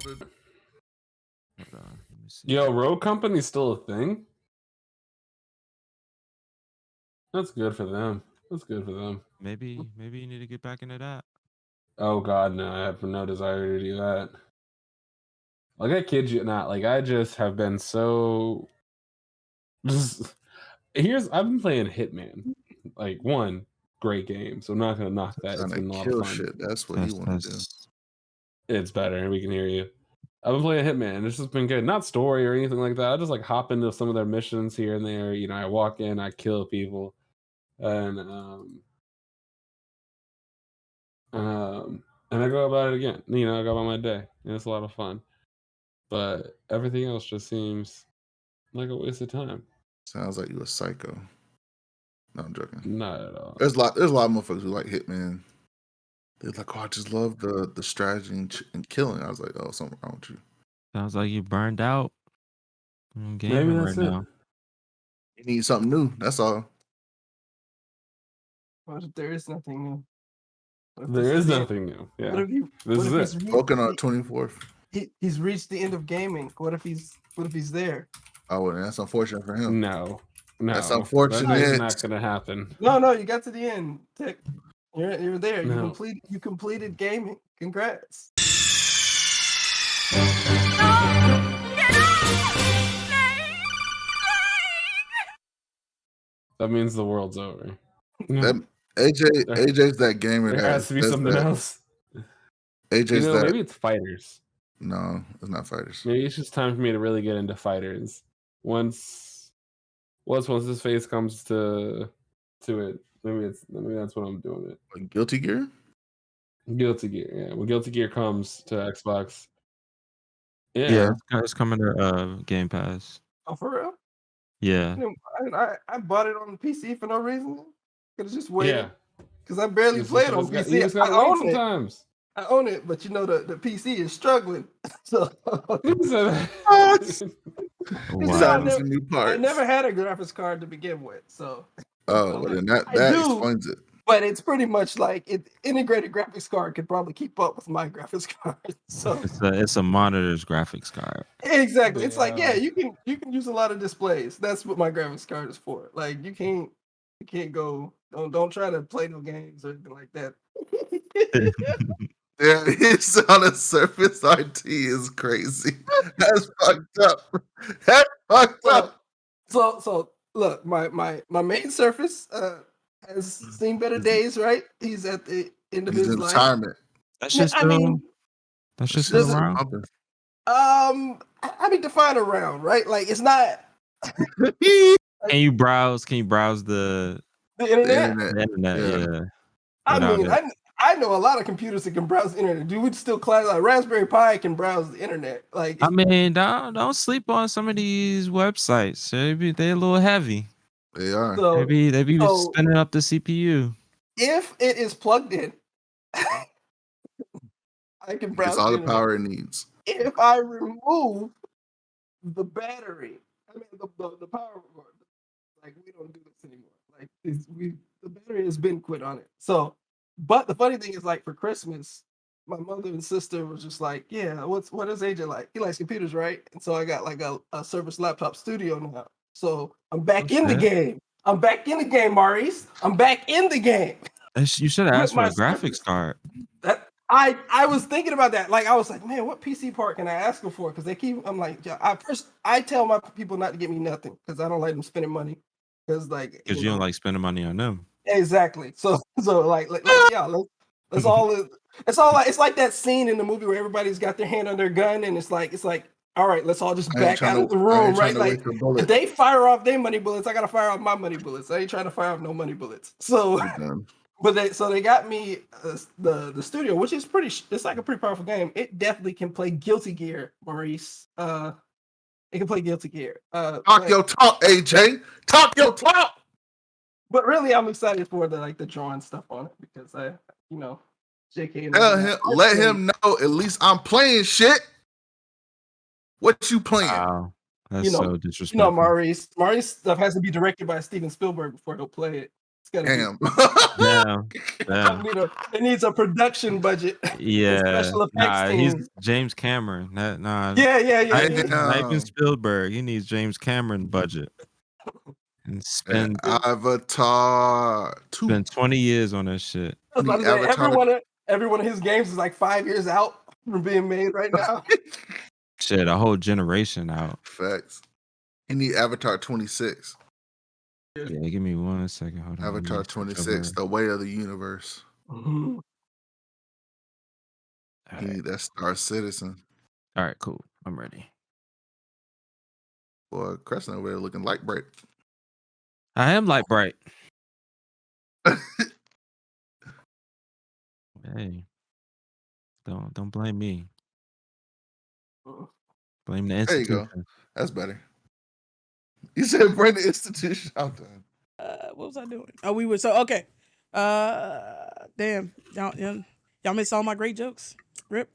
Hold on, let me see. Yo, Rogue Company's still a thing? That's good for them. That's good for them. Maybe you need to get back into that. Oh God, no! I have no desire to do that. Like I kid you not. Like I just have been so. I've been playing Hitman. Like one great game, so I'm not gonna knock that. It's been a lot of fun. Shit. That's what you want to do. It's better. We can hear you. I've been playing Hitman. It's just been good. Not story or anything like that. I just like hop into some of their missions here and there. You know, I walk in, I kill people, and I go about it again. You know, I go about my day, and it's a lot of fun. But everything else just seems like a waste of time. Sounds like you a psycho. No, I'm joking. Not at all. There's a lot of motherfuckers who like Hitman. They're like, oh, I just love the strategy and killing. I was like, oh, something wrong with you. Sounds like you burned out. Maybe that's it. Now. You need something new. That's all. What if there is nothing new? There is nothing new. Yeah. This is it. Spoken on 24th. He's reached the end of gaming. What if he's there? Oh, well, that's unfortunate for him. No, that's unfortunate. That's not gonna happen. No, you got to the end. Tech. You're there. No. You completed gaming. Congrats. That means the world's over. AJ's that gamer. There has to be something else. AJ's that. Maybe it's fighters. No, it's not fighters. Maybe it's just time for me to really get into fighters. Once this phase comes to it, maybe that's what I'm doing it. Like Guilty Gear? Guilty Gear, yeah. When Guilty Gear comes to Xbox. Yeah, it's coming to Game Pass. Oh, for real? Yeah. I bought it on PC for no reason. Could have just waited. Yeah. Because I barely play it on PC. I own it. Sometimes. I own it, but you know the PC is struggling. So I never had a graphics card to begin with. So well, then that explains it. But it's pretty much like integrated graphics card could probably keep up with my graphics card. So it's a monitor's graphics card. Exactly. It's like, yeah, you can use a lot of displays. That's what my graphics card is for. Like you can't go don't try to play no games or anything like that. Yeah, it's on a Surface RT is crazy. That's fucked up. That's fucked up. So look, my main Surface has seen better days, right? He's at the end of his life. Retirement. That's just around. I mean, define around, right? Like it's not. Can you browse the internet? The internet, yeah. I mean, I know a lot of computers that can browse the internet. Dude, we'd still class like Raspberry Pi can browse the internet. Like, I mean, don't sleep on some of these websites. They're a little heavy. They are. So, they be spinning up the CPU. If it is plugged in, I can browse. It's all the power it needs. If I remove the battery, I mean the power cord, like we don't do this anymore. Like the battery has been quit on it. So, but the funny thing is, like for Christmas, my mother and sister was just like, "Yeah, what is AJ like? He likes computers, right?" And so I got like a Surface Laptop Studio now. So I'm back in the game. I'm back in the game, Maurice. I'm back in the game. You should have asked for a graphics card. I was thinking about that. Like I was like, man, what PC part can I ask them for? Because they keep. I'm like, yeah. I tell my people not to give me nothing because I don't like them spending money. Because you don't like spending money on them. Exactly. So like yeah. It's like that scene in the movie where everybody's got their hand on their gun and it's like all right, let's all just back out of the room, right? Like if they fire off their money bullets, I gotta fire off my money bullets. I ain't trying to fire off no money bullets. So, but they got me the studio, which is it's like a pretty powerful game. It definitely can play Guilty Gear, Maurice. It can play Guilty Gear. Talk your talk, AJ. Talk your talk. But really, I'm excited for the drawing stuff on it because JK. Let him know at least I'm playing shit. What you playing? Wow. That's so disrespectful. Maurice stuff has to be directed by Steven Spielberg before he'll play it. Damn. Damn. It needs a production budget. Yeah. Special effects He's team. James Cameron. Yeah. Not even Spielberg. He needs James Cameron budget. And spend Avatar 2. Spend 20 years on that shit. I was about to say, every one of his games is like 5 years out from being made right now. Shit, a whole generation out. Facts. He need Avatar 26. Yeah, give me 1 second. Hold on. Avatar 26, the way of the universe. Mm-hmm. He need that Star Citizen. All right, cool. I'm ready. Boy, Crescent over there looking light bright. I am light bright. Hey, don't blame me. Blame the There you institution. go. That's better. You said blame the institution. I'm done. What was I doing? Oh, we were okay. Damn, y'all missed all my great jokes. Rip.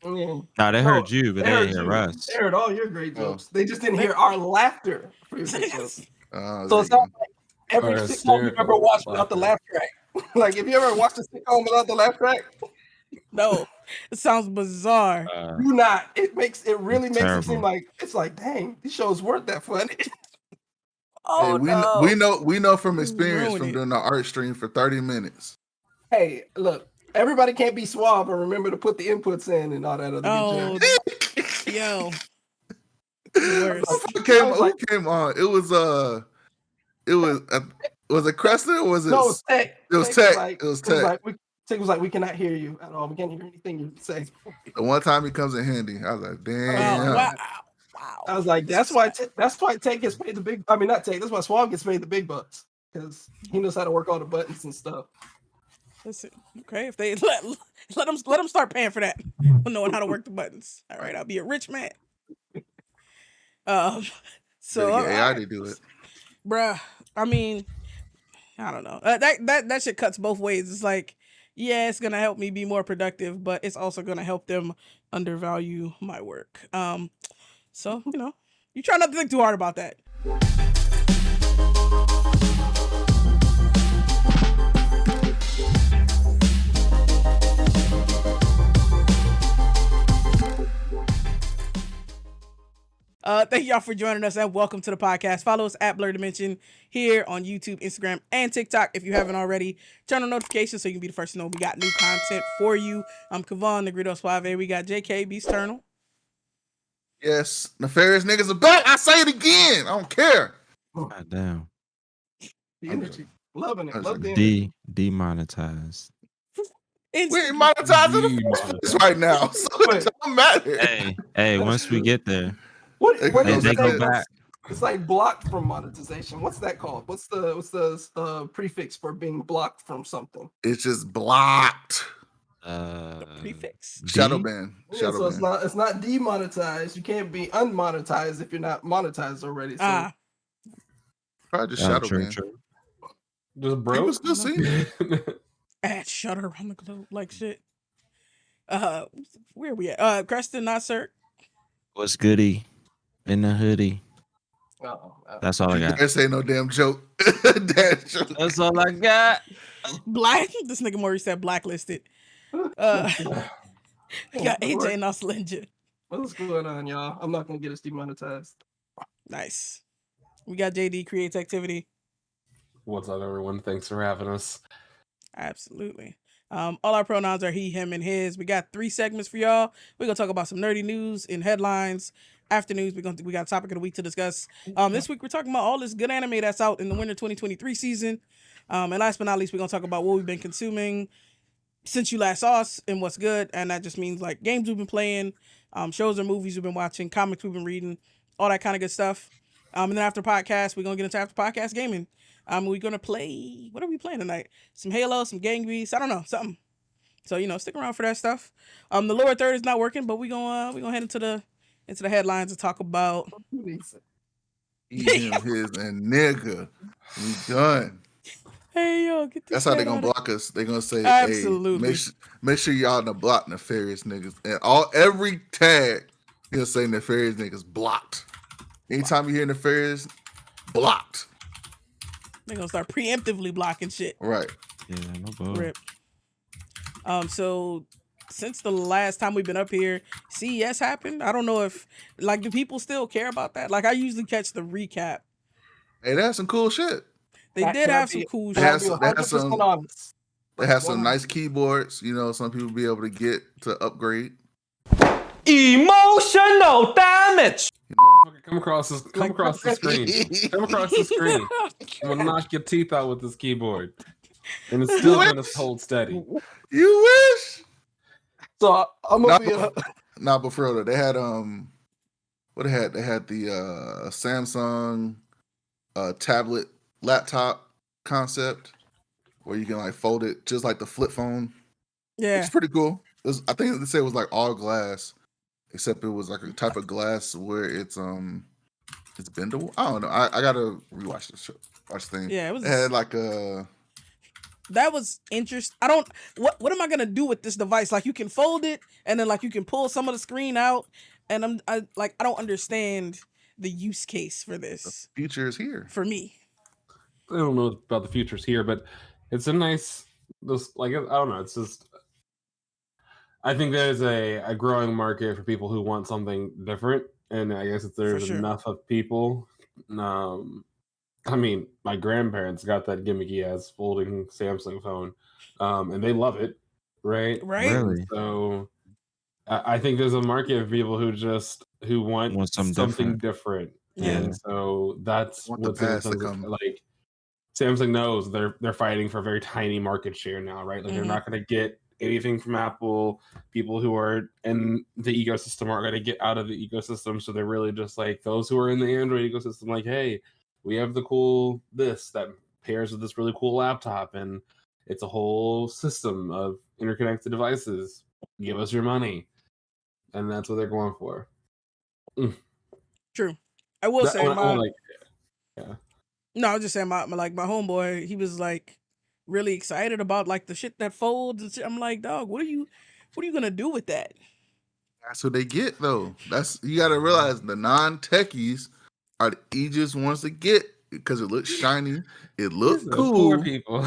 Nah, they heard you, but they didn't hear us. They heard all your great jokes. They just didn't hear our laughter for your great jokes. So it's not like every sitcom you've ever watched without the laugh track. Like, if you ever watched a sitcom without the laugh track, no, it sounds bizarre. Do not. It really makes it seem like it's like, dang, these shows weren't that funny. Oh, hey, we know from experience from doing the art stream for 30 minutes. Hey, look, everybody can't be suave and remember to put the inputs in and all that other jazz. Yo. Who came on? Was it Crescent or was it? No, it was Tech. It was Tech. It was Tech. Tech was like, we cannot hear you at all. We can't hear anything you say. The one time he comes in handy, I was like, damn. Wow. I was like, that's why Tech gets paid the big. I mean, not Tech. That's why Suave gets paid the big bucks because he knows how to work all the buttons and stuff. Listen, okay, if they let them start paying for that, knowing how to work the buttons. All right, I'll be a rich man. So AI to do it, bruh. I mean, I don't know. That shit cuts both ways. It's like, yeah, it's gonna help me be more productive, but it's also gonna help them undervalue my work. So you try not to think too hard about that. Thank y'all for joining us and welcome to the podcast. Follow us at Blerdimension here on YouTube, Instagram, and TikTok if you haven't already. Turn on notifications so you can be the first to know we got new content for you. I'm Kavon, Negrito Suave. We got JK, Beast Eternal. Yes, nefarious niggas are back. I say it again. I don't care. God damn. The energy. Loving it. Love the energy. Demonetized. We ain't monetizing the right now, so it don't matter. Hey, once we get there. What is they go that? back. It's like blocked from monetization. What's that called? What's the prefix for being blocked from something? It's just blocked. The prefix. Shadow ban. So it's not demonetized. You can't be unmonetized if you're not monetized already. So probably just shadow ban. Just broke. People still see it. Add shutter around the globe like shit. Where are we at? Creston, not sir. What's goody? In the hoodie. That's all I got. This ain't no damn joke. That's all I got. This nigga Maury said blacklisted. Got AJ and Auslinja. What's going on, y'all? I'm not gonna get us demonetized. Nice. We got JD Creates Activity. What's up, everyone? Thanks for having us. Absolutely. All our pronouns are he, him, and his. We got 3 segments for y'all. We're gonna talk about some nerdy news in headlines. After news, we got a topic of the week to discuss. This week we're talking about all this good anime that's out in the winter 2023 season. And last but not least, we're gonna talk about what we've been consuming since you last saw us and what's good. And that just means like games we've been playing, shows or movies we've been watching, comics we've been reading, all that kind of good stuff. And then after podcast, we're gonna get into after podcast gaming. We're gonna play. What are we playing tonight? Some Halo, some Gang Beasts. I don't know, something. So stick around for that stuff. The lower third is not working, but we gonna head into the headlines and talk about. Him, his, and nigga. We done. Hey yo, get this. That's how they gonna block us. They gonna say, absolutely. Hey, make sure y'all to block nefarious niggas. And every tag he'll say nefarious niggas blocked. Anytime you hear nefarious, blocked. They're gonna start preemptively blocking shit. Right. Yeah, no bull. Rip. So since the last time we've been up here, CES happened. I don't know if do people still care about that? Like I usually catch the recap. Hey, they had some cool shit. They did have some cool They shit. had some, honest. They had some nice keyboards. You know, some people be able to get to upgrade. Emotional damage. Come across the screen. Come across the screen. I'm gonna knock your teeth out with this keyboard, and it's still gonna hold steady. You wish. So I'm gonna be but for real, they had what they had? They had the Samsung tablet laptop concept where you can like fold it just like the flip phone. Yeah, it's pretty cool. I think they said it was like all glass, except it was like a type of glass where it's bendable. I don't know. I gotta rewatch the show. Watch the thing. Yeah, it had like that was interesting. I don't. What am I gonna do with this device? Like you can fold it, and then like you can pull some of the screen out, and I don't understand the use case for this. The future is here for me. I don't know about the future's here, but it's a nice. I don't know. It's just. I think there's a growing market for people who want something different, and I guess if there's enough of people. I mean, my grandparents got that gimmicky ass folding Samsung phone, and they love it, right? Right. Really? So, I think there's a market of people who want something different. Yeah. And so that's what Samsung like. Samsung knows they're fighting for a very tiny market share now, right? Like they're not going to get anything from Apple. People who are in the ecosystem aren't going to get out of the ecosystem, so they're really just like those who are in the Android ecosystem. Like, hey. We have the cool this that pairs with this really cool laptop, and it's a whole system of interconnected devices. Give us your money, and that's what they're going for. True. I will say, yeah. No, I was just saying, my homeboy, he was like really excited about like the shit that folds. And shit. I'm like, dog, what are you gonna do with that? That's what they get though. You got to realize the non-techies are the easiest ones to get because it looks shiny, it looks cool. Poor people,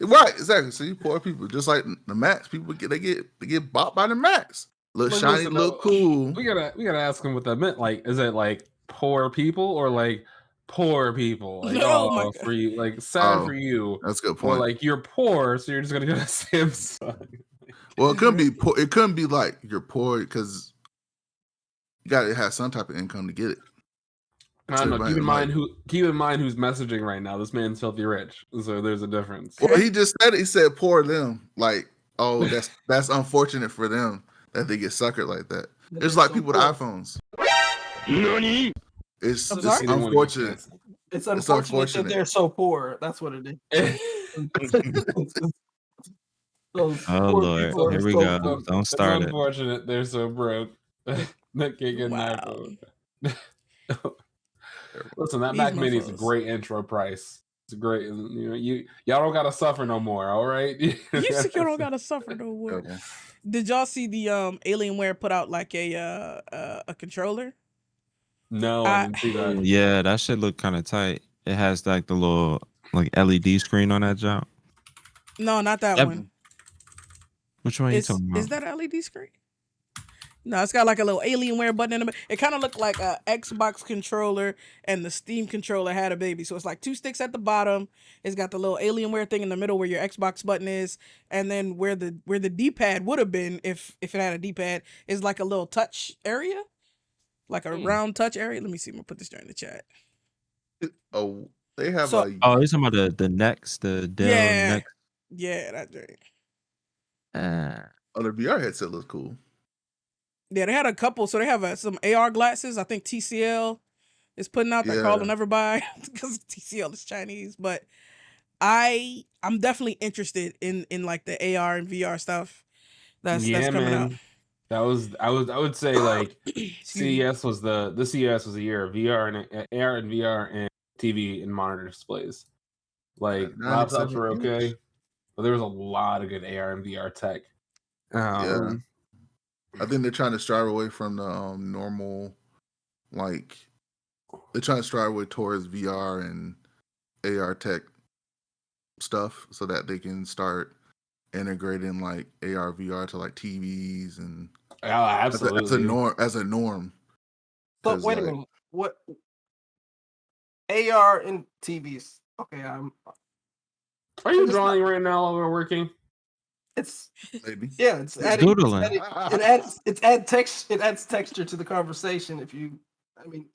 right? Exactly. So you poor people, just like the Macs, people they get bought by the Macs. Look shiny, look cool. We gotta ask them what that meant. Like, is it like poor people or like poor people? Like, for you, like sad for you. That's a good point. Or like you're poor, so you're just gonna go to Samsung. Well, it couldn't be poor. It couldn't be like you're poor because you got to have some type of income to get it. I don't know. Keep in mind who's messaging right now. This man's filthy rich, so there's a difference. Well, he just said it. He said poor them. Like, oh, that's unfortunate for them that they get suckered like that. It's like people with iPhones. Nani? It's unfortunate. It's unfortunate that they're so poor. That's what it is. Oh Lord, here we go. Broke. Don't start it. Unfortunate they're so broke. That can't get an iPhone. Listen, that Mac Mini is a great intro price. It's great. Y'all don't gotta suffer no more. All right, you don't gotta suffer no more. Okay. Did y'all see the Alienware put out like a controller? No, I didn't see that. Yeah, that shit look kind of tight. It has like the little like LED screen on that job. No, not that one. Which one are you talking about? Is that an LED screen? No, it's got like a little Alienware button in the middle. It kind of looked like a Xbox controller and the Steam controller had a baby. So it's like two sticks at the bottom. It's got the little Alienware thing in the middle where your Xbox button is, and then where the D-pad would have been if it had a D-pad is like a little touch area, like a round touch area. Let me see. I'm gonna put this during the chat. Oh, they have you're talking about the Next, the Dell Next. Yeah, that drink. Oh, the VR headset looks cool. Yeah, they had a couple. So they have some AR glasses. I think TCL is putting out that Carl will never buy because TCL is Chinese. But I'm definitely interested in like the AR and VR stuff that's coming out. I would say like CES was the CES was a year of VR and AR and VR and TV and monitor displays. Like laptops were okay, but there was a lot of good AR and VR tech. I think they're trying to strive away from the normal, like they're trying to strive away towards VR and AR tech stuff so that they can start integrating like AR VR to like TVs and absolutely as a norm. So wait a minute, what AR and TVs? Okay, Are you drawing right now while we're working? It's maybe it's adding, it adds texture to the conversation. If you, I mean,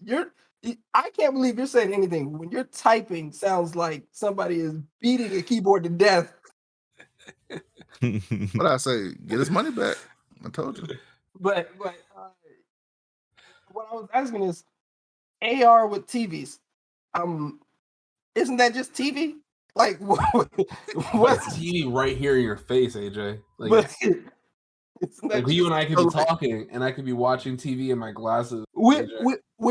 I can't believe you're saying anything when you're typing. Sounds like somebody is beating a keyboard to death. What I say, get his money back. I told you. But what I was asking is AR with TVs. Isn't that just TV? Like what's TV right here in your face, AJ? Like, like you and I could be talking, and I could be watching TV in my glasses. We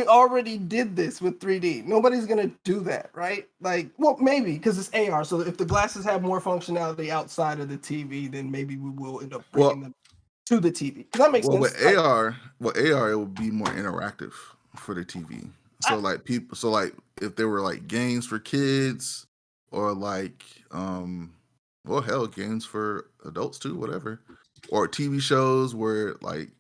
already did this with 3D. Nobody's gonna do that, right? Like, well, maybe because it's AR. So if the glasses have more functionality outside of the TV, then maybe we will end up bringing them to the TV. That makes sense. With AR, it would be more interactive for the TV. So like if there were like games for kids or like well hell games for adults too, whatever. Or TV shows where like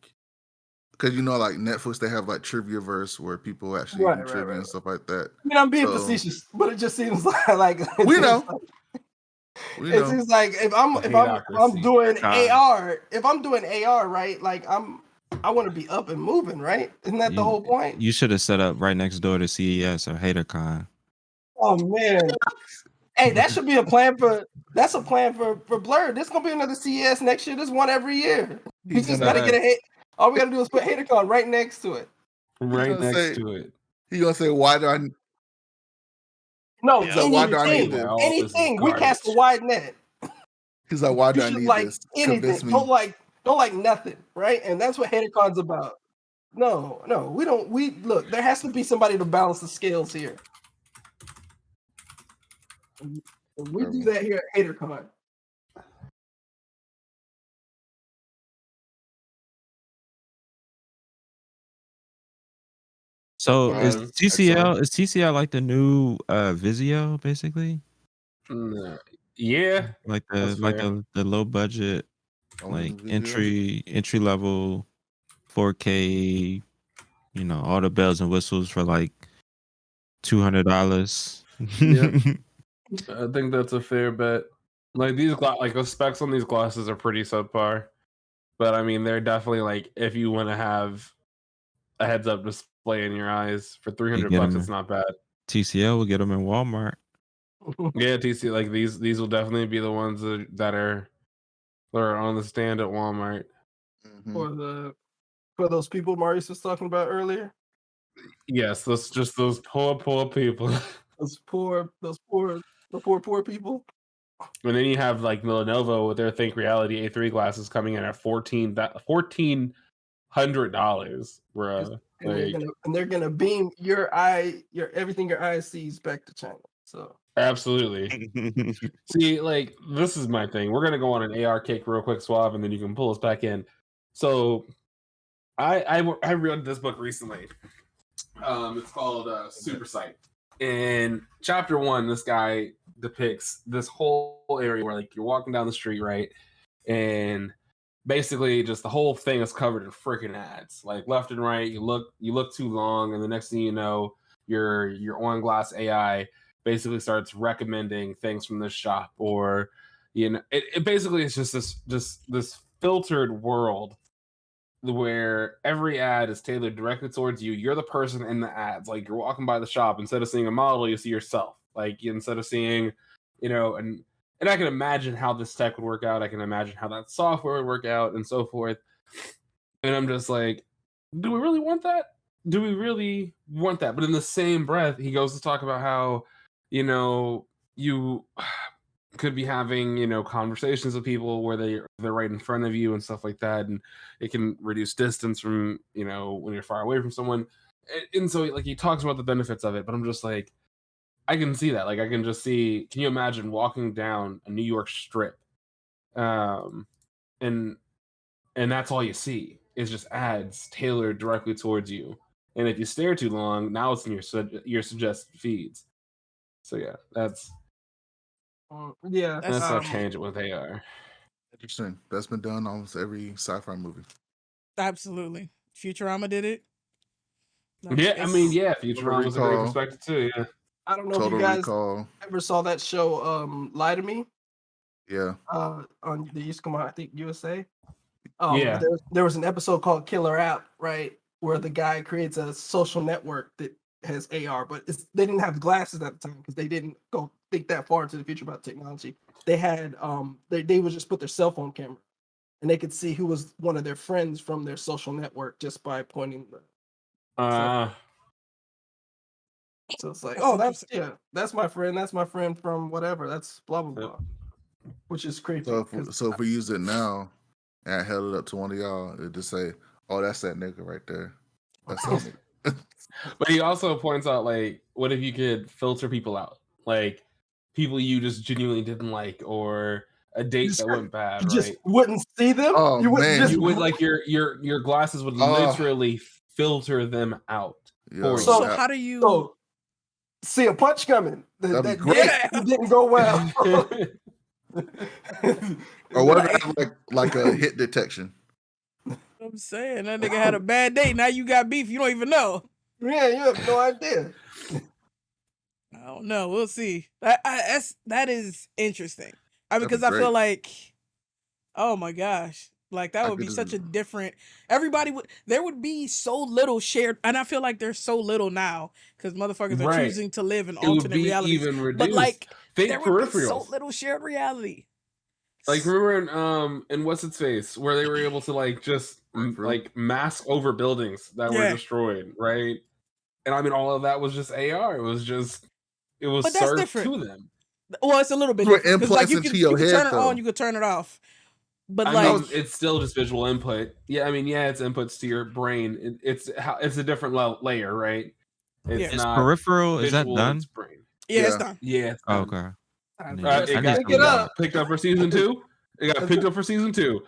because like Netflix they have like Triviaverse where people actually do trivia and stuff like that. I mean I'm being facetious, but it just seems like we know. It seems like if I'm doing AR, right? Like I want to be up and moving, right? Isn't that the whole point? You should have set up right next door to CES or HaterCon. Oh man. Hey, that should be a plan for Blur. There's gonna be another CES next year. There's one every year. We just gotta get a hit. All we gotta do is put HaterCon right next to it. Right next to it. He's gonna say, why do I No, why do I need this? Anything. We cast a wide net. He's like, why do I need this? Anything. Don't like nothing, right? And that's what HaterCon's about. No, we don't. Look, there has to be somebody to balance the scales here. We do that here at HaterCon. So is TCL like the new Vizio basically? Yeah, like the low budget, like entry level 4K, all the bells and whistles for like $200. Yeah. I think that's a fair bet. Like the specs on these glasses are pretty subpar, but I mean they're definitely like if you want to have a heads-up display in your eyes for $300, it's not bad. TCL will get them in Walmart. Yeah, TCL like these will definitely be the ones that are on the stand at Walmart. For those people Marius was talking about earlier. Yes, those poor people. those poor people. And then you have like Lenovo with their Think Reality A3 glasses coming in at $1,400, bro. And they're gonna beam your everything your eye sees back to China. So absolutely. See, like this is my thing. We're gonna go on an AR kick real quick, Suave, and then you can pull us back in. So I read this book recently. It's called Super Sight. In chapter 1, this guy depicts this whole area where like you're walking down the street, right? And basically just the whole thing is covered in freaking ads. Like left and right, you look too long, and the next thing you know, your on glass AI basically starts recommending things from this shop, or it basically is just this filtered world where every ad is tailored directly towards you. You're the person in the ads. Like you're walking by the shop, instead of seeing a model, you see yourself. Like instead of seeing, and I can imagine how this tech would work out. I can imagine how that software would work out and so forth. And I'm just like, do we really want that? Do we really want that? But in the same breath, he goes to talk about how, you could be having, conversations with people where they're right in front of you and stuff like that. And it can reduce distance from, when you're far away from someone. And so like he talks about the benefits of it, but I'm just like, I can see that. Like I can just see, can you imagine walking down a New York strip? And that's all you see is just ads tailored directly towards you. And if you stare too long, now it's in your suggested feeds. So yeah, that's Yeah, our tangent with AR. Interesting. That's been done almost every sci-fi movie. Absolutely. Futurama did it. Like, Yeah, I mean, it's- Futurama was a great perspective too. Yeah. I don't know if Total you guys Recall. ever saw that show, Lie to Me, Yeah. on the used to come out, I think USA. Yeah. There was an episode called Killer App, right, where the guy creates a social network that has AR, but they didn't have glasses at the time because they didn't go think that far into the future about technology. They had they would just put their cell phone camera, and they could see who was one of their friends from their social network just by pointing the. So it's like, That's that's my friend. That's my friend from whatever. That's blah blah blah, which is creepy. So if we use it now, and I held it up to one of y'all, it'd just say, "Oh, that's that nigga right there." That's that nigga. But he also points out, like, what if you could filter people out, like people you just genuinely didn't like, or a date that went bad, you right? just wouldn't see them. Oh, you man. just You would like your glasses would literally filter them out. Yeah. So how do you? So, see a punch coming. That'd be That great. it didn't go well. Or what if I have like a hit detection? I'm saying that nigga had a bad day. Now you got beef. You don't even know. Yeah, you have no idea. I don't know. We'll see. That is interesting. Because I great. feel like, oh my gosh, like that I would be could such a just- different. There would be so little shared, and I feel like there's so little now because motherfuckers are Right. choosing to live in It would alternate be realities. even reduced. But like, Think there would be so peripherals. little shared reality. Like, remember in What's Its Face, where they were able to like just like mask over buildings that were Yeah. destroyed, right? And I mean, all of that was just AR. It was But that's served different. to them. Well, it's a little bit Put different. 'Cause, like, implants you into can your turn head, it though. on, you can turn it off. But I like, mean, it's still just visual input. Yeah, I mean, it's inputs to your brain. It's a different layer, right? It's Is not peripheral, is that visual, done? it's brain. yeah, it's done. Yeah, it's Oh, done. okay. It got picked up for season 2. It got picked up for season 2.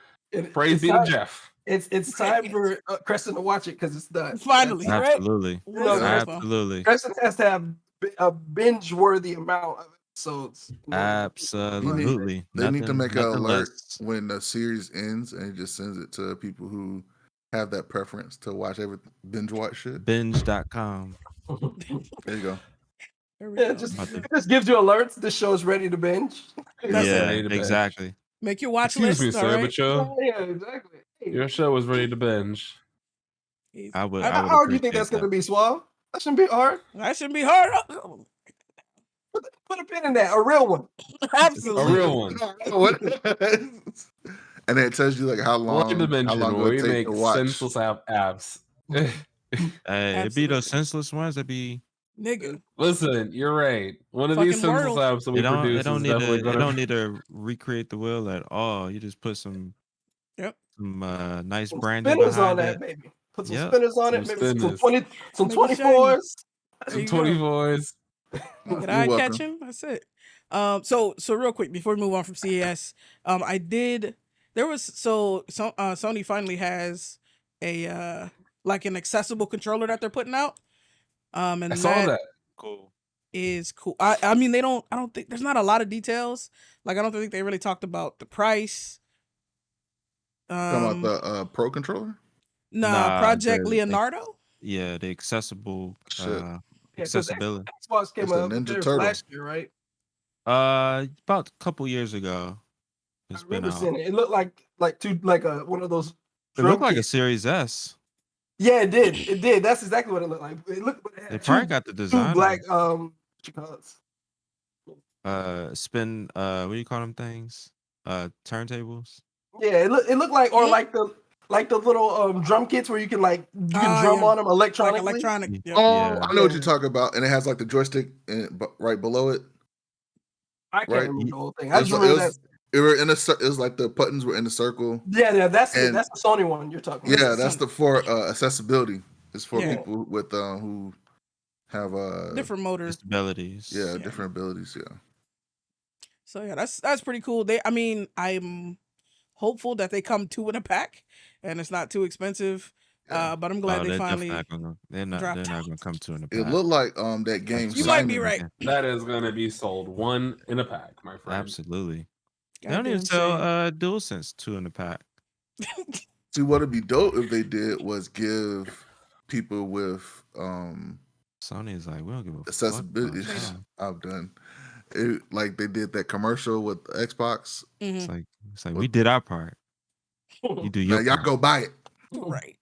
Praise be to Jeff. It's time for Crescent to watch it because it's done. Finally, right? Absolutely. You know, Absolutely. Crescent has to have a binge-worthy amount of episodes. Absolutely. They need to make an nothing alert less. when the series ends, and it just sends it to people who have that preference to watch binge watch shit. Binge.com. There you go. Yeah, it just gives you alerts. This show is ready to binge. That's Yeah, ready to binge. exactly. Make your watch Excuse list. me, all sir, right? but Yeah, exactly. your show was ready to binge. I would How hard do you think appreciate that's going to that. be, Suave? That shouldn't be hard. That shouldn't be hard. Put a pin in that. A real one. Absolutely. A real one. What? And it tells you like how long Blerdimension, where it we take make to watch. senseless abs. Hey, it'd be those senseless ones. That'd be. Nigga. Listen, you're right. One of these Fucking senseless Wordle. abs that we produce is definitely They going don't need to recreate the wheel at all. You just put some nice branding Spinners behind on that, it. baby. Put some Yep. spinners on it. Some Maybe some spinners. 20, some Make it 24s. Some 24s. Good You're eye welcome. catch him. That's it. So real quick before we move on from CES, Sony finally has a like an accessible controller that they're putting out. And I saw that. Cool. Is cool. I mean, I don't think there's not a lot of details. Like, I don't think they really talked about the price. Talking about the Pro controller? Nah, Project Leonardo. Yeah, the accessible accessibility. Xbox came It's the out Ninja theirs Turtle. last year, right? About a couple years ago. I It's been remember out. seeing it. It looked like one of those. It looked like a kits. Series S. Yeah, it did. It did. That's exactly what it looked like. It looked. It They had probably got the design. two black what you call it? Spin. What do you call them things? Turntables. Yeah, it looked like, or like the little drum kits where you can drum on them electronically. Like electronic. Yeah. Oh, I know what you're talking about, and it has like the joystick right below it. I can't Right. remember the whole thing. I just remember that. It was like the buttons were in a circle. Yeah, that's And- the Sony one you're talking about. Yeah, that's for accessibility. It's for Yeah. people with who have Different motor Disabilities. yeah, different abilities. Yeah. So yeah, that's pretty cool. I'm hopeful that they come two in a pack and it's not too expensive. But I'm glad they finally. They're not gonna come to in a pack. It looked like that game. You might be right. That is gonna be sold one in a pack, my friend. Absolutely. They Goddamn don't even sell shame. DualSense 2 in the pack. See, what'd be dope if they did was give people with Sony is like, we don't give a accessibility. I'm done. Like they did that commercial with Xbox. It's like we did our part. You do your now y'all part. go buy it. Right.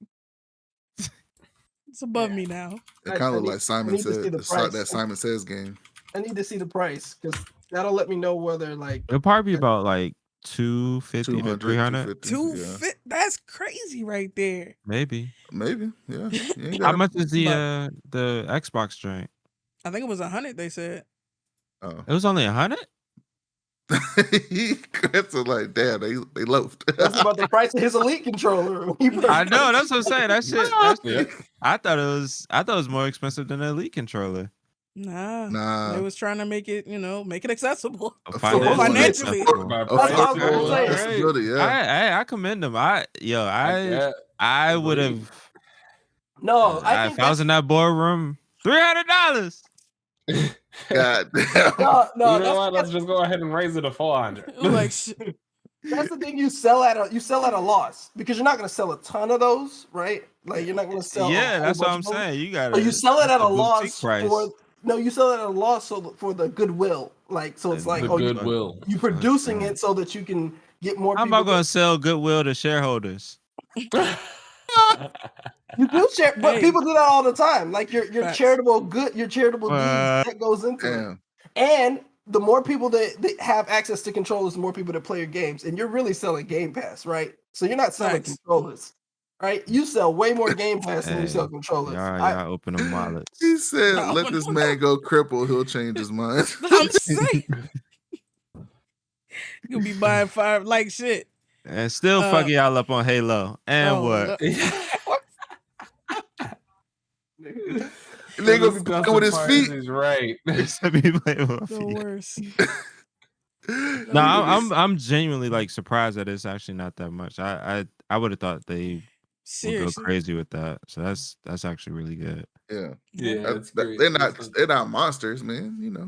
It's above me now. It kind of like Simon said. That Simon Says game. I need to see the price because that'll let me know whether like it'll probably be about like 250 to 300. 250. That's crazy right there. Maybe. Yeah. How much is the Xbox joint? I think it was 100. They said. Oh, it was only 100. Chris was like, damn, they loafed. That's about the price of his Elite controller. I know, that's what I'm saying. That shit. I thought it was more expensive than an Elite controller. Nah. They was trying to make it, make it accessible financially. I commend them. I would have. No, if I was in that boardroom, $300. God damn. No, you know what? Let's just go ahead and raise it to 400. Like, that's the thing. You sell at a loss because you're not going to sell a ton of those, right? Like you're not going to sell. Yeah, that's what I'm saying. You got. So you sell it at a loss you sell it at a loss for the goodwill. Like so, it's like goodwill. You producing it so that you can get more. I'm not going to sell goodwill to shareholders. You do share, but people do that all the time. Like your charitable good, your charitable deeds that goes into it. And the more people that have access to controllers, the more people that play your games. And you're really selling Game Pass, right? So you're not selling controllers, right? You sell way more Game Pass than you sell controllers. Y'all open them wallets. He said, "Let this man go cripple. He'll change his mind." I'm saying you'll be buying 5 like shit. And still fuck y'all up on Halo. And what? They gonna be playing with his feet. He's right. The worst. No, I'm genuinely like surprised that it's actually not that much. I would have thought they would go crazy with that. So that's actually really good. Yeah. They're not monsters, man. You know.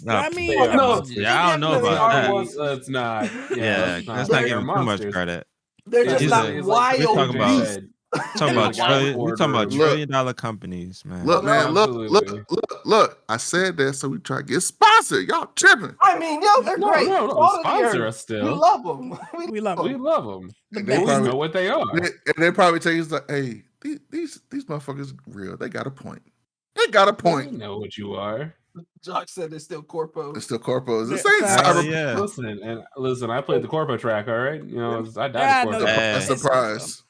I mean, I don't know about that. Let's not. Yeah, let's not give them too much credit. They're just not wild. We're talking about trillion-dollar companies, man. Look, man, look. I said that so we try to get sponsored. Y'all tripping. I mean, they're great. No, sponsor us still. We love them. We love them. We know what they are. And they probably tell you, like, hey, these motherfuckers real. They got a point. They got a point. We know what you are. Jock said it's still corpos. It's still corpos. This ain't cyber. Listen, I played the corpo track, all right? I died corpo. A surprise.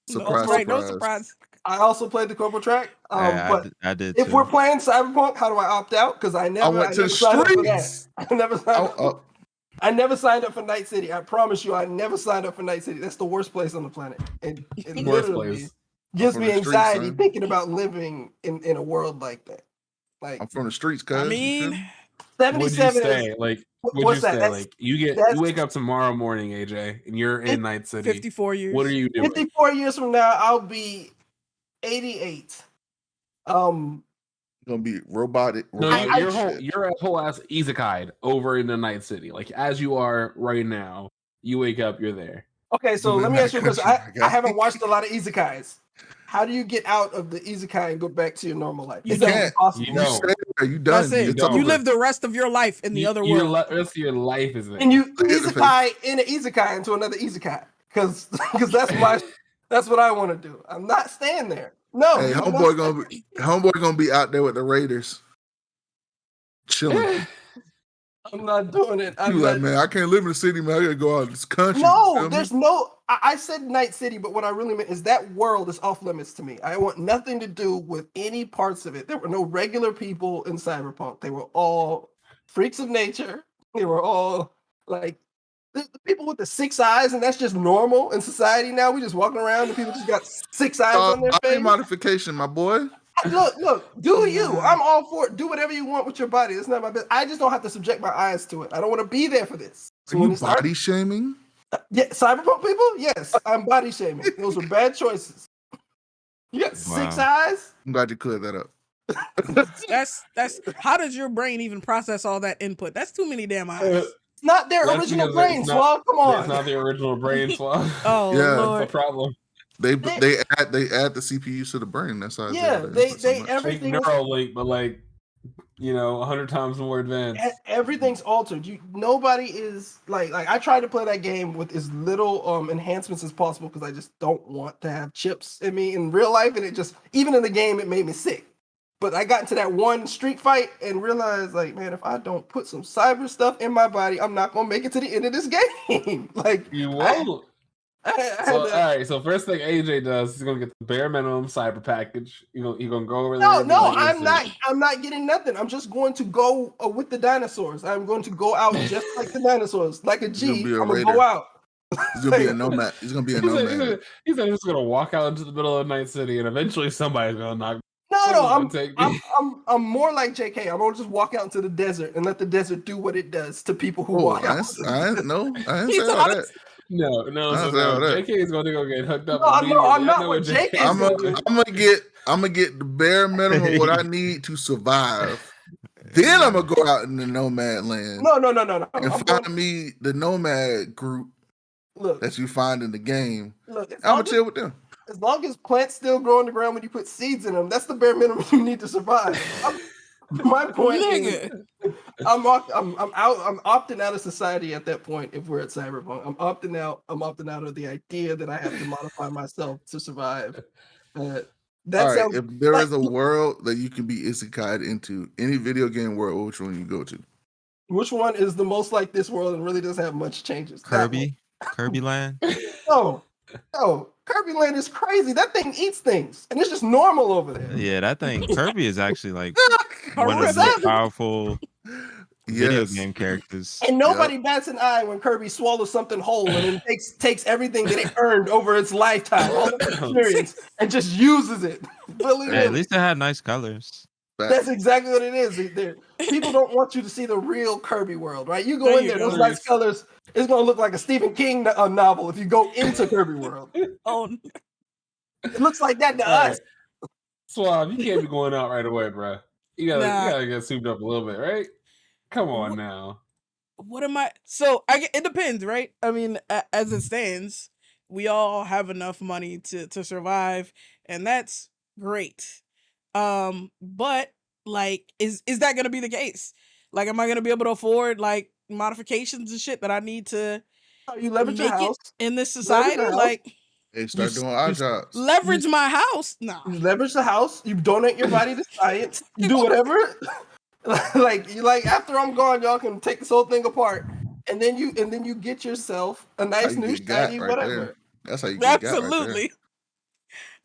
No surprise. I also played the corpo track. But I did if we're playing Cyberpunk, how do I opt out? Because I went to the streets. I never signed up. I never signed up for Night City. I promise you, I never signed up for Night City. That's the worst place on the planet. It literally gives me anxiety thinking about living in a world like that. Like I'm from the streets, cuz. I mean, 77 is like. Would you say like you wake up tomorrow morning, AJ, and you're in Night City? 54 years. What are you doing? 54 years from now, I'll be 88. Gonna be robotic. No, you're a whole ass isekai over in the Night City. Like as you are right now, you wake up, you're there. Okay, so let me ask you a question. I haven't watched a lot of isekais. How do you get out of the isekai and go back to your normal life? You can't. Possible? You done. That's it. You live the rest of your life in the other world. The rest of your life is there. And you isekai in an isekai into another isekai. Because that's what I want to do. I'm not staying there. No. Hey, homeboy gonna be out there with the Raiders. Chilling. I'm not doing it. Man, I can't live in the city, man. I gotta go out of this country. No, there's no. I said Night City, but what I really meant is that world is off limits to me. I want nothing to do with any parts of it. There were no regular people in Cyberpunk. They were all freaks of nature. They were all like the people with the 6 eyes, and that's just normal in society now. We just walking around and people just got 6 eyes on their face. Modification, my boy. Look, do you? I'm all for it. Do whatever you want with your body. It's not my business. I just don't have to subject my eyes to it. I don't want to be there for this. So are you body shaming? Yeah, Cyberpunk people? Yes, I'm body shaming. Those were bad choices. You got 6 eyes? I'm glad you cleared that up. That's how does your brain even process all that input? That's too many damn eyes. It's not their original brain, Swab. Come on. It's not the original brain, Swab. Oh, yeah, Lord. That's the problem. They add the CPUs to the brain. That's how. They everything Neuralink, but like 100 times more advanced. Everything's altered. Nobody is like I try to play that game with as little enhancements as possible because I just don't want to have chips in me in real life, and it just even in the game it made me sick. But I got into that one street fight and realized, like, man, if I don't put some cyber stuff in my body, I'm not gonna make it to the end of this game. Like, you won't. All right. So first thing AJ does, he's gonna get the bare minimum cyber package. He's gonna go over there. No, I'm not getting nothing. I'm just going to go with the dinosaurs. I'm going to go out just like the dinosaurs, like a G. I'm gonna go out. He's gonna be a nomad. He's gonna be a nomad. He's just gonna walk out into the middle of the night city, and eventually somebody's gonna knock. No, I'm more like JK. I'm gonna just walk out into the desert and let the desert do what it does to people who walk out. I didn't say all that. No. JK is going to go get hooked up. No, I'm not with JK. I'm gonna get the bare minimum of what I need to survive. Then I'm gonna go out in the nomad land. No. And find me the nomad group that you find in the game. I'm gonna chill with them. As long as plants still grow in the ground when you put seeds in them, that's the bare minimum you need to survive. My point is, I'm opting out of society at that point. If we're at Cyberpunk, I'm opting out. I'm opting out of the idea that I have to modify myself to survive. If there is a world that you can be isekai'd into, any video game world, which one you go to? Which one is the most like this world and really doesn't have much changes? Kirby Land. No, Kirby Land is crazy. That thing eats things, and it's just normal over there. Yeah, that thing. Kirby is actually like one of the most powerful video game characters. And nobody bats an eye when Kirby swallows something whole and then takes everything that it earned over its lifetime, all the experience, and just uses it. At least it had nice colors. That's exactly what it is. People don't want you to see the real Kirby world, right? You go in there, those nice colors. It's gonna look like a Stephen King novel if you go into Kirby world. Oh, it looks like that to us. Suave, you can't be going out right away, bro. You gotta get souped up a little bit, right? Come on now. What am I? So it depends, right? I mean, as it stands, we all have enough money to survive, and that's great. But like, is that gonna be the case? Like, am I gonna be able to afford like modifications and shit that I need to you leverage your house in this society? Like, hey, start doing odd jobs. Leverage my house? No. You leverage the house. You donate your body to science. You do whatever. like after I'm gone, y'all can take this whole thing apart, and then you get yourself a nice new shiny whatever. That's how you get absolutely. Got right there.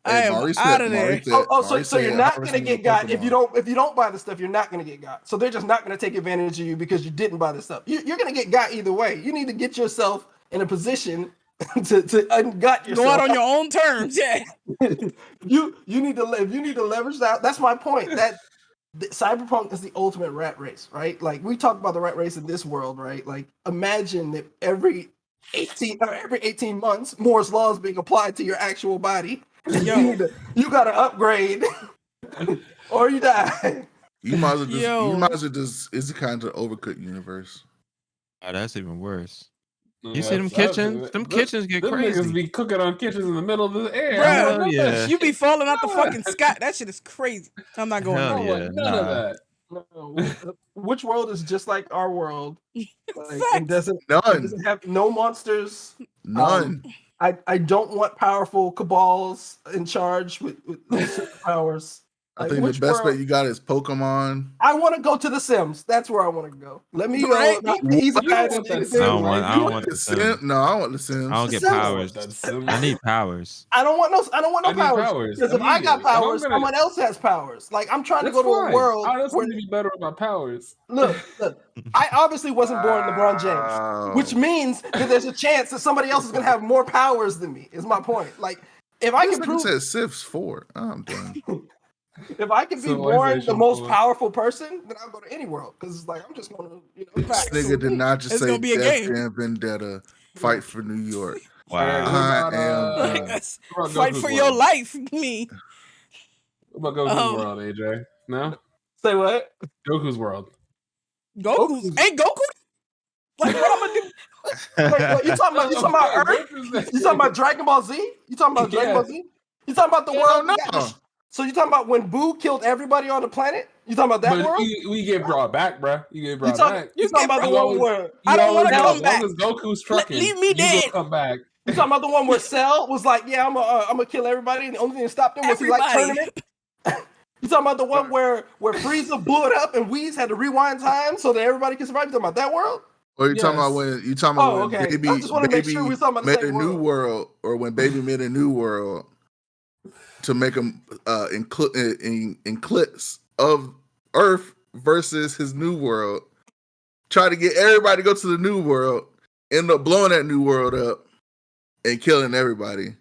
I am out of there. So you're not gonna get got if you don't buy the stuff. You're not gonna get got. So they're just not gonna take advantage of you because you didn't buy the stuff. You're gonna get got either way. You need to get yourself in a position to ungut yourself. Go out on your own terms. Yeah. you need to leverage that. That's my point. That Cyberpunk is the ultimate rat race, right? Like, we talk about the rat race in this world, right? Like, imagine that every 18 months, Moore's law is being applied to your actual body. You gotta upgrade or you die. You might as well just it's a kind of overcooked universe. Oh, that's even worse. You see them kitchens? Them kitchens get crazy. Niggas be cooking on kitchens in the middle of the air. Bro, you be falling out the fucking sky. That shit is crazy. I'm not going none of that. No. Which world is just like our world? Like, it doesn't have no monsters. None. I don't want powerful cabals in charge with powers. I think the best bet you got is Pokemon. I want to go to the Sims. That's where I want to go. Let me go. He's a guy that I don't want the Sims. No, I want the Sims. I don't get powers. I need powers. I don't want no powers. Because if I got powers, someone else has powers. Like, I'm trying to go to a world where to be better about powers. Look. I obviously wasn't born LeBron James, which means that there's a chance that somebody else is gonna have more powers than me. Is my point. Like, if I can prove said Sif's 4, I'm done. If I can be born the most powerful person, then I'll go to any world because it's like I'm just going to. This nigga did not just say Death Jam Vendetta, fight for New York. Wow. Fight for your life, me. What about Goku's world, AJ? No? Say what? Goku's world. Goku's ain't Goku? Like what I'm gonna do? Wait, you talking about Earth? You talking about Dragon Ball Z? You talking about Dragon Ball Z? You talking about the world? No. So you talking about when Boo killed everybody on the planet? You talking about that world? We get brought back, bro. You get brought back. You talking about the one where I don't want to come back. As long as Goku's trucking, leave me dead. You come back. You talking about the one where Cell was like, "Yeah, I'm gonna kill everybody," and the only thing that stopped him was he like tournament. You talking about the one where Frieza blew it up and Whis had to rewind time so that everybody can survive? You talking about that world? Or you talking about when Baby made a new world, or when Baby made a new world to make him in clips of Earth versus his new world, try to get everybody to go to the new world, end up blowing that new world up and killing everybody.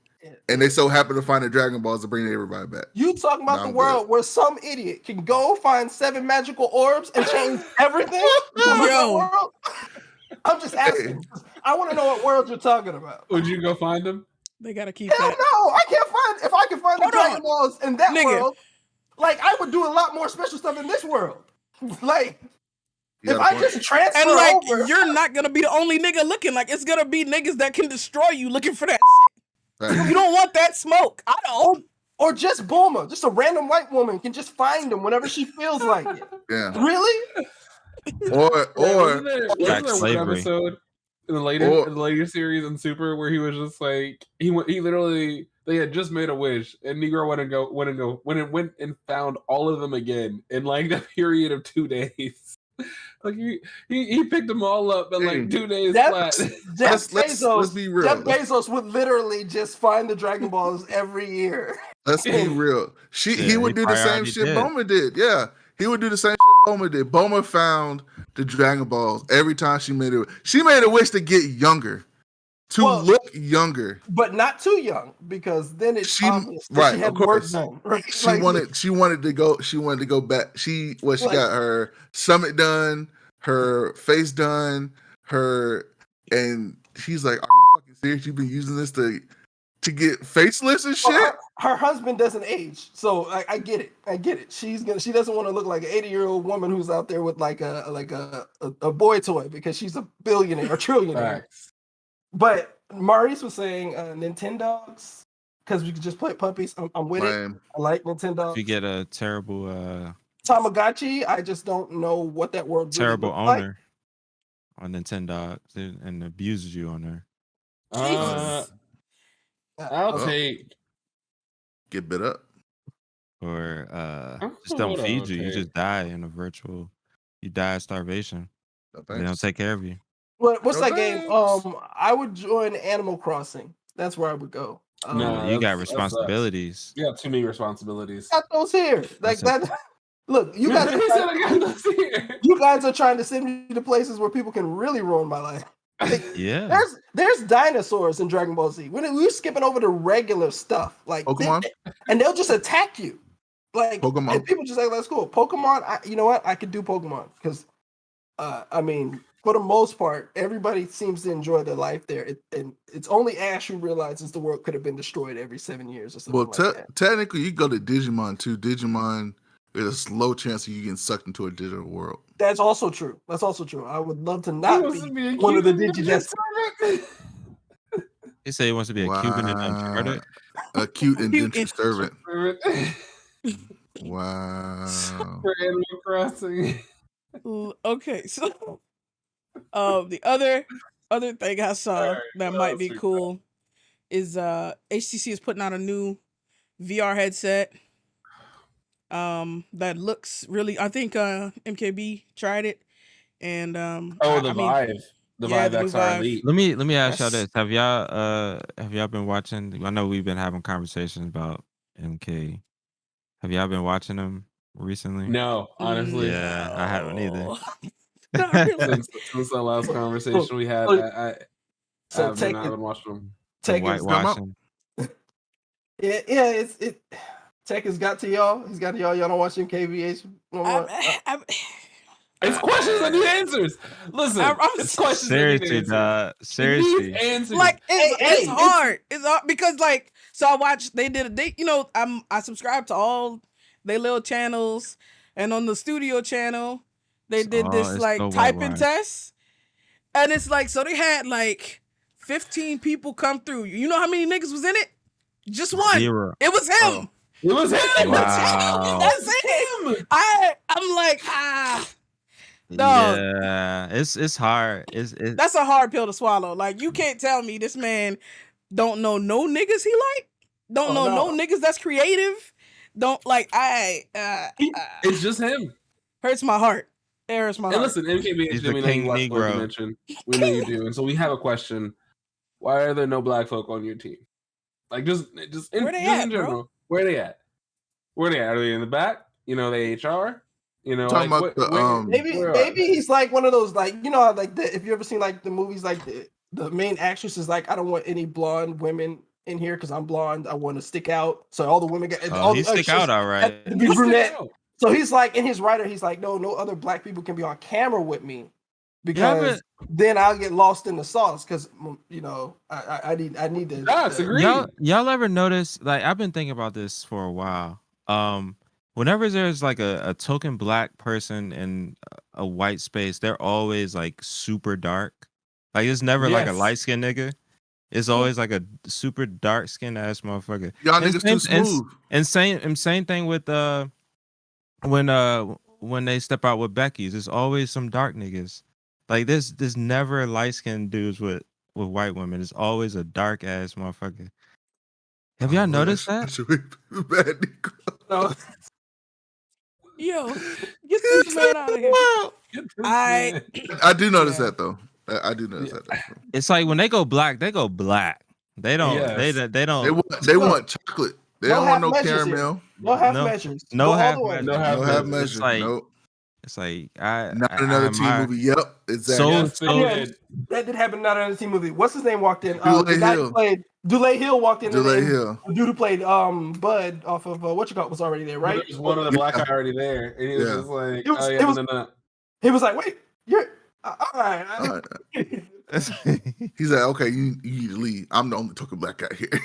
And they so happen to find the Dragon Balls to bring everybody back. You talking about the world where some idiot can go find 7 magical orbs and change everything? Yo. I'm just asking. I want to know what world you're talking about. Would you go find them? They gotta keep Hell that. no, I can't find. If I can find the Dragon Balls in that world, like I would do a lot more special stuff in this world. Like if I just transfer and like over, you're not gonna be the only nigga looking. Like it's gonna be niggas that can destroy you looking for that shit. You don't want that smoke. I don't. Or just Bulma, just a random white woman can just find him whenever she feels like it. Yeah. Really? Or wasn't there one episode in the later series in Super where he was just like he literally they had just made a wish and Negro went and found all of them again in like the period of 2 days. Like he picked them all up in like 2 days flat. Let's be real. Jeff Bezos would literally just find the Dragon Balls every year. Let's be real. He would do the same shit Bulma did. Yeah. He would do the same shit Bulma did. Bulma found the Dragon Balls every time she made it. She made a wish to get younger, look younger, but not too young because then it's obvious that she had work done. Right? She wanted to go back. She got her stomach done, her face done, and she's like, "Are you fucking serious? You've been using this to get facelifts and shit." Well, her husband doesn't age, so I get it. I get it. She doesn't want to look like an 80-year-old woman who's out there with like a boy toy because she's a billionaire or trillionaire. But Maurice was saying Nintendogs because we could just play puppies. I'm with it. I like Nintendo. If you get a terrible Tamagotchi, I just don't know what that word terrible really owner on Nintendo and abuses you on there. Jesus. I'll take get bit up. Or just don't feed you. You just die in a virtual. You die of starvation. They don't take care of you. What's that game? I would join Animal Crossing. That's where I would go. No, you got responsibilities. You got too many responsibilities. Got those here. Like that. Look, you guys are trying to send me to places where people can really ruin my life. Like, yeah. There's dinosaurs in Dragon Ball Z. We're skipping over the regular stuff, like Pokemon, and they'll just attack you. Like Pokemon. And people just say that's cool. Pokemon, you know what? I could do Pokemon because, I mean, for the most part, everybody seems to enjoy their life there. And it's only Ash who realizes the world could have been destroyed every 7 years or something. Well, technically, you go to Digimon too. Digimon, there's a low chance of you getting sucked into a digital world. That's also true. I would love to not be one of the Digidestined. He said he wants to be a Cuban and Uncharted. A cute indentured servant. Wow. For Animal Crossing. Okay, so the other thing I saw that might be cool is HTC is putting out a new VR headset. That looks really. I think MKB tried it, and the Vive, the Vive XR Elite. Let me ask y'all this: Have y'all been watching? I know we've been having conversations about MK. Have y'all been watching them recently? No, honestly, yeah, I haven't either. Since the last conversation we had, I have not been watching them. Tech whitewashing. Yeah, Tech has got to y'all. He's got to y'all. Y'all don't watch MKVH. It's questions I need answers. Listen, it's questions. Seriously, dog. Seriously, like it's hard. It's hard because like so I watched. They did a date. You know, I subscribe to all they little channels, and on the studio channel, they did this it's like so typing whitewashed. test, and it's like so they had like 15 people come through. You know how many niggas was in it? Just one. 0. It was him. Oh. It was him. Wow. That's it. I'm like dog. Yeah, it's hard. It's That's a hard pill to swallow. Like you can't tell me this man don't know no niggas he like. Don't know no niggas that's creative. Don't like It's just him. hurts my heart. It hurts my And heart. listen, MKB, He's we the know king you watch Negro. Blerdimension. We know you do, and so we have a question: why are there no black folk on your team? Like just in, Where they just at, in bro? general, where they at? Where they at? Are they in the back? You know, they HR. You know, Talking like about the maybe he's like one of those, like, you know, like if you ever seen like the movies, like the main actress is like, I don't want any blonde women in here because I'm blonde. I want to stick out. So all the women get all he the stick out all right. be brunette. So he's like, in his writer, he's like, no other black people can be on camera with me because then I'll get lost in the sauce. Because you know, I need to. Yes, agree. Y'all ever notice? Like I've been thinking about this for a while. Whenever there's like a token black person in a white space, they're always like super dark. Like it's never like a light skinned nigga. It's always like a super dark skinned ass motherfucker. Y'all niggas too smooth. And same thing with when they step out with Becky's, there's always some dark niggas. Like there's never light skinned dudes with white women. It's always a dark ass motherfucker. Have y'all noticed that? Bad Negro. No. Yo, get this man out of here. I do notice that though. I do notice that. Though. It's like when they go black, they go black. They don't. They don't. They want chocolate. They don't want no caramel. No half measures. No half measures. No half measures. It's like, nope. It's like not another team movie. Yep, exactly. That did happen. Not another team movie. What's his name walked in? The guy who played Dulé Hill walked in. Dulé Hill. The dude who played Bud off of what you call was already there, right? There's one of the black guy already there, and he was just like, he was like, wait, you're all right. He's like, okay, you need to leave. I'm the only token black guy here.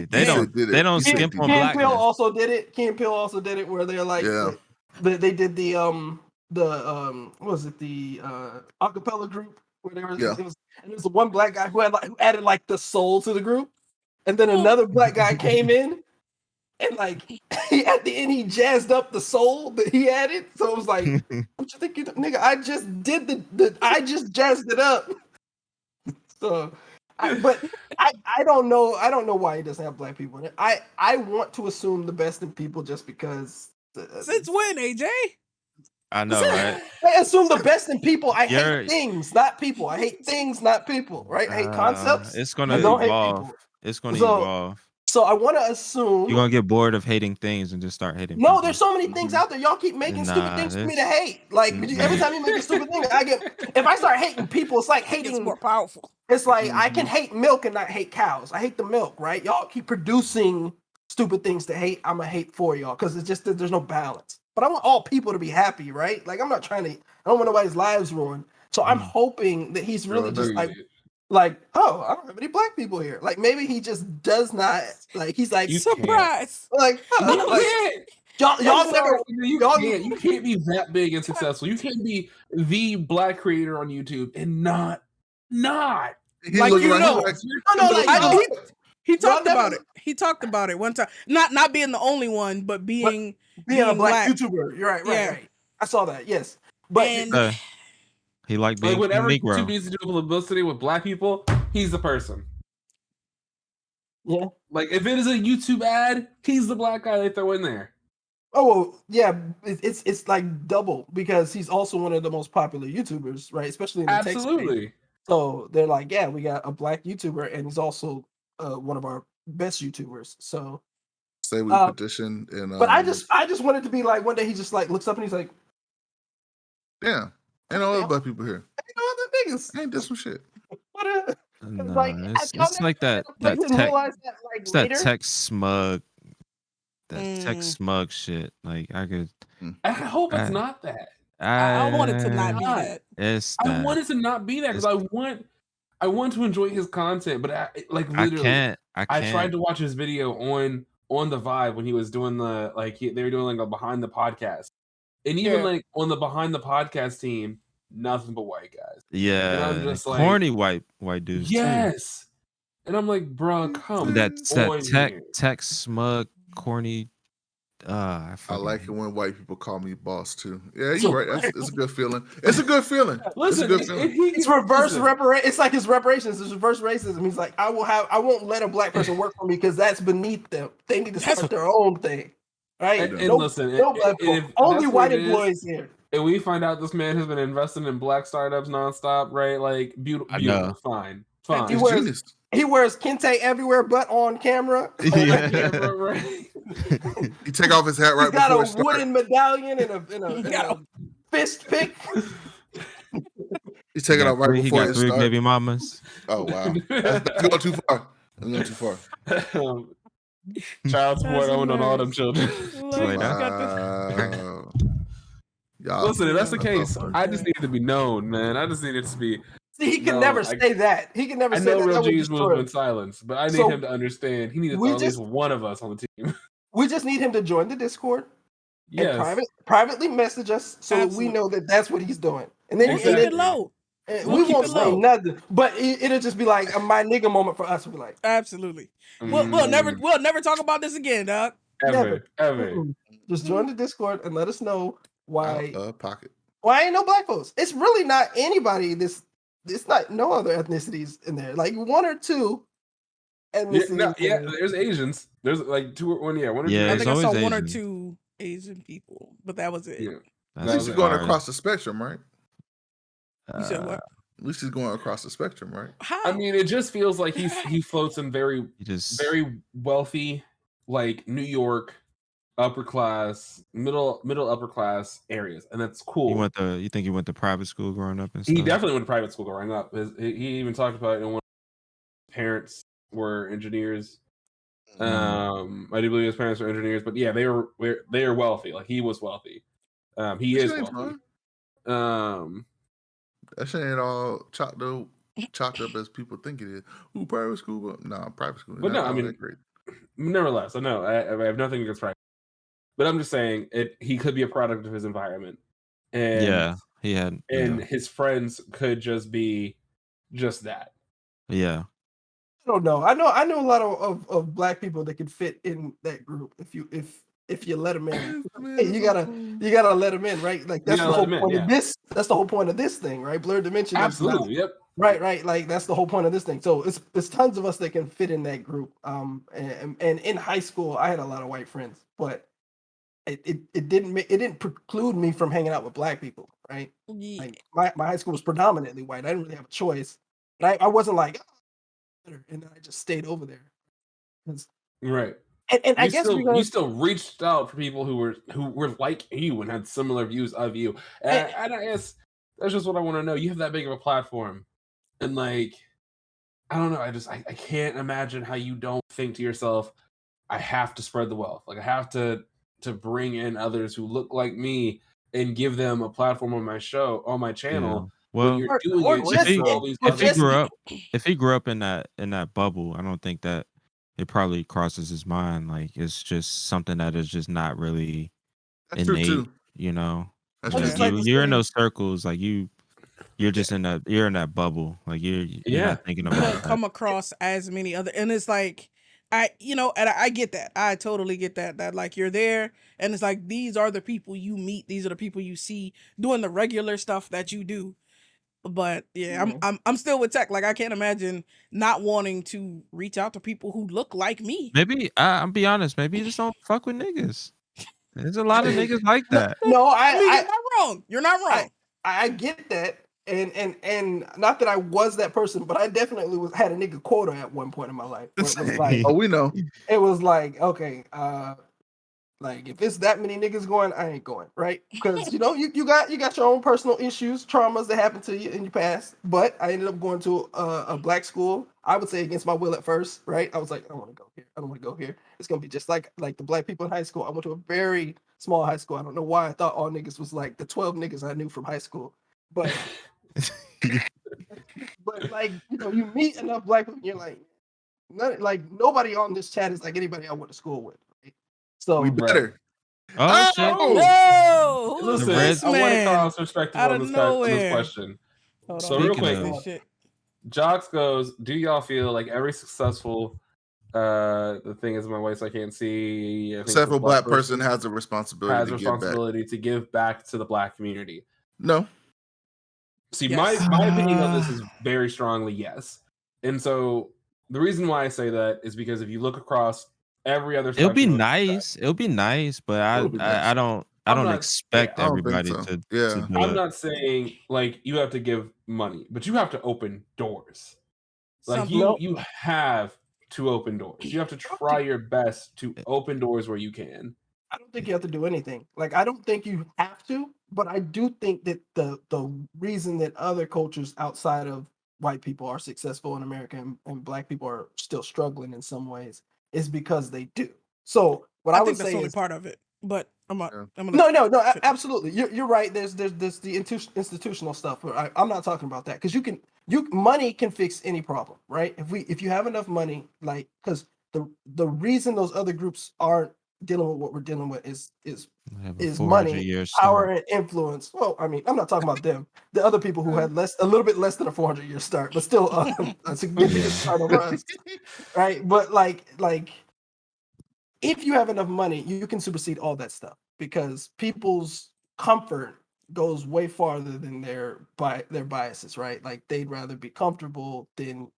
They don't skimp on blackness. Peele also did it. Key and Peele also did it where they're like, they did the what was it, the acapella group where there was it was the one black guy who added like the soul to the group, and then another black guy came in and like at the end he jazzed up the soul that he added. So it was like, what you think, nigga? I just did I just jazzed it up. So. I don't know. I don't know why he doesn't have black people in it. I want to assume the best in people just because. Since when, AJ? I know, right? I assume the best in people. I hate things, not people. I hate things, not people. Right? I hate concepts. It's gonna evolve. It's gonna evolve. So I want to assume you're gonna get bored of hating things and just start hating. No, people. there's so many things out there. Y'all keep making stupid things for me to hate. Like every time you make a stupid thing, I get. If I start hating people, it's like hating. It's more powerful. It's like I can hate milk and not hate cows. I hate the milk, right? Y'all keep producing stupid things to hate. I'm gonna hate for y'all because it's just that there's no balance. But I want all people to be happy, right? Like I'm not trying to. I don't want nobody's lives ruined. So I'm hoping that he's really just like, oh, I don't have any black people here. Like maybe he just does not. Like he's like surprise. Like, y'all never. You can't be that big and successful. You can't be the black creator on YouTube and not. Like he talked about it. He talked about it one time. Not being the only one, but being a black YouTuber. You're right. I saw that. Yes, but he liked being whenever Negro. YouTube needs to do publicity with black people, he's the person. Yeah, like if it is a YouTube ad, he's the black guy they throw in there. Oh well, yeah, it's like double because he's also one of the most popular YouTubers, right? Especially in the tech space. So they're like, yeah, we got a black YouTuber, and he's also one of our best YouTubers. So say we petition and. But I just wanted to be like one day he just like looks up and he's like, yeah, ain't no other black people here. Ain't no other niggas. Ain't this some shit. What it's like that tech smug. That tech smug shit. Like I could. I hope it's not that. I want it to not be that. I want it to not be that because I want to enjoy his content, but I literally I can't. I tried to watch his video on on the Vibe when he was doing the they were doing like a behind the podcast, and even like on the behind the podcast team, nothing but white guys. Yeah, and I'm just like corny white dudes. yes, and I'm like, bro, come That's on that here. tech smug corny. I like it hate when white people call me boss too. Yeah, you're right. It's a good feeling. It's a good feeling. Listen, it's a good feeling. It's reverse reparation. It's like his reparations. It's reverse racism. He's like, I won't let a black person work for me because that's beneath them. They need to start their own thing, right? And no, listen, no black folk. Only white employees here. And we find out this man has been investing in black startups nonstop, right? Like beautiful, fine. He wears kente everywhere but on camera. Right. He take off his hat right before He's got a wooden medallion and a fist pick. He's taking off right before he got 3 start. baby mamas. Oh wow, that's going too far. That's going too far. Child support owned on all them children. Wow. Listen, if that's the case, I just need it to be known, man. I just need it to be. See, he can never say that. He can never say that. I know Real G's moves in silence, but I need him to understand. He needs at least one of us on the team. We just need him to join the Discord. Yes. And privately message us so that we know that that's what he's doing. And then keep it low. We won't say nothing, but it'll just be like a my nigga moment for us. We'll be like, absolutely. We'll never talk about this again, dog. Ever. Just join the Discord and let us know why. Pocket. Why ain't no black folks? It's really not anybody. It's not no other ethnicities in there. Like 1 or 2 ethnicities. There's Asians. There's like 2 or 1. Yeah, 1 or 2. I think I saw Asians. 1 or 2 Asian people, but that was it. Yeah. At least he's going across the spectrum, right? You said what? At least he's going across the spectrum, right? How? I mean, it just feels like he floats in very wealthy, like New York, upper class, middle upper class areas, and that's cool. You think he went to private school growing up and stuff? He definitely went to private school growing up. He even talked about it in one. His parents were engineers. I do believe his parents were engineers, but yeah, they are wealthy. Like he was wealthy. He is wealthy. That shit ain't all chopped up as people think it is. Ooh, private school? No, private school. But no, I mean, great. Nevertheless, I know I have nothing against private, but I'm just saying he could be a product of his environment, and his friends could just be just that. Yeah. I don't know. I know a lot of black people that could fit in that group if you let them in. Hey, you gotta let them in, right? Like that's the whole point of this. That's the whole point of this thing, right? Blerdimension. Absolutely. Yep. Right. Like that's the whole point of this thing. So it's tons of us that can fit in that group. And in high school, I had a lot of white friends, but it didn't preclude me from hanging out with black people, right? Yeah. Like my high school was predominantly white. I didn't really have a choice. But I wasn't like, and then I just stayed over there. Right. And I guess you still reached out for people who were like you and had similar views of you. And I guess that's just what I want to know. You have that big of a platform, and like, I don't know. I can't imagine how you don't think to yourself, I have to spread the wealth. Like I have to bring in others who look like me and give them a platform on my show, on my channel. Yeah. Well, you're doing if he grew up in that bubble, I don't think that it probably crosses his mind. Like it's just something that is just not really innate, you know. That's like you're in those circles, like you're just in that bubble. Like you're not thinking about that. Come across as many other, and it's like and I get that. I totally get that. That like you're there, and it's like these are the people you meet. These are the people you see doing the regular stuff that you do. But yeah, I'm still with tech. Like I can't imagine not wanting to reach out to people who look like me. Maybe I'll be honest. Maybe you just don't fuck with niggas. There's a lot of niggas like that. No, you're not wrong. You're not wrong. I get that, and not that I was that person, but I definitely had a nigga quota at one point in my life. Where it was like, we know. It was like, okay, like if it's that many niggas going, I ain't going, right? Because you got your own personal issues, traumas that happened to you in your past. But I ended up going to a black school. I would say against my will at first, right? I was like, I don't want to go here. I don't want to go here. It's gonna be just like the black people in high school. I went to a very small high school. I don't know why I thought all niggas was like the 12 niggas I knew from high school, but but like you meet enough black people, and you're like, Nobody on this chat is like anybody I went to school with. Right? So We better. Oh shit! No, who's Listen, this I want to man? cause perspective Out on of this on this nowhere. question. Hold So on, real Speaking quick, of- this shit. Jocks goes, do y'all feel like every successful the thing is in my way so I can't see. I think Successful the black person has a responsibility has to responsibility to give back to the black community. give back. No. See, Yes. my opinion on this is very strongly yes. And so the reason why I say that is because if you look across every other It'll be spectrum of nice. It'll be nice, but It'll be nice. I don't I'm not- expect I don't think everybody so. to Yeah. do I'm it. not saying like you have to give money, but you have to open doors. Like Some- you have to open doors. You have to try your best to open doors where you can. I don't think you have to do anything. Like I don't think you have to, but I do think that the reason that other cultures outside of white people are successful in America and black people are still struggling in some ways is because they do. So what I would think that's say only is part of it. But I'm not. Yeah. I'm gonna no, absolutely. You're right. There's the institutional stuff, but I'm not talking about that because money can fix any problem, right? If you have enough money, like because the reason those other groups aren't dealing with what we're dealing with is I have a is 400 money, year power, start. and influence. Well, I mean, I'm not talking about them. The other people who had a little bit less than a 400-year start, but still a significant Yeah. start over us, right? But like if you have enough money, you can supersede all that stuff because people's comfort goes way farther than their biases, right? Like they'd rather be comfortable than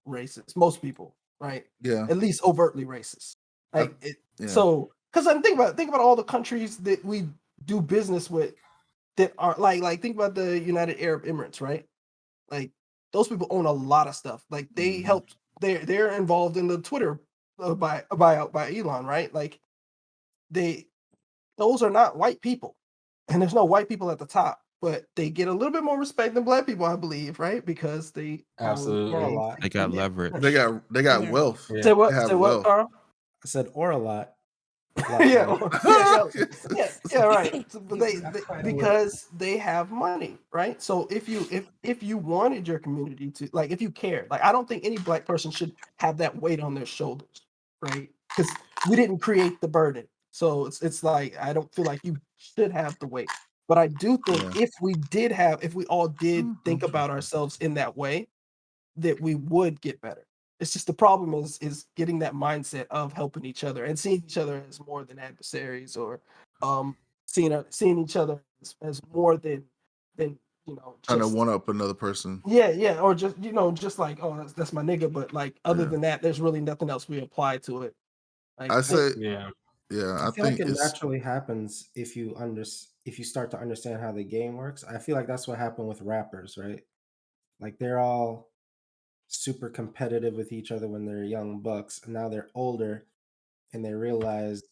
racist. Most people, right? Yeah. At least overtly racist. Like yeah. so, because I'm think about all the countries that we do business with that are like think about the United Arab Emirates, right? Like those people own a lot of stuff. Like they helped. They're involved in the Twitter buyout by Elon, right? Like those are not white people, and there's no white people at the top, but they get a little bit more respect than black people, I believe, right? Because they Absolutely. Or a lot. They got leverage. They got Yeah. wealth. Yeah. Say what? They have Say what, wealth. Carl? I said or a lot. yeah, Like, yeah, right. So, but they That's quite a because they have money, right? So if you wanted your community to like, if you cared, like I don't think any black person should have that weight on their shoulders, right? Because we didn't create the burden, so it's like I don't feel like you should have the weight. But I do think Yeah. if we all did think about ourselves in that way, that we would get better. It's just the problem is getting that mindset of helping each other and seeing each other as more than adversaries or seeing each other as more than Trying to just one up another person. yeah or just just like oh that's my nigga, but like other Yeah. than that there's really nothing else we apply to it. Like I say, Yeah. yeah, I feel like think it it's naturally happens if you start to understand how the game works. I feel like that's what happened with rappers, right? Like they're all super competitive with each other when they're young bucks, and now they're older and they realize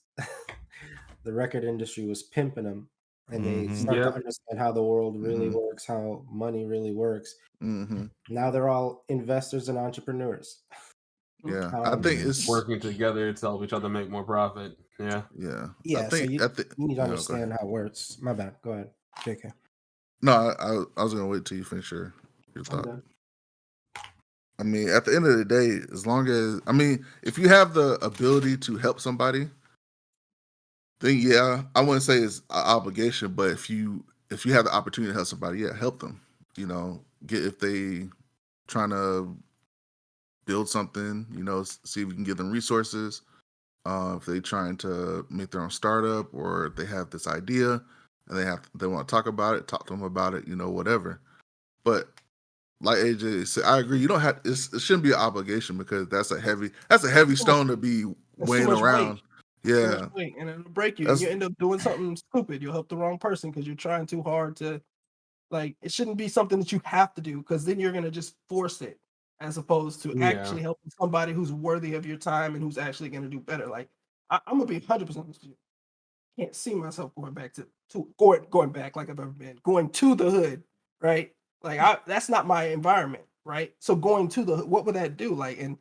the record industry was pimping them, and they Mhm. start Yep. to understand how the world really Mhm. works, how money really works. hmm Now they're all investors and entrepreneurs. yeah. I think it's Working together to help each other make more profit. Yeah. yeah. Yeah, so you I think need to go ahead. understand how it works. My bad. Go ahead, JK. No, I was gonna wait till you finish your I'm thought. done. I mean, at the end of the day, as long as if you have the ability to help somebody, then yeah, I wouldn't say it's an obligation, but if you have the opportunity to help somebody, yeah, help them. If they trying to build something, see if we can give them resources. If they trying to make their own startup or if they have this idea and they want to talk about it, talk to them about it, whatever. But like AJ said, I agree. You don't have it shouldn't be an obligation because that's a heavy stone to be That's too weighing much around. weight. Too Yeah. much weight, and it'll break you, and That's you end up doing something stupid. You'll help the wrong person because you're trying too hard to. Like it shouldn't be something that you have to do because then you're gonna just force it, as opposed to Yeah. actually helping somebody who's worthy of your time and who's actually gonna do better. Like I'm gonna be 100% honest with you. Can't see myself going back to going back like I've ever been. Going to the hood, right? Like that's not my environment, right? So going to the what would that do? Like and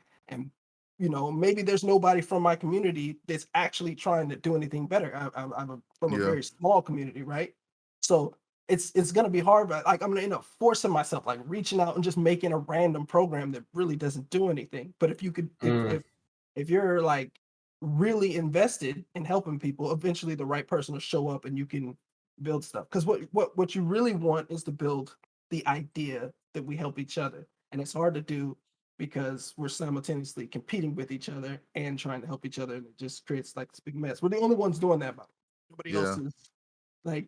maybe there's nobody from my community that's actually trying to do anything better. I'm from a yeah. very small community, right? So it's gonna be hard, but like I'm gonna end up forcing myself, like reaching out and just making a random program that really doesn't do anything. But if you could, if you're like really invested in helping people, eventually the right person will show up and you can build stuff. Because what you really want is to build the idea that we help each other, and it's hard to do because we're simultaneously competing with each other and trying to help each other, and it just creates like this big mess. We're the only ones doing that, nobody else is. Like,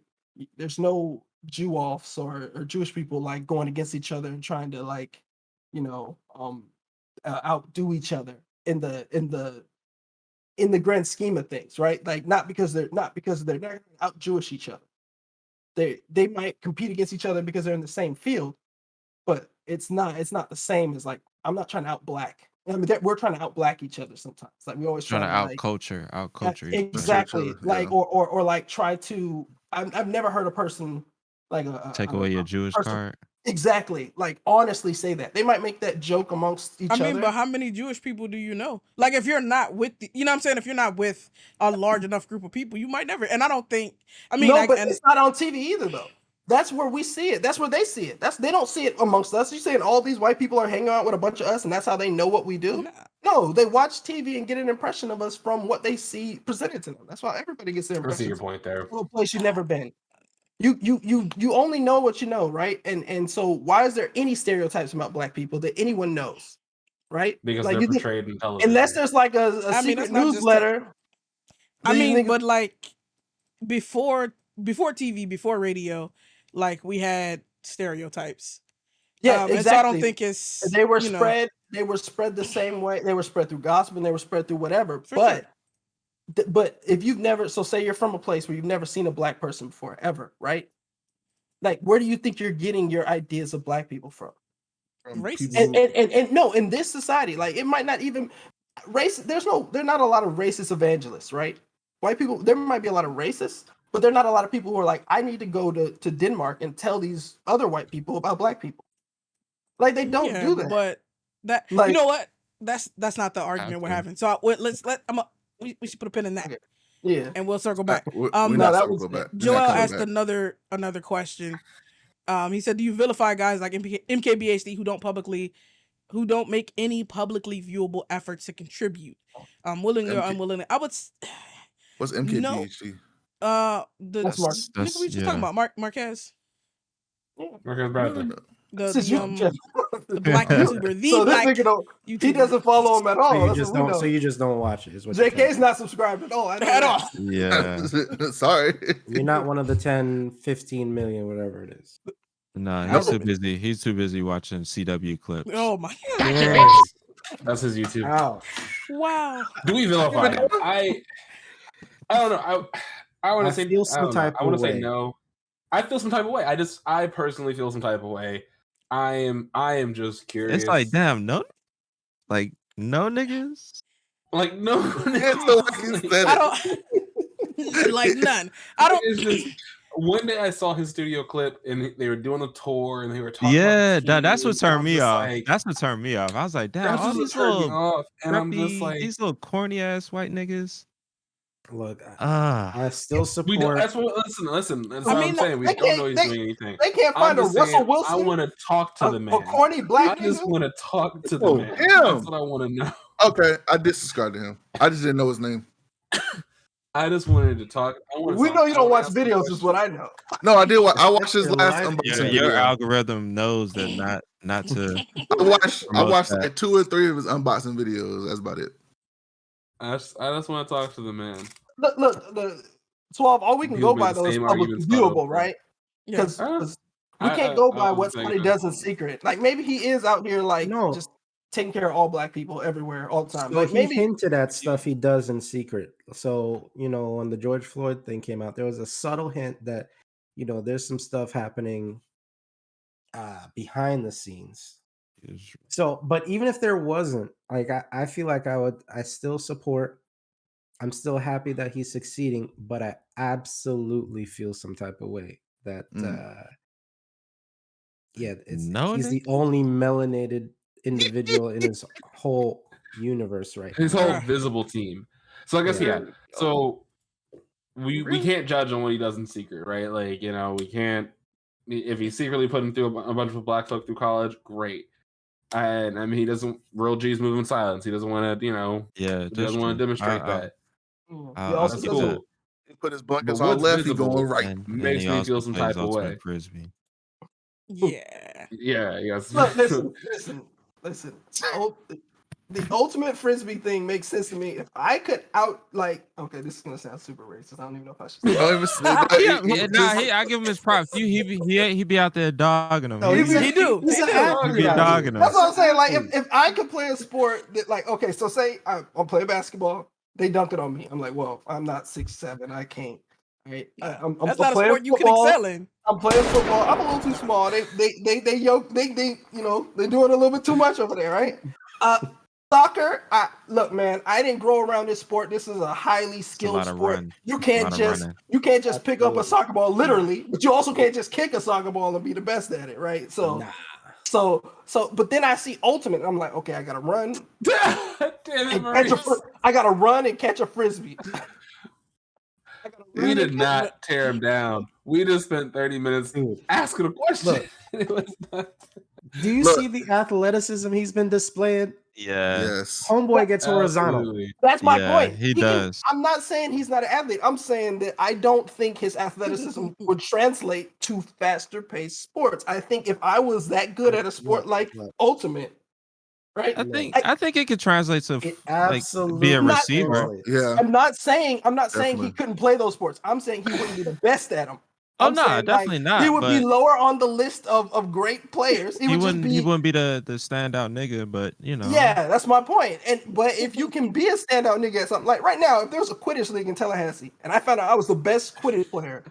there's no Jew offs or Jewish people like going against each other and trying to like, outdo each other in the grand scheme of things, right? Like not because they're not out Jewish each other. They might compete against each other because they're in the same field, but it's not the same as like I'm not trying to out black. I mean, we're trying to out black each other sometimes. Like we always trying to like, culture exactly. Other, like or like try to. I've never heard a person like take away your Jewish card. Exactly. Like honestly say that. They might make that joke amongst each other. But how many Jewish people do you know? Like if you're not with you know what I'm saying? If you're not with a large enough group of people, you might never. And I don't think but it's not on TV either though. That's where we see it. That's where they see it. They don't see it amongst us. You're saying all these white people are hanging out with a bunch of us and that's how they know what we do? No, they watch TV and get an impression of us from what they see presented to them. That's why everybody gets their impression. I see your point there. A place you've never been. You only know what you know, right? And so why is there any stereotypes about black people that anyone knows, right? Because like they're portrayed in television. Unless there's like a secret newsletter. But like before TV, before radio, like we had stereotypes. Yeah, exactly. And so I don't think it's they were spread. They were spread the same way. They were spread through gossip and they were spread through whatever. But if you've never, so say you're from a place where you've never seen a black person before, ever, right? Like, where do you think you're getting your ideas of black people from? Racist. And no, in this society, like it might not even race. There's not a lot of racist evangelists, right? White people, there might be a lot of racists, but there are not a lot of people who are like, I need to go to Denmark and tell these other white people about black people. Like they don't do that. But that like, you know what? That's not the argument we're having. So we should put a pin in that. Yeah, and we'll circle back. Joel asked another question. He said, "Do you vilify guys like MKBHD who don't make any publicly viewable efforts to contribute, willingly or unwillingly?" I would. What's MKBHD? That's we just talking about Marquez. Marquez Bradley. The black YouTuber, YouTuber. He doesn't follow him at all. So you just don't watch it. Is what JK's not subscribed at all. Yeah. Sorry. You're not one of the 10, 15 million, whatever it is. No, he's too busy. He's too busy watching CW clips. Oh my God. Yes. That's his YouTube. Wow. Do we vilify him? I don't know. I want to say feel some type I want to say no. I feel some type of way. I personally feel some type of way. I am just curious. It's like, damn, no niggas. Like no niggas. I don't like none. I don't. It's just one day I saw his studio clip and they were doing a tour and they were talking. Yeah, that's what turned me off. That's what turned me off. I was like, damn, all these little and I'm just like these little corny ass white niggas. Look, I still support. That's what. Listen. That's what I'm saying. We don't know he's doing anything. They can't find a Russell Wilson. I want to talk to the man. A corny black. I just want to talk to the man. Damn. That's what I want to know. Okay, I did subscribe to him. I just didn't know his name. I just wanted to talk. We know you don't watch videos, is what I know. No, I did. I watched his last unboxing. Your algorithm knows that not to. I watched like 2 or 3 of his unboxing videos. That's about it. I just want to talk to the man. Look, the 12. All we can go by though is publicly viewable, right? Because we can't go by what somebody does in secret. Like maybe he is out here like just taking care of all black people everywhere all the time. So like he hinted at stuff he does in secret. So when the George Floyd thing came out, there was a subtle hint that there's some stuff happening behind the scenes. So, but even if there wasn't, like I feel like I still support. I'm still happy that he's succeeding, but I absolutely feel some type of way that he's the only melanated individual in his whole universe right now. His whole visible team. So I guess so we can't judge on what he does in secret, right? Like, we can't If he's secretly putting through a bunch of black folk through college, great. And I mean, he doesn't. Real G's move in silence. He doesn't want to, Yeah, he doesn't want to demonstrate that. He I'll also That's give doesn't. that. cool. He put his But buckets on what's left, he visible going right. And makes he me also feel some plays type of way. ultimate frisbee. Yeah. Yeah, yes. Look, listen. The ultimate frisbee thing makes sense to me. If I could okay, this is gonna sound super racist. I don't even know if I should say Don't even say I give him his props. He be out there dogging him. No, He he's be- a- He do. He's He an do. athlete He be out dogging here. him. That's what I'm saying. Like, if I could play a sport that, like, okay, so say I'll play basketball, they dunk it on me. I'm like, well, I'm not 6'7", I can't. Right? I'm That's not a playing sport you can football. excel in. I'm playing football. I'm a little too small. They they're doing a little bit too much over there, right? Soccer, look, man, I didn't grow around this sport. This is a highly skilled lot of sport. run. You A can't lot of just running. pick up a soccer ball literally, but you also can't just kick a soccer ball and be the best at it, right? So Nah. but then I see ultimate. And I'm like, okay, I gotta run. Damn it, And Maurice. I gotta run and catch a frisbee. We did not tear him down. We just spent 30 minutes Dude, asking a question. Look. It was not- do you Look. see the athleticism he's been displaying? Yeah. Yes. Homeboy gets horizontal. Absolutely. That's my Yeah, point. he does. I'm not saying he's not an athlete. I'm saying that I don't think his athleticism would translate to faster paced sports. I think if I was that good at a sport like ultimate, right? I think it could translate to It like absolutely be a Not- receiver. translates. Yeah. I'm not saying he Definitely. couldn't play those sports. I'm saying he wouldn't be the best at them. Oh I'm no, saying, definitely not. He would be but lower on the list of great players. He would just wouldn't be. he wouldn't be the standout nigga, but Yeah, that's my point. But if you can be a standout nigga at something, like right now, if there's a Quidditch league in Tallahassee and I found out I was the best Quidditch player,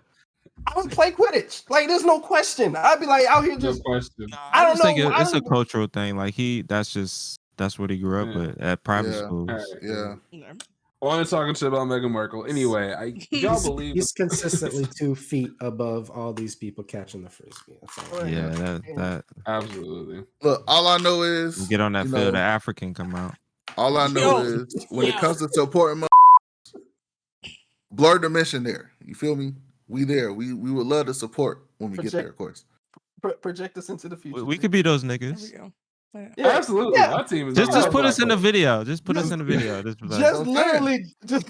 I would play Quidditch. Like, there's no question. I'd be like out here No just. question. I don't just think know. it's a cultural thing. Like that's what he grew up Yeah. with at private Yeah. schools. All right. Yeah. Well, I'm talking shit about Meghan Markle. Anyway, y'all believe He's consistently 2 feet above all these people catching the frisbee. That's all. Right. Yeah, that absolutely. Look, all I know is get on that you field, know, the African come out. all I know Yo. is when it Yo. comes to supporting Blerdimension there. You feel me? We there. We would love to support when we get there, of course. Project us into the future. We could be those There niggas. we go. Yeah. Yeah. Absolutely. Yeah. My team is Just all put us black in the folk. video. Just put us in the video. Just be like, Just literally just.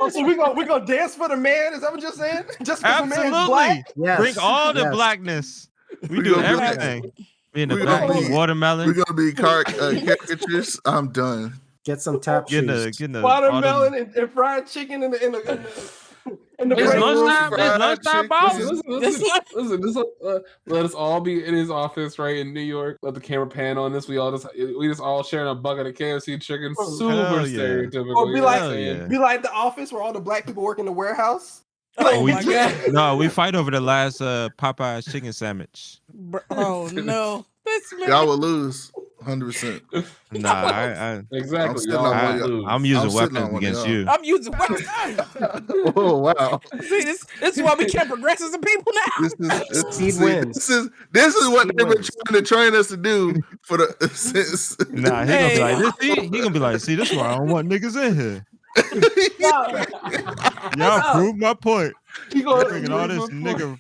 So we gonna dance for the man? Is that what you're saying? Just because the man is absolutely. black? Yes. Bring all the yes. blackness. We We do gonna be- everything. Me in the we back, gonna be- watermelon. We're gonna be caricatures. I'm done. Get some tap Getting shoes. the Watermelon and fried chicken in the It's break room. lunchtime. It's fried lunchtime, chicken. boss. Listen, just let us all be in his office, right, in New York. Let the camera pan on this. We just all sharing a bucket of KFC chicken. Oh, Super hell yeah. stereotypical. Or be you know like- what I'm saying? yeah. Be like the office where all the black people work in the warehouse. Oh we my god. No, we fight over the last Popeye's chicken sandwich. Oh no. This man. Y'all will lose 100%. Nah, I Exactly. sitting Y'all on might one of lose. I'm using I'm sitting weapons on one of against y'all. you. I'm using weapons. Oh wow. See, this is why we can't progress as a people now. Speed wins. This is what Speed they've been wins. trying to train us to do for the since. Nah, he Hey. gonna be like this. He gonna be like, see, this is why I don't want niggas in here. Y'all prove my point. He gonna Bringing all this nigga.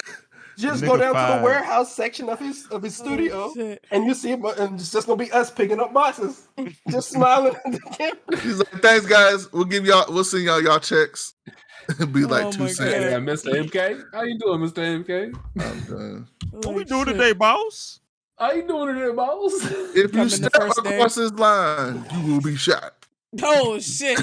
just go down to nigga the warehouse section of his studio, Oh, shit. and you see him, and it's just gonna be us picking up boxes, just smiling at the camera. He's like, thanks guys. We'll send y'all checks. Be like Oh 2 my cents. Yeah, Mr. MK. How you doing, Mr. MK? I'm done. What we Oh, doing shit. today, boss? How you doing today, boss? If you Coming the step first day. across this line, you will be shot. Oh shit.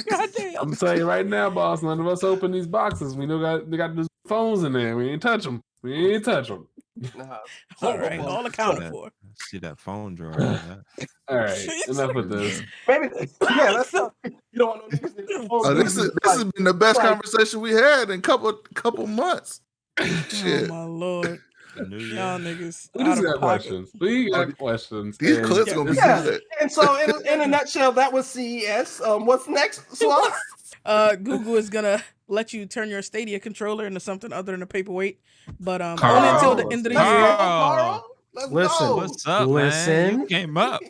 God damn. I'm telling you right now, boss. None of us open these boxes. We know they got those phones in there. We ain't touch them. Nah, All right, all accounted Yeah. for. See that phone drawer. That. All right, enough with this. maybe yeah, that's not. You don't want no niggas in your phone. This has been the best Like- conversation we had in couple months. Oh Shit. my lord. The new year. Y'all niggas. We out just of got pocket. questions. We got questions. These and clips gonna be Yeah. good. And so, in a nutshell, that was CES. What's next, Swallow? Google is gonna let you turn your Stadia controller into something other than a paperweight, but only Carl. until the end of the Let's year. go, Carl. Carl. Let's Listen. go. What's up, man? Listen. You came up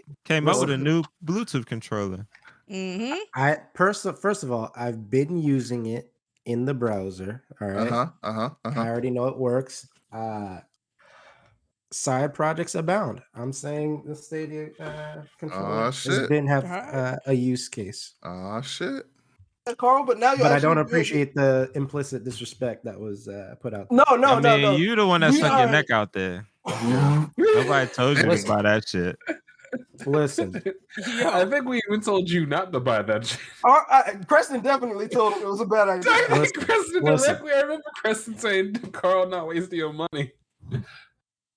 with a new Bluetooth controller. Mm-hmm. First of all, I've been using it in the browser. All right. I already know it works. Side projects abound. I'm saying the Stadia controller didn't have a use case. Oh shit. Carl, but now I don't appreciate the implicit disrespect that was put out. No. You the one that stuck your neck out there. Nobody told you to buy that shit. Listen, I think we even told you not to buy that shit. Preston definitely told him it was a bad idea. I remember Preston saying, "Carl, not wasting your money."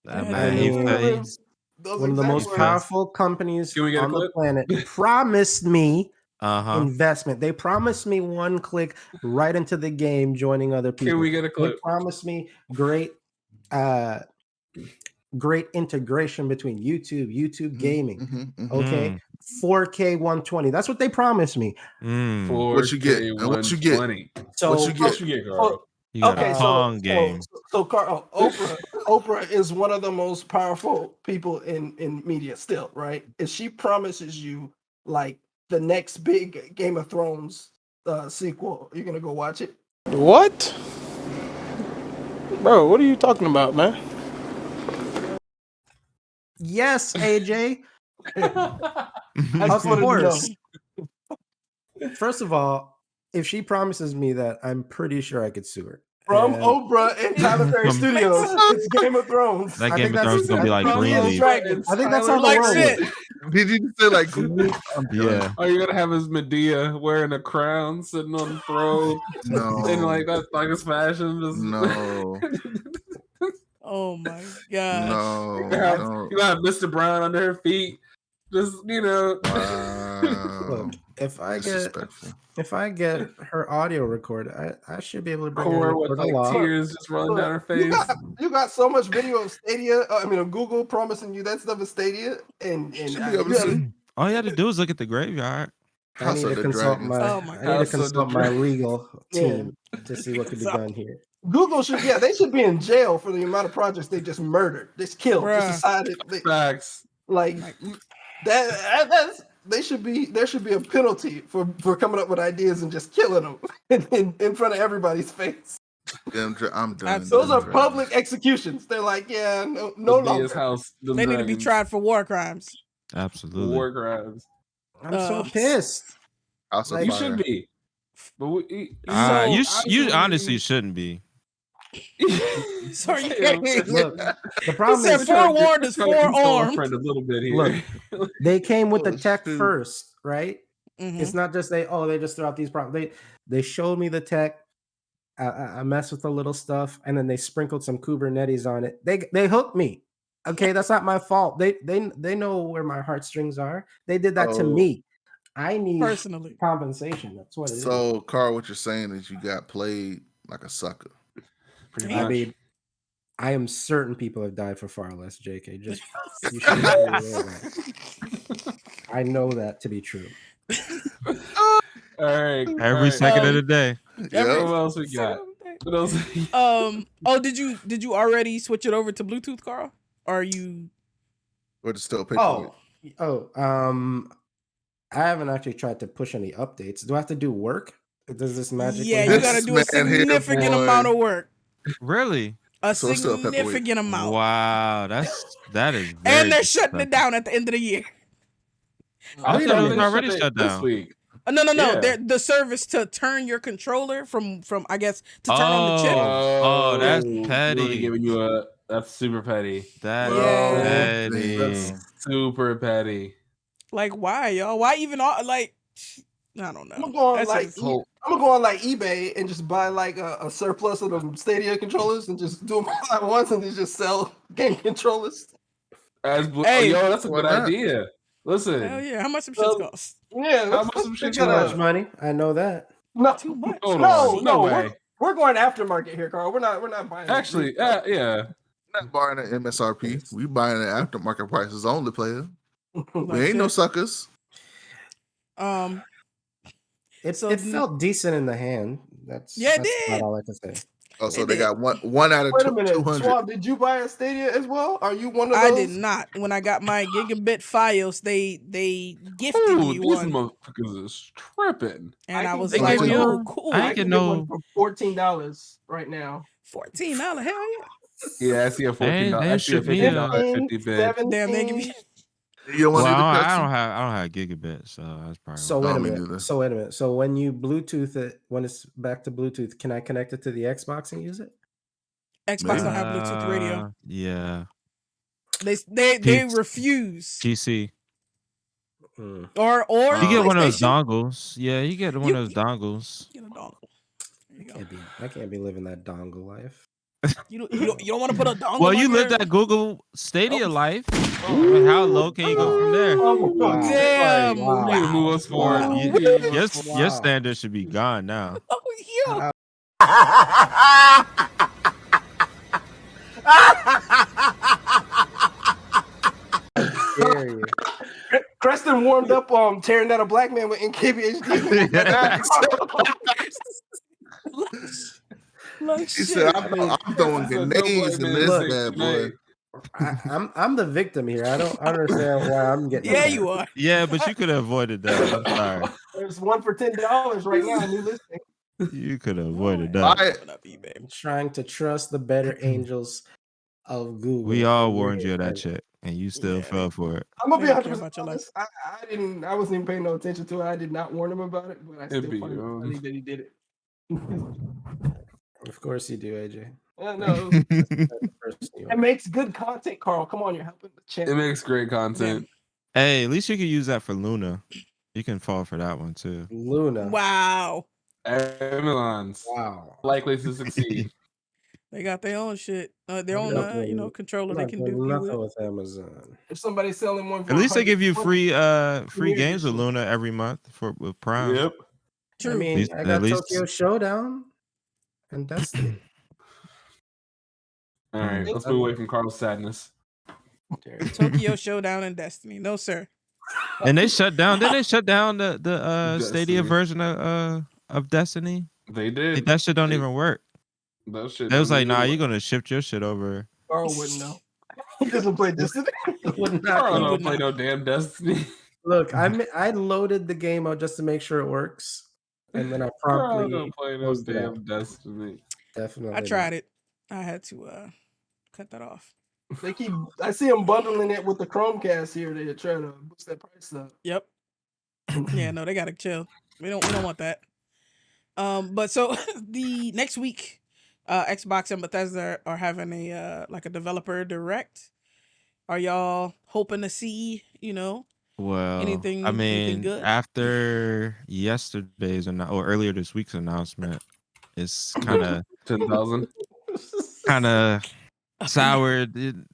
One of the most powerful companies on the planet promised me investment. They promised me one click right into the game, joining other people. Can we get a clip? They promised me great integration between YouTube gaming. Okay, 4K 120. That's what they promised me. 4K what you get? 120. So what you get, Carl? You got a Pong game. So Carl, Oprah is one of the most powerful people in media still, right? If she promises you like the next big Game of Thrones sequel, you're gonna go watch it? What? Bro, what are you talking about, man? Yes, AJ. Of course. First of all, if she promises me that, I'm pretty sure I could sue her. From Oprah and Tyler Perry Studios, it's Game of Thrones. That Game of Thrones is gonna be like Greenleaf. I think that's how the world works. Did you say like Greenleaf? Yeah. Are you gonna have his Medea wearing a crown, sitting on the throne, No. in like that his fashion? No. Oh my god! No. You have Mr. Brown under her feet. Just Wow. Look, if I get her audio recorded, I should be able to bring her with like tears just rolling down her face. You got so much video of Stadia. Of Google promising you that stuff is Stadia, and all you had to do is look at the graveyard. I need to consult my legal team to see what could be done here. Google should, they should be in jail for the amount of projects they just murdered, just killed, just decided. Facts. Like that's there should be a penalty for coming up with ideas and just killing them in front of everybody's face. I'm done. Those are public executions. They're like, no longer. House, they need to be tried for war crimes. Absolutely. War crimes. I'm so pissed. You should be. But you honestly shouldn't be. Sorry. Look, the problem is forewarned is forearmed. A little bit here. Look, they came with the tech first, right? It's not just they just throw out these problems. They showed me the tech. I messed with the little stuff, and then they sprinkled some Kubernetes on it. They hooked me. Okay, that's not my fault. They know where my heartstrings are. They did that to me. I need personally compensation. That's what it is. So, Carl, what you're saying is you got played like a sucker. I mean, I am certain people have died for far less, JK. Just you should be aware of that. I know that to be true. All right. Every second of the day. What else we got? What else? Did you already switch it over to Bluetooth, Carl? Or are you? Or it's still I haven't actually tried to push any updates. Do I have to do work? Does this magically? Yeah, you got to do a significant amount of work. Really? A significant amount. Wow, that is. And they're shutting it down at the end of the year. I thought it was already shut down. This week. No. Yeah. The service to turn your controller from I guess to turn on the chip. Oh, that's petty. Really giving you that's super petty. That's petty. That's super petty. Like, why, y'all? Why even like? I don't know. I'm gonna go on like eBay and just buy like a surplus of the Stadia controllers and just do them all at once and then just sell game controllers. That's a good idea. Listen. Hell yeah! How much some shit cost? Yeah, how much some shit too much money? I know that. Not too much. No way. We're going aftermarket here, Carl. We're not buying. Actually, yeah. Not buying an MSRP. We buying the aftermarket prices only, player. We ain't no suckers. It felt decent in the hand. That's did. Not all I can say. Oh, so It they did. got one out of Wait a minute, 200. Swab, did you buy a Stadia as well? Are you one of those? I did not. When I got my gigabit Fios, they gifted Ooh, me these one, motherfuckers is tripping. and I can was They get like, gave one you. "Oh, for- cool." I I ain't can get get one no. for $14 right now. $14. Hell yeah. Yeah, I see a $14. They I see a ship me a. $15 50 bid. Damn, they give me. You don't Well, want to do the I Pepsi? don't have gigabit, so that's probably So why. wait a me minute. neither. So wait a minute. So when you Bluetooth it, when it's back to Bluetooth, can I connect it to the Xbox and use it? Xbox Maybe. don't have Bluetooth radio. Yeah. They refuse. GC. Mm. Or You get one of those PlayStation. dongles. Yeah, you get one of those dongles. Get a dongle. There you go. I can't be living that dongle life. You don't want to put a dongle. Well, on you lived your... that Google Stadia life. I mean, how low can you go from there? Wow. Damn. Wow. You move us forward. Wow. You move us Yes, forward. your standard should be gone now. Oh, yo. Dare you. Creston warmed up tearing down a black man with NKBHD. Like He shit. said, I'm throwing grenades in this Look, bad boy. I'm the victim here. I don't understand why I'm getting. Yeah, attacked. you are. Yeah, but you could have avoided that. I'm sorry. There's one for $10 right now. New listing. You could have avoided No, that. open up eBay. I'm trying to trust the better angels of Google. We all and you're warned you of that here. shit, and you still Yeah, fell for it. I'm gonna be They don't care 100% about your life. honest. I wasn't even paying no attention to it. I did not warn him about it, but I still It'd be, find it funny that he did it. Of course you do, AJ. No, That's the type of person you it are. makes good content, Carl. Come on, you're helping the It channel. makes great content. Hey, at least you could use that for Luna. You can fall for that one too. Luna. Wow. Amazon's Wow. likely to succeed. They got their own shit. Their I'm own, not doing- controller I'm they not can doing do nothing with. with Amazon. If somebody's selling one, for At least they 100 give you free Premier games with edition. Luna every month with Prime. Yep. True. I mean, least- I at got least- Tokyo Showdown and Destiny. All right, let's move away from Carl's sadness. Tokyo Showdown and Destiny. No, sir. And they shut down. Didn't they shut down the Stadia Destiny. version of Destiny? They did. That shit don't even work. That shit. They was don't like, even nah, work. you're gonna shift your shit over. Carl wouldn't know. He doesn't play Destiny. Would not Carl know. don't play no damn Destiny. Look, I loaded the game out just to make sure it works, and then I Carl promptly don't play no closed it out. damn Destiny. Definitely. I tried it. I had to cut that off. I see them bundling it with the Chromecast here. They're trying to boost that price up. Yep. Yeah, no, they gotta chill. We don't want that. But so the next week, Xbox and Bethesda are having a like a developer direct. Are y'all hoping to see, Well, anything I mean, good? after yesterday's or earlier this week's announcement, it's kind of 10,000. soured.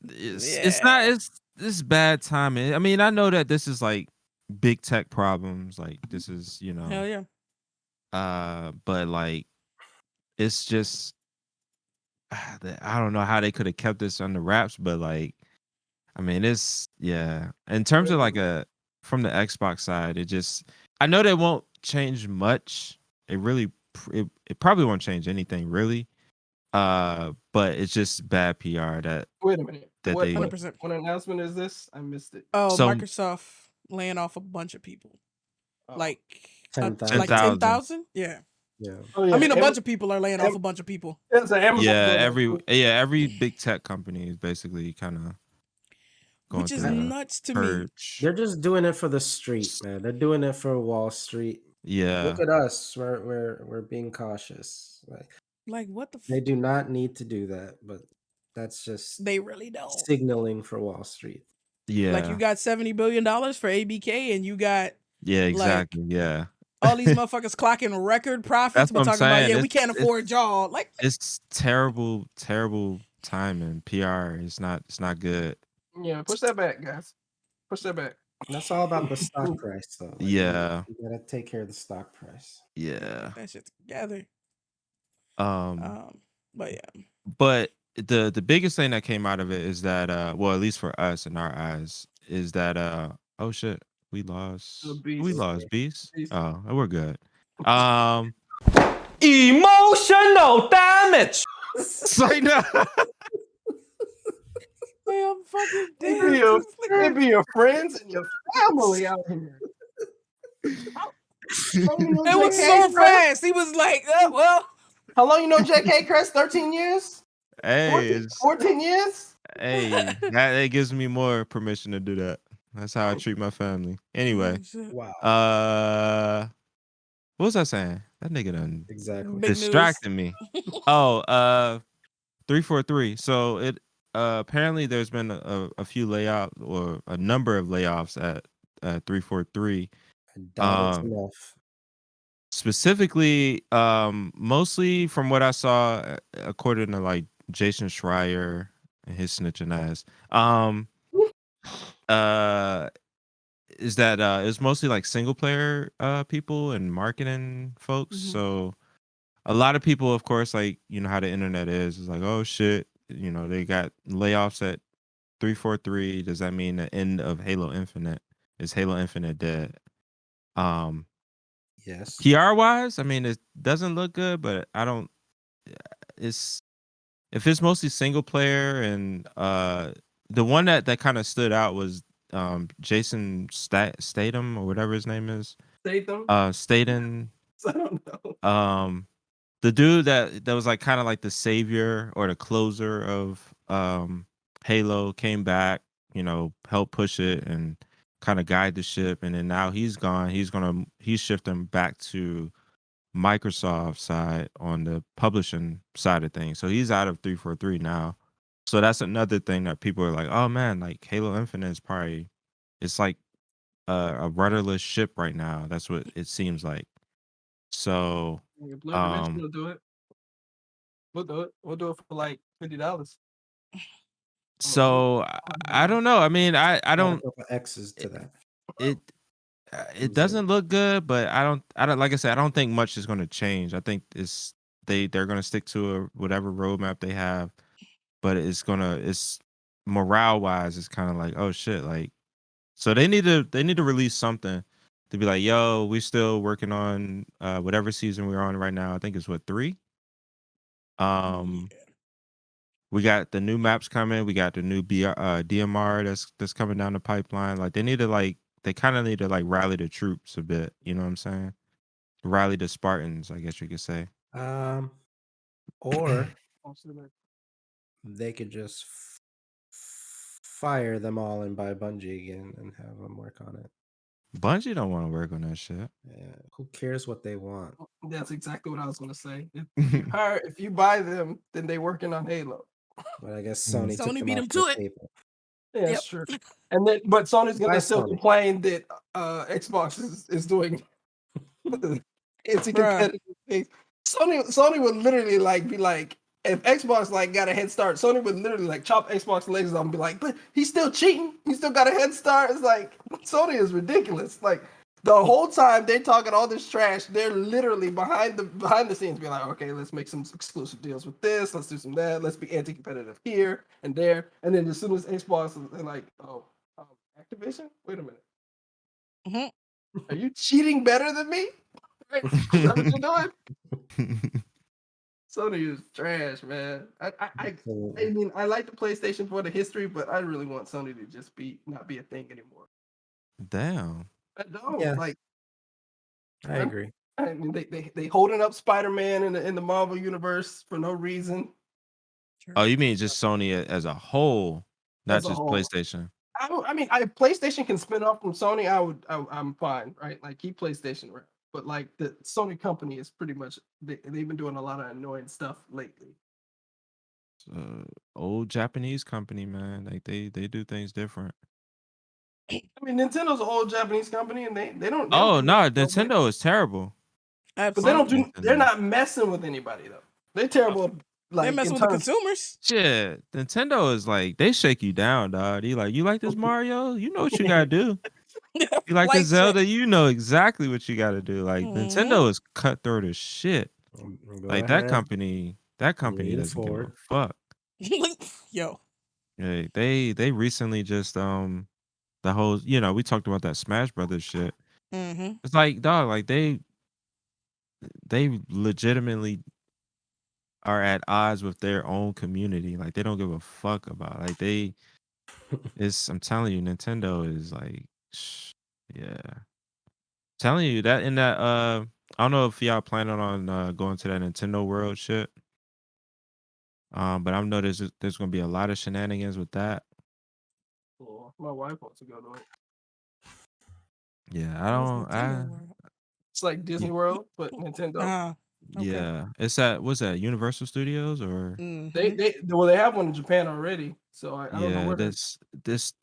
It's not. It's bad timing. I mean, I know that this is like big tech problems. Like this is, Hell yeah. but like it's just I don't know how they could have kept this under wraps, but like I mean it's in terms of like from the Xbox side, it just I know they won't change much. It probably won't change anything really. But it's just bad PR that Wait a minute. that What, they 100%. what announcement is this? I missed it. Oh, So- Microsoft laying off a bunch of people. Oh. Like 10,000. like 10,000. 10,000? Yeah. Yeah. Oh, yeah. I mean, a bunch of people are laying off a bunch of people. It's an Amazon every big tech company is basically kind of going Which is through a nuts to me. purge. They're just doing it for the street, man. They're doing it for Wall Street. Yeah, Look at us. We're being cautious. Like, what the They do not need to do that, but that's just They really don't. signaling for Wall Street. yeah, Like, you got $70 billion for ABK, and you got yeah, exactly, yeah. all these motherfuckers clocking record profits, That's but what I'm talking about, saying. yeah, we can't afford y'all. Like, It's terrible timing. PR. It's not good. Yeah, push that back, guys. Push that back. That's all about the stock price, though. Like, Yeah. you gotta take care of the stock price. Yeah. that shit together. But yeah. But the biggest thing that came out of it is that well, at least for us in our eyes, is that oh shit, we lost Beast. Beast. Beast. Oh, we're good. Emotional damage. It's like, no. Man, I'm fucking They dead. be your friends and your family out here. It was so fast. He was like, well. How long you know J.K. Crest? 13 years? Hey, 14 years? hey, that gives me more permission to do that. That's how I treat my family. Anyway, Wow. what was I saying? That nigga done Exactly. Big distracting me. Oh, 343. So it apparently there's been a few layoffs or a number of layoffs at 343. I doubt it's enough. Specifically, mostly from what I saw, according to like Jason Schreier and his snitching ass, is that it's mostly like single player people and marketing folks. So a lot of people, of course, like you know how the internet is like, oh shit, you know, they got layoffs at 343. Does that mean the end of Halo Infinite? Is Halo Infinite dead? Yes. PR wise, I mean, it doesn't look good, but I don't. It's if it's mostly single player and the one that kind of stood out was Jason Statham or whatever his name is. Statham. I don't know. The dude that was like kind of like the savior or the closer of Halo came back, you know, helped push it and kind of guide the ship, and then now he's gone. He's shifting back to Microsoft side on the publishing side of things. So he's out of 343 now. So that's another thing that people are like, oh man, like Halo Infinite is probably it's like a rudderless ship right now. That's what it seems like. So Blerdimension will do it. We'll do it. We'll do it for like $50. So I don't know. I mean, I don't X's to that. It doesn't look good, but I don't like I said, I don't think much is going to change. I think they're going to stick to whatever roadmap they have, but it's morale wise it's kind of like, oh shit, like so they need to release something to be like, yo, we still working on whatever season we're on right now. I think it's what 3. We got the new maps coming. We got the new DMR that's coming down the pipeline. Like they kind of need to like rally the troops a bit. You know what I'm saying? Rally the Spartans, I guess you could say. Or they could just fire them all and buy Bungie again and have them work on it. Bungie don't want to work on that shit. Yeah, who cares what they want? That's exactly what I was going to say. If you buy them, then they working on Halo. But I guess Sony beat them to it. Yeah, that's true. And then, but Sony's going to still complain that Xbox is doing anti-competitive things. Sony would literally like be like, if Xbox like got a head start, Sony would literally like chop Xbox legs off and be like, but he's still cheating. He still got a head start. It's like Sony is ridiculous. Like the whole time they talking all this trash, they're literally behind the scenes being like, okay, let's make some exclusive deals with this. Let's do some that. Let's be anti-competitive here and there. And then as soon as Xbox is like, Activision? Wait a minute. Are you cheating better than me? Right? Is that what you're doing? Sony is trash, man. I mean, I like the PlayStation for the history, but I really want Sony to just not be a thing anymore. Damn. I don't I agree. I mean, they holding up Spider-Man in the Marvel universe for no reason. Oh, you mean just Sony as a whole, not just PlayStation? I mean, PlayStation can spin off from Sony. I'm fine, right? Like keep PlayStation around. But like the Sony company is pretty much they've been doing a lot of annoying stuff lately. Old Japanese company, man. Like they do things different. I mean, Nintendo's an old Japanese company, and they don't. Oh no, Nintendo is terrible. But they don't do. They're not messing with anybody though. They're terrible. Like they're messing with the consumers. Shit, Nintendo is like they shake you down, dog. They like, you like this Mario? You know what you gotta do. You like the Zelda? You know exactly what you gotta do. Like Nintendo is cutthroat as shit. Like that company doesn't give a fuck. Yo. Yeah, they recently just the whole, you know, we talked about that Smash Brothers shit. It's like, dog, like they legitimately are at odds with their own community. Like they don't give a fuck about like they. It's I'm telling you, Nintendo is like, yeah. Telling you that in that I don't know if y'all planning on going to that Nintendo World shit. But I know there's gonna be a lot of shenanigans with that. Yeah, my wife wants to go to it. Yeah, I don't. It's like Disney World, but Nintendo. Okay. Yeah, it's at what's that? Universal Studios or They have one in Japan already, so I don't know yeah, where. this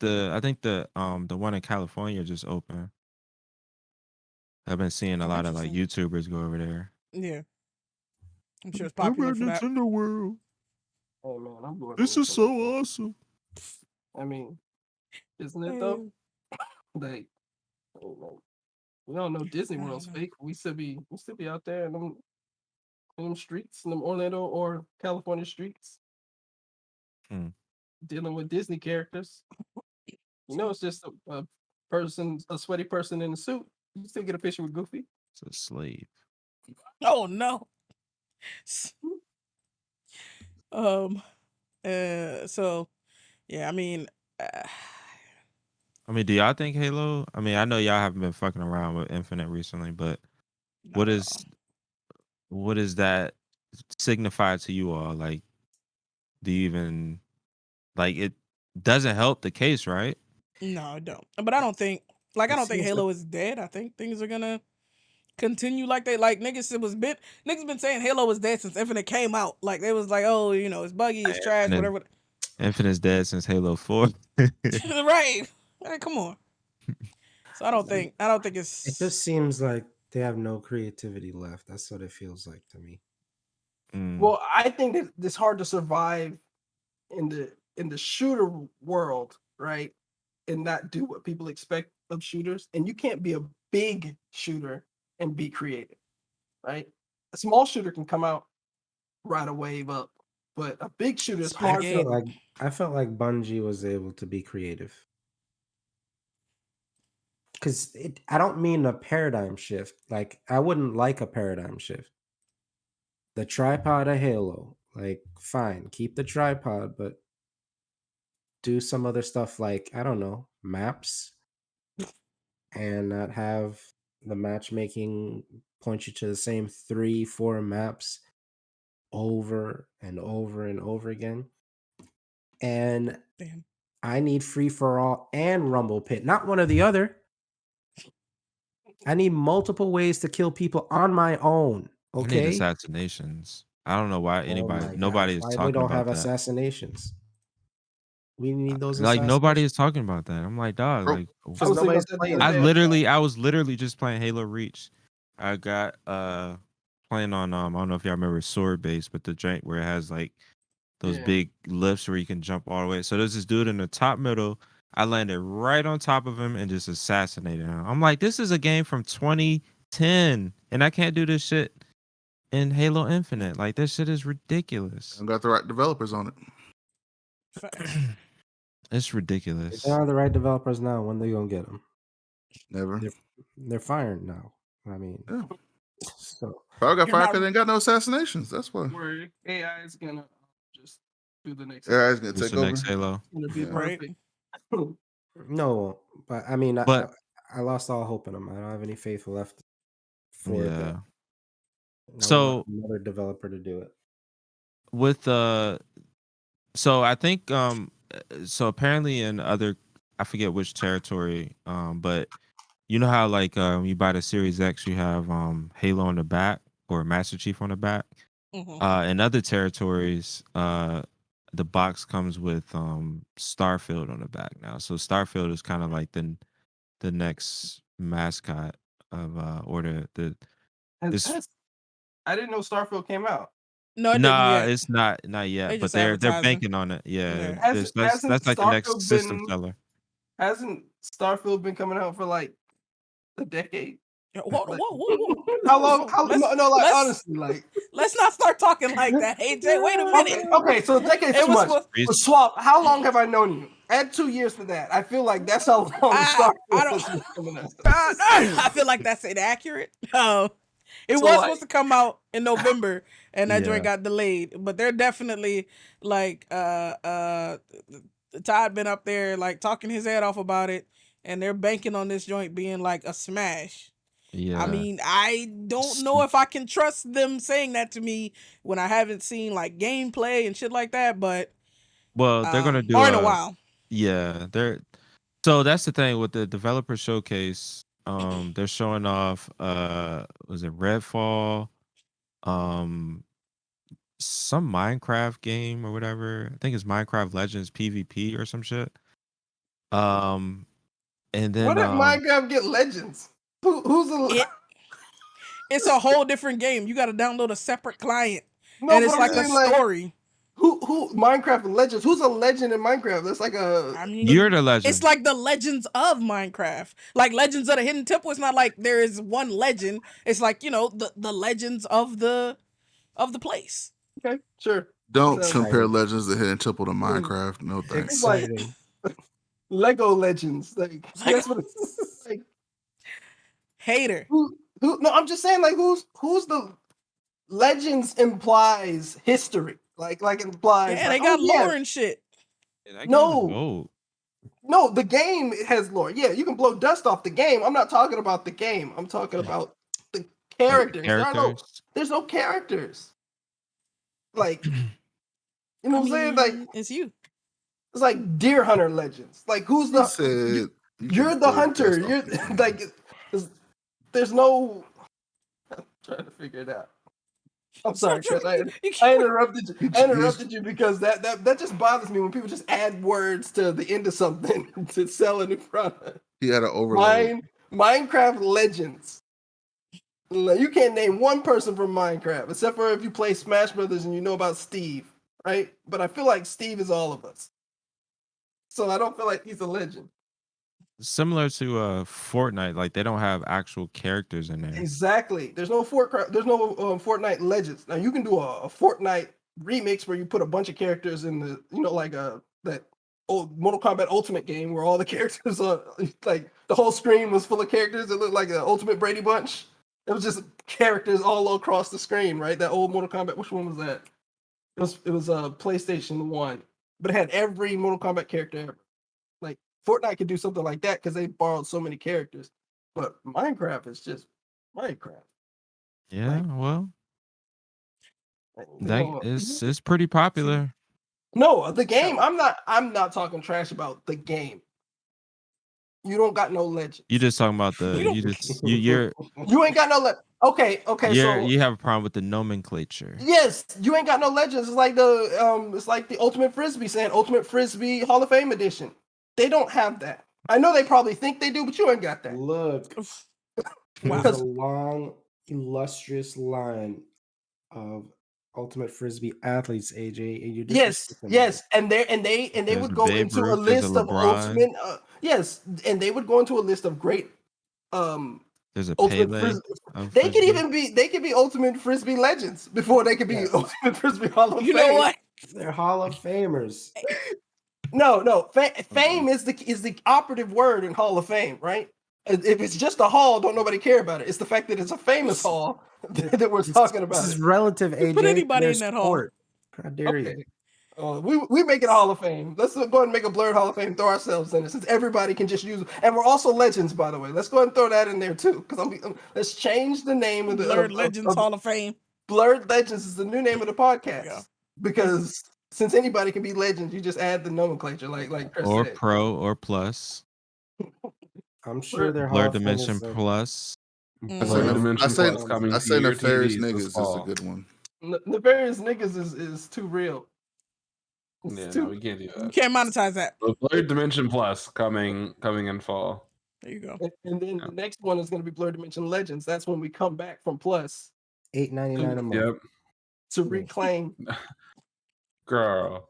I think the one in California just opened. I've been seeing a lot of like YouTubers go over there. Yeah, I'm sure it's popular for that. Nintendo World. Oh man, I'm going. This is so awesome. I mean, isn't it though? Like, we don't know Disney World's fake. We still be out there in them streets, in them Orlando or California streets, dealing with Disney characters. You know, it's just a sweaty person in a suit. You still get a picture with Goofy. It's a slave. Oh no. So yeah, I mean, do y'all think Halo? I mean, I know y'all haven't been fucking around with Infinite recently, but what does that signify to you all? Like, do you even like it? Doesn't help the case, right? No, I don't. But I don't think Halo is dead. I think things are gonna continue like they like niggas been saying Halo was dead since Infinite came out. Like they was like, oh, you know, it's buggy, it's trash, whatever. Infinite's dead since Halo 4. Right. Like, come on. So I don't think it's. It just seems like they have no creativity left. That's what it feels like to me. Well, I think that it's hard to survive in the shooter world, right? And not do what people expect of shooters. And you can't be a big shooter and be creative, right? A small shooter can come out, ride a wave up, but a big shooter is hard. I felt like Bungie was able to be creative. Because I don't mean a paradigm shift. Like, I wouldn't like a paradigm shift. The tripod of Halo, like, fine, keep the tripod, but do some other stuff like, I don't know, maps, and not have the matchmaking point you to the same 3-4 maps over and over and over again. And I need free for all and rumble pit, not one or the other. I need multiple ways to kill people on my own. Okay. I need assassinations. I don't know why nobody is talking we don't about have that. Assassinations. We need those. Like nobody is talking about that. I'm like, dog. Like, I was literally just playing Halo Reach. I got playing on I don't know if y'all remember Sword Base, but the drink where it has like those big lifts where you can jump all the way. So there's this dude in the top middle. I landed right on top of him and just assassinated him. I'm like, this is a game from 2010, and I can't do this shit in Halo Infinite. Like, this shit is ridiculous. I got the right developers on it. It's ridiculous. If there are the right developers now, when they gonna get them? Never. They're fired now. I mean, so I got fired because they ain't got no assassinations. That's why. Where AI is gonna just do the next. AI is gonna take over. Next Halo. It's gonna be perfect. No, but I mean, I lost all hope in them. I don't have any faith left for that. So another developer to do it. With so I think so apparently in other, I forget which territory, but you know how like you buy the Series X, you have Halo on the back or Master Chief on the back. In other territories, the box comes with Starfield on the back now. So Starfield is kind of like the next mascot of or the I didn't know Starfield came out. No, it didn't yet. It's not yet, but they're banking on it. Yeah, that's like the next system seller. Hasn't Starfield been coming out for like a decade? Whoa. How long? Honestly, like, let's not start talking like that. Hey, Jay, wait a minute. Okay, so a decade's too much. Swap. How long have I known you? Add 2 years to that. I feel like that's how long Starfield has been coming out. I feel like that's inaccurate. It So, was like- supposed to come out in November, and that Yeah. joint got delayed. But they're definitely like Todd been up there like talking his head off about it, and they're banking on this joint being like a smash. Yeah. I mean, I don't know if I can trust them saying that to me when I haven't seen like gameplay and shit like that. But well, they're gonna do or in a while. Yeah, they're so that's the thing with the developer showcase. They're showing off was it Redfall, um some Minecraft game or whatever. I think it's Minecraft Legends PvP or some shit. And then What did Minecraft get Legends? Who's the It's a whole different game. You got to download a separate client, No, and it's but like I'm a saying, like, story. Who Minecraft Legends? Who's a legend in Minecraft? That's like I mean, you're the legend. it's like the legends of Minecraft, like Legends of the Hidden Temple. It's not like there is one legend. It's like, you know, the legends of the place. Okay, sure. Don't So- compare Legends of the Hidden Temple to Minecraft. No thanks. It's like Exciting. Lego Legends. Like that's what it's like. Hater. Who? No, I'm just saying. Like who's the Legends implies history. Like implies. Yeah, like, they got oh, yeah. lore and shit. That game No. is old. No, the game has lore. Yeah, you can blow dust off the game. I'm not talking about the game. I'm talking about the Like, characters. characters. There's no characters. Like, you know what I'm saying? I Like, mean, it's you. it's like Deer Hunter Legends. Like, who's He the? said You're the hunter. You're like, there's no. I'm trying to figure it out. I'm sorry, Chris. I interrupted you. I interrupted you because that just bothers me when people just add words to the end of something to sell a new product. he had an overload. Minecraft Legends. Like, you can't name one person from Minecraft except for if you play Smash Brothers and you know about Steve, right? But I feel like Steve is all of us, so I don't feel like he's a legend. Similar to Fortnite, like they don't have actual characters in there. Exactly. There's no Fortnite Legends. Now you can do a Fortnite remix where you put a bunch of characters in the, you know, like that old Mortal Kombat Ultimate game where all the characters are like the whole screen was full of characters. It looked like an Ultimate Brady Bunch. It was just characters all across the screen, right? That old Mortal Kombat. Which one was that? It was a PlayStation 1, but it had every Mortal Kombat character ever. Like Fortnite could do something like that because they borrowed so many characters, but Minecraft is just Minecraft. Yeah, Like, well, you that know, is pretty popular. no, the game. I'm not talking trash about the game. You don't got no legend. You just talking about the you're You ain't got no legend. Okay, so you have a problem with the nomenclature. yes, you ain't got no legends. It's like the Ultimate Frisbee saying Ultimate Frisbee Hall of Fame edition. They don't have that. I know they probably think they do, but you ain't got that. Look, Wow. there's a long, illustrious line of Ultimate Frisbee athletes, AJ. And you Yes, and they There's would a go Babe into a Ruth, there's a list of LeBron. ultimate. Yes, and they would go into a list of great There's a ultimate Pele. Frisbee. They could be ultimate Frisbee legends before they could be Yeah. ultimate Frisbee Hall of Fame. You know what? They're Hall of Famers. No. Fame is the operative word in Hall of Fame, right? If it's just a hall, don't nobody care about it. It's the fact that it's a famous hall that we're talking about. This is relative, AJ. put anybody Their in that hall. sport. How dare you? Okay. We make it a Hall of Fame. Let's go ahead and make a Blurred Hall of Fame. Throw ourselves in it since everybody can just use it. And we're also legends, by the way. Let's go ahead and throw that in there too. Because let's change the name of the Blurred Legends Hall of Fame. Blurred Legends is the new name of the podcast. Yeah. Because since anybody can be legends, you just add the nomenclature, like Chris or said. Pro or Plus. I'm sure they're Hall of Blerdimension Famers. Plus. I say Nefarious Niggas is a good one. Nefarious Niggas is too real. Yeah, no, we can't do You that. can't monetize that. Blerdimension Plus coming in fall. There you go. And then the next one is going to be Blerdimension Legends. That's when we come back from Plus $8.99 a month. Yep, to reclaim. girl,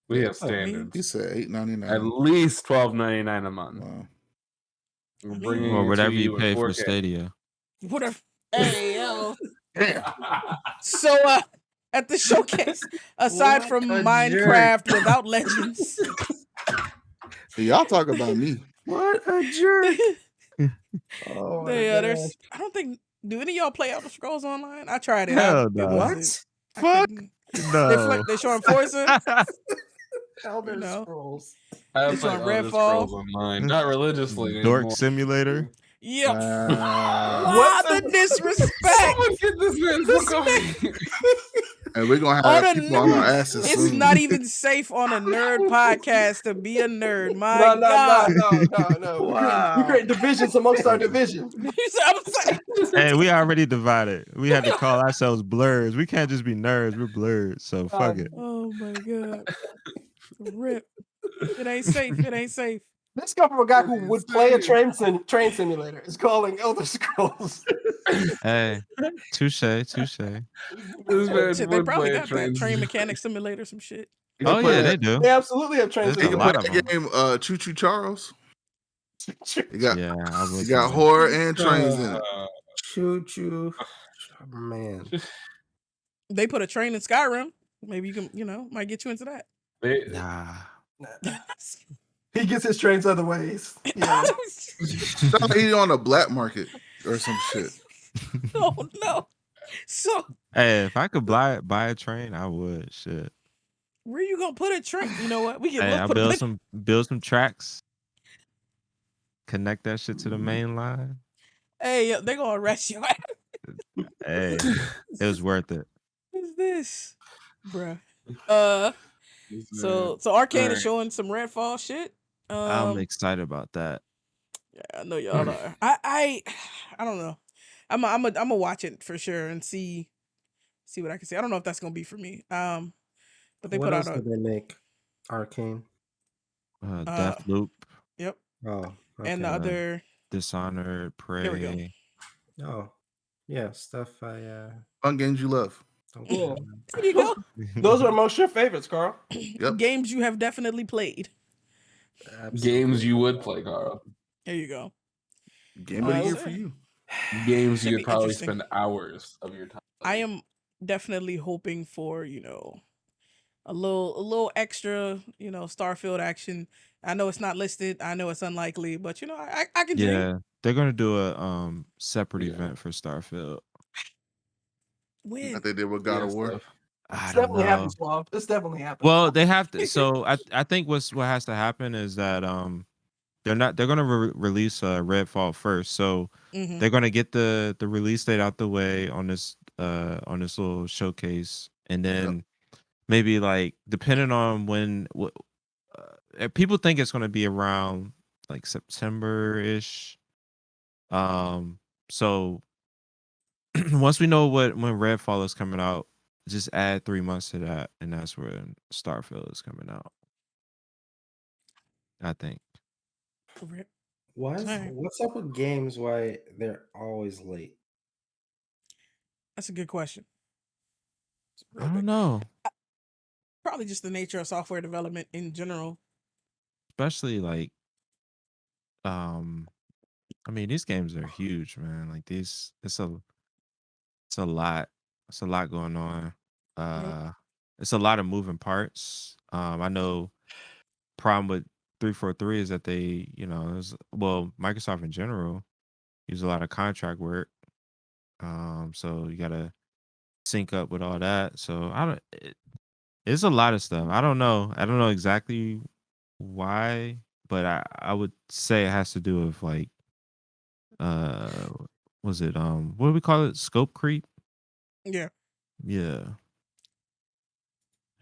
we have I mean, standards. He said $8.99. At least $12.99 a month. Wow. We're I bringing mean- Or it whatever to you in pay for 4K. Stadia. Whatever. Hey, yo. So, at the showcase, aside What from a Minecraft without legends, Y'all talk about me. What a jerk. Oh, my there's gosh. I don't think Do any of y'all play Elder Scrolls Online? I tried it. Hell It no. wasn't. I Fuck couldn't. no. They showing Forza. Elder No. Scrolls. I They have played showing Elder Redfall. Scrolls Online, not religiously Dork anymore. Simulator. Yep. Wow. Wow, What's the disrespect. Someone get this man's book over here. And we're gonna On have a people on our asses It's soon. not even safe on a nerd podcast to be a nerd. My No. Wow. We create divisions amongst our division. I'm saying. Hey, we already divided. We had to call ourselves blurs. We can't just be nerds. We're blurs. So fuck it. Oh my god. Rip. It ain't safe. It ain't safe. This come from a guy who would play a train simulator. It's calling Elder Scrolls. Hey, touche. This Shit, man they would probably play a got that train train. mechanic simulator, some shit. Oh yeah, they do. They absolutely have train There's a You can lot simulators. play of that them. game, Choo Choo Charles. You got Yeah, I would. you got play. horror and trains in it. Choo. Man. They put a train in Skyrim. Maybe you can, might get you into that. Nah. He gets his trains other ways. Yeah. Sound like he on the black market or some shit. Oh no. So Hey, if I could buy a train, I would. Shit. where you gonna put a train? You know what? We can Hey, look I build some tracks. Connect that shit to the main line. Hey, they gonna arrest you. Hey, it was worth it. What's this? Bruh. So Arcane is showing some Redfall shit. I'm excited about that. Yeah, I know y'all are. I don't know. I'm a watch it for sure and see what I can see. I don't know if that's gonna be for me. But they What put else out did they make? Arcane. Deathloop, Yep. Oh. Okay. And the other Dishonored, There we go. Prey. Oh. Yeah, stuff I Fun games you love. don't Yeah. care about. there you go. Those are most your favorites, Carl. Yep. Games you have definitely played. Games you would play, Carl. There you go. Game of the year so- for you. Games Should you be would probably interesting. spend hours of your time. I am definitely hoping for, a little extra, Starfield action. I know it's not listed. I know it's unlikely, but I can dream. Yeah, they're gonna do a separate Yeah. event for Starfield. When? Like they did with God of War. stuff. I It's don't definitely know. happens, Suave. It's definitely happens. Well, they have to. So I think what has to happen is that they're gonna release Redfall first. So Mhm. they're gonna get the release date out the way on this little showcase, and then maybe like depending on when people think it's gonna be around like September ish. So once we know when Redfall is coming out, just add 3 months to that, and that's when Starfield is coming out. I think. Rip. What's up with games? Why they're always late? That's a good question. I don't know. Probably just the nature of software development in general. Especially like, I mean, these games are huge, man. Like it's a lot. It's a lot going on. It's a lot of moving parts. I know problem with 343 is that they, Microsoft in general use a lot of contract work. So you gotta sync up with all that. So it's a lot of stuff. I don't know. I don't know exactly why, but I would say it has to do with like was it what do we call it? Scope creep? Yeah. Yeah.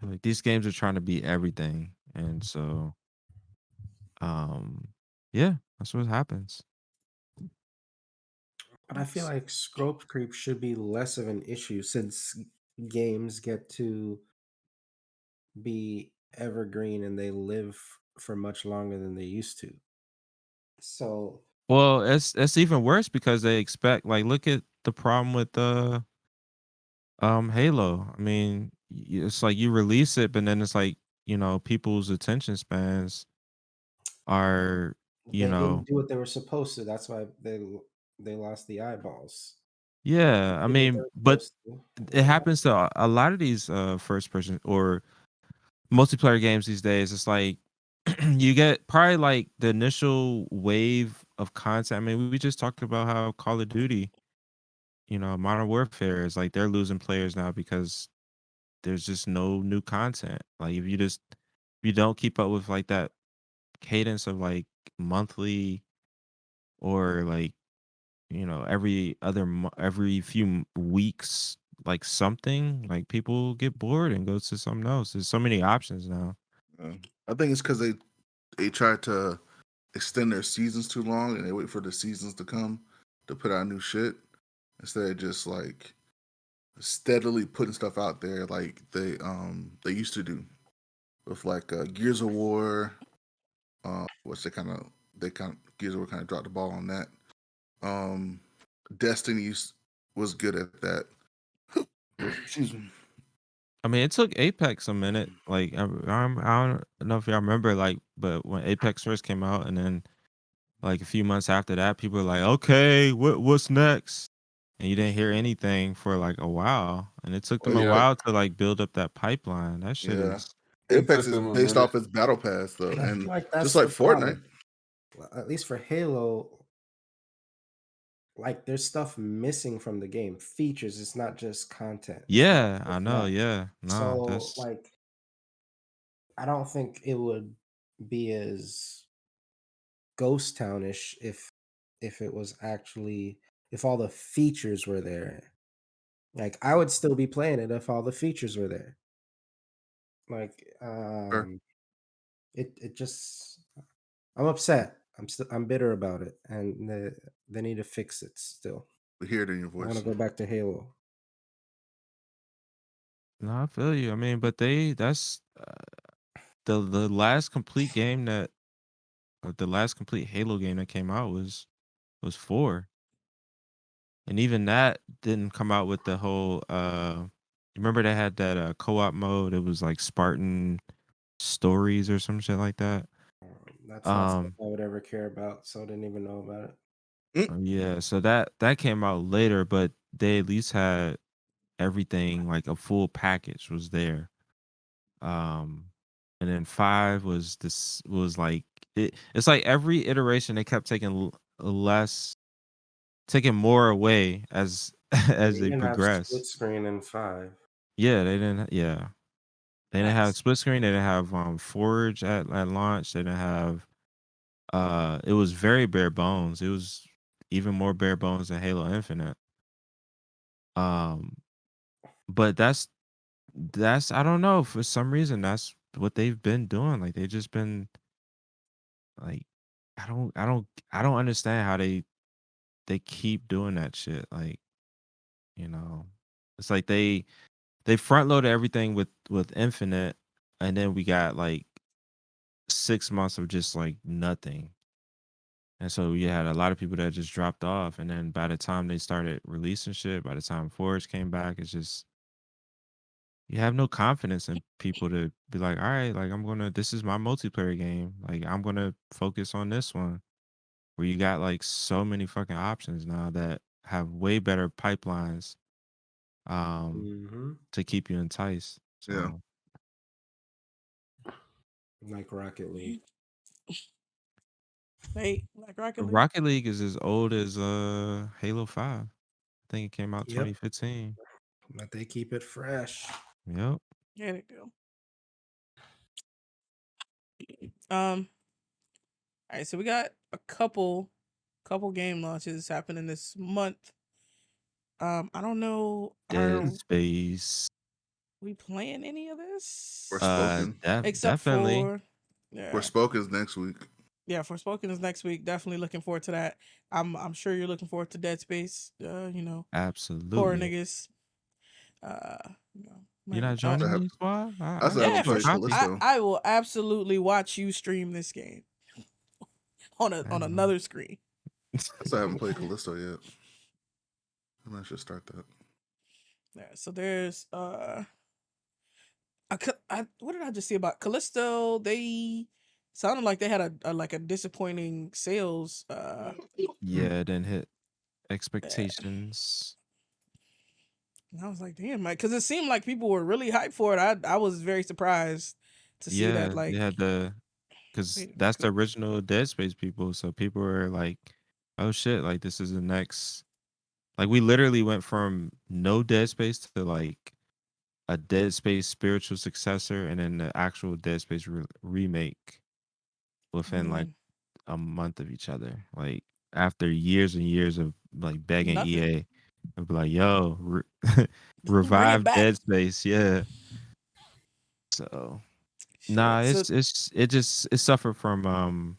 Like these games are trying to be everything. And so yeah, that's what happens. But I feel like scope creep should be less of an issue since games get to be evergreen and they live for much longer than they used to. So Well, it's even worse because they expect like look at the problem with Halo. I mean, it's like you release it, but then it's like, people's attention spans are, they didn't do what they were supposed to. That's why they lost the eyeballs. yeah, I Did what they mean, were but supposed to. it happens to a lot of these first person or multiplayer games these days. It's like you get probably like the initial wave of content. I mean, we just talked about how Call of Duty Modern Warfare is like they're losing players now because there's just no new content. Like if you don't keep up with like that cadence of like monthly or like every few weeks, like something, like people get bored and go to something else. There's so many options now. I think it's because they try to extend their seasons too long and they wait for the seasons to come to put out new shit instead of just like steadily putting stuff out there like they used to do with like Gears of War, which they kind of Gears of War kind of dropped the ball on that. Um, Destiny was good at that. Excuse me. I mean, it took Apex a minute. Like I don't know if y'all remember, like, but when Apex first came out, and then like a few months after that, people were like, "Okay, what's next?" And you didn't hear anything for like a while, and it took Oh them a yeah, while to like build up that pipeline. That shit yeah. is It Apex took is them a based minute. off its battle pass though, And I and feel like just that's like the problem. Fortnite. At least for Halo, like there's stuff missing from the game. Features, it's not just content. It's not yeah, I just know, that. yeah, no, So that's like I don't think it would be as ghost townish if it was actually if all the features were there. Like I would still be playing it if all the features were there. Like Sure. it just I'm upset. I'm bitter about it, and they need to fix it still. We hear it in your I want voice. to go back to Halo. no, I feel you. I mean, but that's the last complete game that the last complete Halo game that came out was 4. And even that didn't come out with the whole remember they had that co-op mode. It was like Spartan Stories or some shit like that. That's not stuff Um I would ever care about, so I didn't even know about it. yeah, so that came out later, but they at least had everything, like a full package was there. Um and then 5 was like it's like every iteration they kept taking less, taking more away as as They they didn't have split progress. screen in 5. Yeah, they didn't. Yeah, they didn't have That's split screen. They didn't have Forge at launch. They didn't have. It was very bare bones. It was even more bare bones than Halo Infinite. Um, but that's I don't know, for some reason that's what they've been doing. Like they just been like I don't understand how they keep doing that shit. Like you know, it's like they front loaded everything with Infinite, and then we got like 6 months of just like nothing. And so you had a lot of people that just dropped off. And then by the time they started releasing shit, by the time Forge came back, it's just you have no confidence in people to be like, all right, like this is my multiplayer game. Like I'm gonna focus on this one. Where you got like so many fucking options now that have way better pipelines mm-hmm. to keep you enticed. Yeah. So Like Rocket League. Hey, like Rocket League. Rocket League is as old as Halo 5. I think it came out Yep. 2015. But they keep it fresh. Yep. Yeah, they do. All right, so we got a couple game launches happening this month. I don't know. Dead Are Space. we playing any of this? Forspoken. Except Definitely. for yeah, Forspoken's next week. yeah. Forspoken is next week. Definitely looking forward to that. I'm sure you're looking forward to Dead Space. Horror Absolutely. niggas. You're not I still joining have, me, squad? I still Yeah, haven't for played sure. Callisto. I will absolutely watch you stream this game on another screen. I still haven't played Callisto yet. I might should start that. Yeah. So there's what did I just see about Callisto? They sounded like they had a disappointing sales. Yeah, it didn't hit expectations. I was like, damn, because it seemed like people were really hyped for it. I was very surprised to see that. Yeah, Like, they had because that's the original Dead Space people. So people were like, oh shit, like this is the next Like we literally went from no Dead Space to like a Dead Space spiritual successor, and then the actual Dead Space remake within like a month of each other. Like after years and years of like begging Nothing. EA, I'd be like, "Yo, Bring it revive back. Dead Space, yeah." So nah, Shit. So it suffered from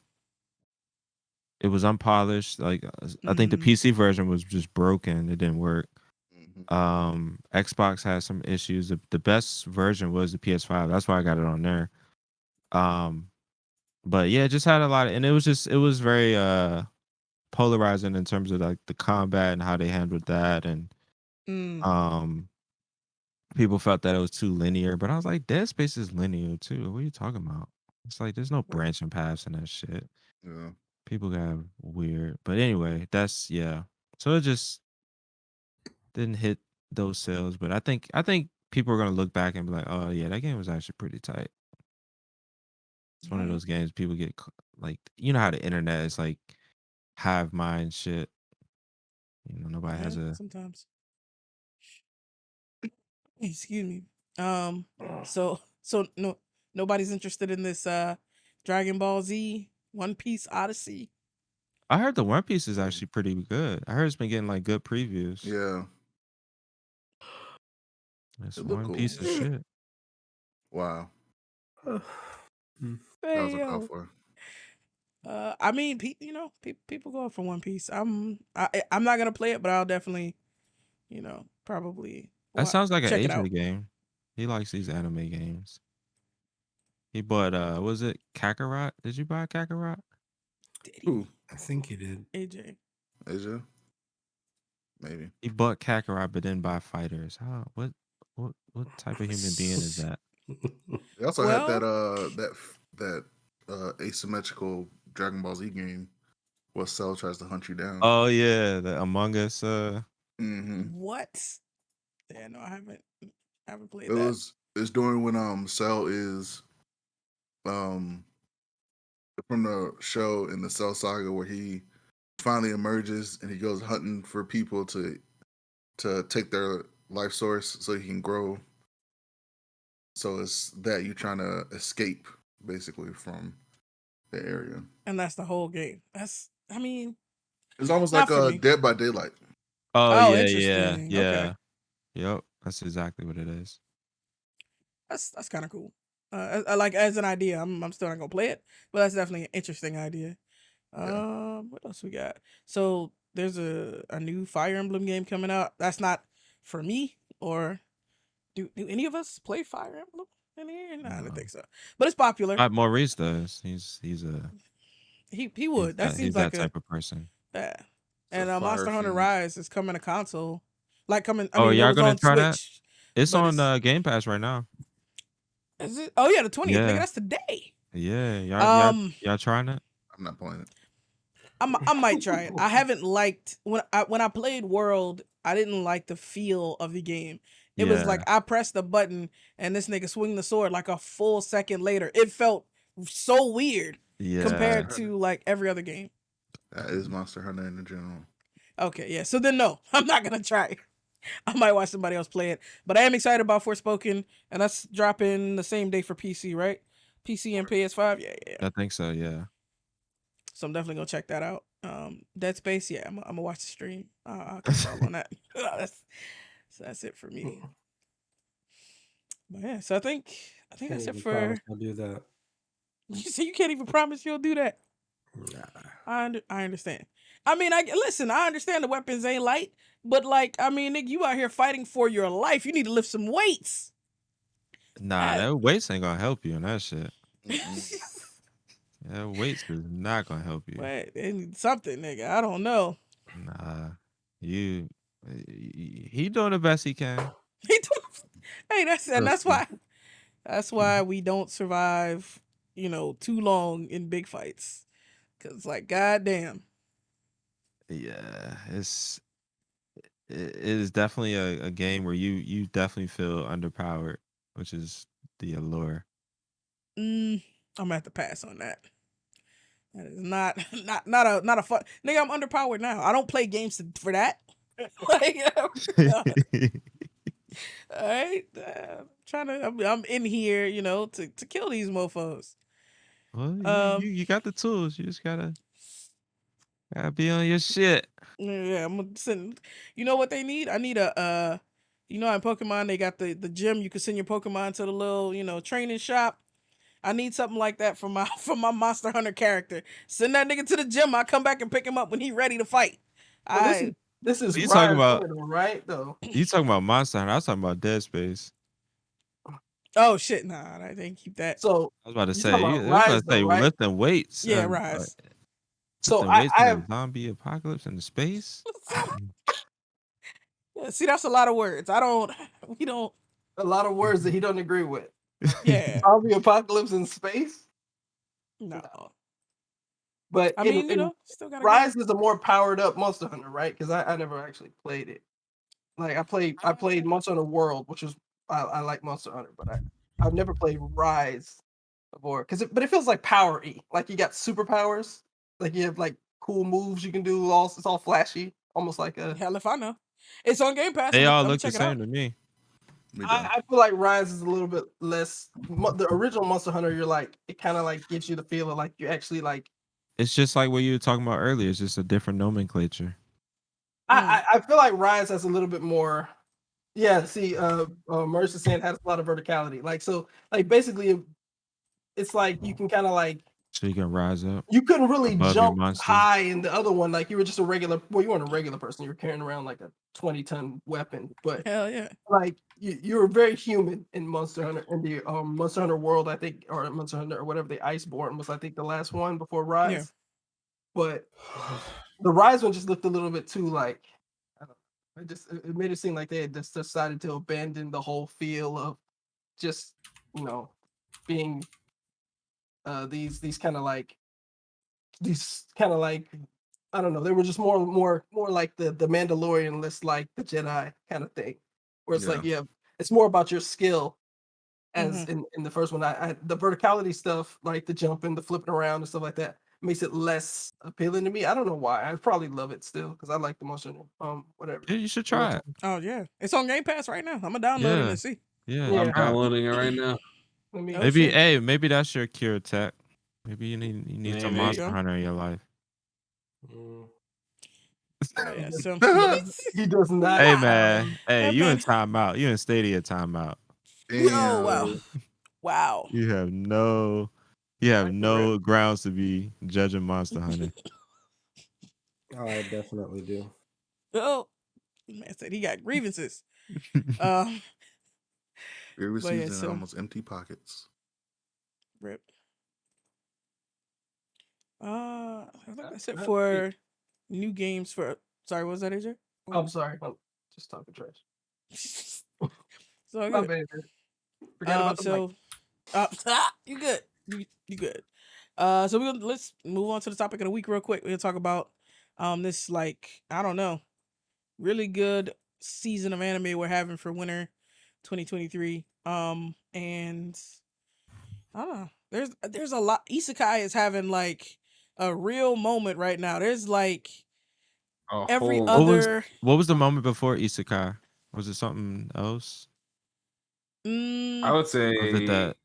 it was unpolished. Like I think the PC version was just broken. It didn't work. Xbox has some issues. The best version was the PS5. That's why I got it on there. But yeah, it just had a lot of, and it was very polarizing in terms of like the combat and how they handled that, and people felt that it was too linear. But I was like, Dead Space is linear too. What are you talking about? It's like there's no branching paths and that shit. Yeah. People got weird. But anyway, that's yeah. So it just didn't hit those sales. But I think people are gonna look back and be like, oh yeah, that game was actually pretty tight. It's one of those games people get like, you know how the internet is like hive mind shit. You know, nobody has a sometimes. Excuse me. So no, nobody's interested in this Dragon Ball Z One Piece Odyssey. I heard the One Piece is actually pretty good. I heard it's been getting like good previews. Yeah. This One Piece of shit. Wow. Hey, That was a call for. I mean, people go for One Piece. I'm not gonna play it, but I'll definitely, probably. That sounds like an check it AJ out. game. He likes these anime games. He bought was it Kakarot? Did you buy Kakarot? Did he? Who? I think he did. AJ. Asia? Maybe. He bought Kakarot but didn't buy fighters. How what type of human being is that? They also had that asymmetrical Dragon Ball Z game where Cell tries to hunt you down. Oh yeah, the Among Us What? Yeah, no, I haven't played that. It's during when Cell is from the show in the Cell Saga where he finally emerges and he goes hunting for people to take their life source so he can grow. So it's that you're trying to escape basically from the area. And that's the whole game. It's almost like Dead by Daylight. Oh yeah, interesting. yeah. Okay. Yep, that's exactly what it is. That's kind of cool. I like as an idea. I'm still not gonna play it, but that's definitely an interesting idea. Yeah. What else we got? So there's a new Fire Emblem game coming out. That's not for me. Or do any of us play Fire Emblem in here? No, I don't think so. But it's popular. Maurice does. He's he would. That seems he's like that type of person. Yeah. And Monster Hunter Rise is coming to console. Like it y'all was gonna on try Switch. That? It's on Game Pass right now. Is it? Oh yeah, the 20th. Yeah. Nigga, that's today. Yeah, y'all trying it? I'm not playing it. I might try it. I haven't liked when I played World. I didn't like the feel of the game. It was like I pressed the button and this nigga swing the sword like a full second later. It felt so weird compared to like every other game. That is Monster Hunter in general. Okay, yeah. So then no, I'm not gonna try it. I might watch somebody else play it. But I am excited about Forspoken, and that's dropping the same day for PC, right? PC and PS5? Yeah. I think so, yeah. So I'm definitely gonna check that out. Dead Space, yeah, I'm gonna watch the stream. I'll confirm on that. That's it for me. But yeah, so I think that's it for. I'll do that. You say you can't even promise you'll do that. Nah. I understand. I mean, I understand the weapons ain't light, but like, I mean, nigga, you out here fighting for your life. You need to lift some weights. Nah, that weights ain't gonna help you in that shit. That weights is not gonna help you. Wait, they need something, nigga. I don't know. Nah, he doing the best he can. Hey, that's why we don't survive, too long in big fights. Cause like, goddamn. Yeah, it is definitely a game where you definitely feel underpowered, which is the allure. I'm gonna have to pass on that. That is not a fun nigga. I'm underpowered now. I don't play games for that. Like, all right, I'm in here, to kill these mofos. Well, you got the tools. You just gotta be on your shit. Yeah, I'm gonna send. You know what they need? I need a in Pokemon they got the gym. You can send your Pokemon to the little training shop. I need something like that for my Monster Hunter character. Send that nigga to the gym. I come back and pick him up when he ready to fight. Well, this is You talking about? right though. You talking about Monster Hunter? I was talking about Dead Space. Oh shit! Nah, I didn't keep that. So I was about to you say. talking I about was about Rise, to say though, right? lifting weights. Yeah, and, Rise. So lifting weights I in have a zombie apocalypse in space. Yeah, see, that's a lot of words. We don't. a lot of words that he doesn't agree with. Yeah. Zombie apocalypse in space. No. But I mean, still got Rise is a more powered up Monster Hunter, right? Because I never actually played it. Like I played Monster Hunter World, which was I like Monster Hunter, but I've never played Rise before. But it feels like power-y. Like you got superpowers. Like you have like cool moves you can do. It's all flashy, almost like a. Hell if I know. It's on Game Pass. They all look check the it out. same to me. I feel like Rise is a little bit less. The original Monster Hunter, you're like it kind of like gives you the feeling like you actually like. It's just like what you were talking about earlier. It's just a different nomenclature. I feel like Rise has a little bit more. Yeah, see, Marissa saying has a lot of verticality. Like basically, it's like you can kind of like. So you can rise up. You couldn't really above jump your monster. high in the other one. Like you were just a regular. Well, you weren't a regular person. You were carrying around like a 20-ton weapon. But hell yeah, like you were very human in Monster Hunter in the Monster Hunter World, I think, or Monster Hunter or whatever. The Iceborne was, I think, the last one before Rise. Yeah. But the Rise one just looked a little bit too like. I don't know, it made it seem like they had just decided to abandon the whole feel of just being these kind of like I don't know, they were just more like the Mandalorian, less like the Jedi kind of thing, where it's like it's more about your skill as in the first one. The verticality stuff, like the jumping, the flipping around and stuff like that, makes it less appealing to me. I don't know why. I probably love it still because I like the motion. Whatever. Yeah, you should try it. Oh yeah, it's on Game Pass right now. I'm gonna download it and see. Yeah, I'm downloading it right now. Maybe that's your cure tech. Maybe you need some Monster Hunter in your life. Yeah, so he does not. Hey man, you in timeout. You in Stadia timeout. Oh wow. You have no grounds to be judging Monster Hunter. Oh, I definitely do. Oh, man said he got grievances. Grievances and almost empty pockets. Rip. I think that's it for new games for. Sorry, what was that, AJ? Oh, I'm sorry. I'm just talking trash. So My bad. Forgot about the mic. You good? You good? So let's move on to the topic of the week real quick. We're gonna talk about this I don't know, really good season of anime we're having for winter 2023. And I don't know. There's a lot. Isekai is having like a real moment right now. There's like every other. What was the moment before Isekai? Was it something else? I would say. Was it that?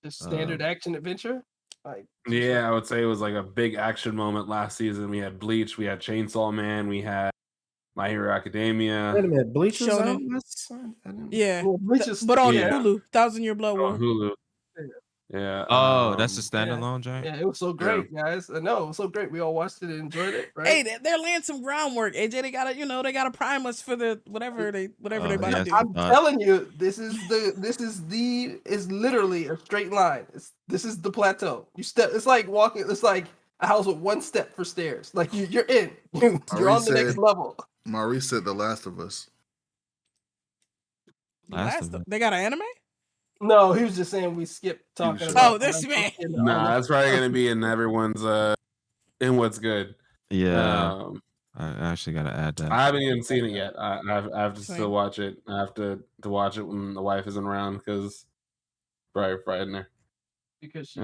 Just standard action adventure. I would say it was like a big action moment last season. We had Bleach, we had Chainsaw Man, we had My Hero Academia. Wait a minute, Bleach was Shonen? on this? Yeah, Bleach is, but on Hulu, 1,000 Year Blood War. On Hulu. Yeah. Oh, that's a standalone joint. Yeah, it was so great, guys. No, it was so great. We all watched it and enjoyed it. Right? Hey, they're laying some groundwork. AJ, they gotta prime us for the whatever they about to do. I'm telling you, this is literally a straight line. This is the plateau. It's like walking. It's like a house with one step for stairs. Like you're in. You're on the next level. Maurice said The Last of Us. They got an anime? No, he was just saying we skipped talking about. Oh, this man. Nah, that's probably gonna be in everyone's in what's good. Yeah. I actually gotta add that. I haven't even seen it yet. I have to still watch it. I have to watch it when the wife isn't around because probably frighten her. Because she's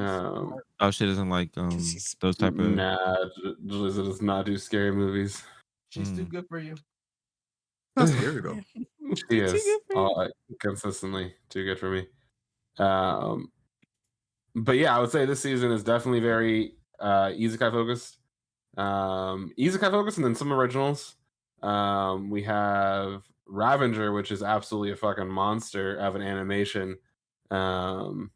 she doesn't like those type of. Nah, Jalissa does not do scary movies. She's too good for you. Not scary though. She Too is good for you. consistently too good for me. But yeah, I would say this season is definitely very isekai focused. Isekai focused, and then some originals. We have Ravager, which is absolutely a fucking monster of an animation. Is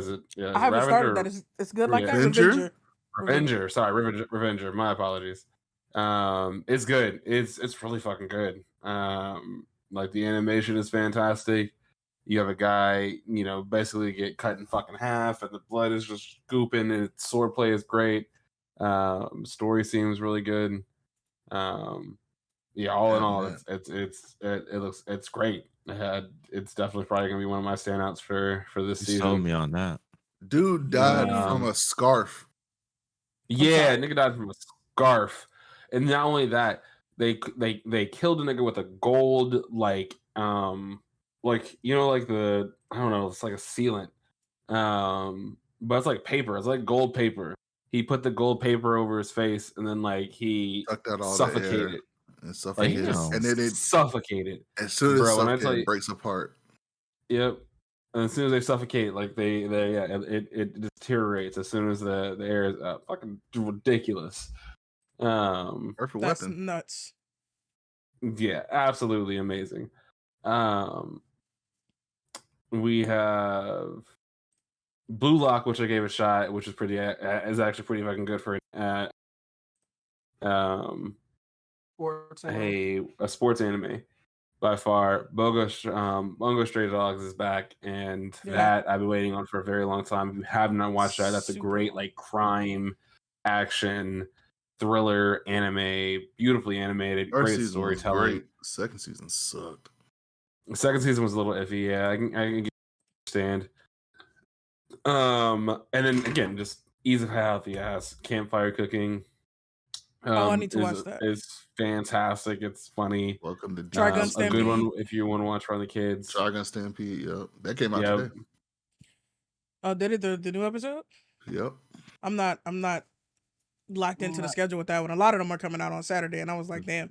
it? Yeah, I haven't started Ravager? that. It's good like that. Revenger? Revenger. Sorry, Revenger. My apologies. It's good. It's really fucking good. Like the animation is fantastic. You have a guy, basically get cut in fucking half, and the blood is just scooping, and its swordplay is great. Story seems really good. Yeah, all in all, it's great. It's definitely probably gonna be one of my standouts for this You season. sold me on that. Dude died from a scarf. Yeah, nigga died from a scarf, and not only that, they killed a nigga with a gold like the I don't know, it's like a sealant, but it's like paper. It's like gold paper. He put the gold paper over his face, and then like he Sucked out all suffocated. the air and Like suffocated. he just And then it suffocated. as soon as Bro, when I suffocated, tell it you, breaks apart. yep. And as soon as they suffocate, like it deteriorates as soon as the air is fucking ridiculous. Perfect That's weapon. nuts. Yeah, absolutely amazing. We have Blue Lock, which I gave a shot, which is actually pretty fucking good for Sports anime. a sports anime by far. Bungo Stray Dogs is back, and that I've been waiting on for a very long time. If you have not watched that, that's a great like crime action thriller anime, beautifully animated, First great season storytelling. was great. Second season sucked. The second season was a little iffy. Yeah, I can understand. And then again, just ease of healthy ass campfire cooking. I need to watch that. It's fantastic. It's funny. Welcome to Trigun a Stampede. good one if you want to watch from the kids. Trigun Stampede. Yep, that came out today. Oh, did it the new episode? Yep. I'm not locked into the schedule with that one. A lot of them are coming out on Saturday, and I was like, damn.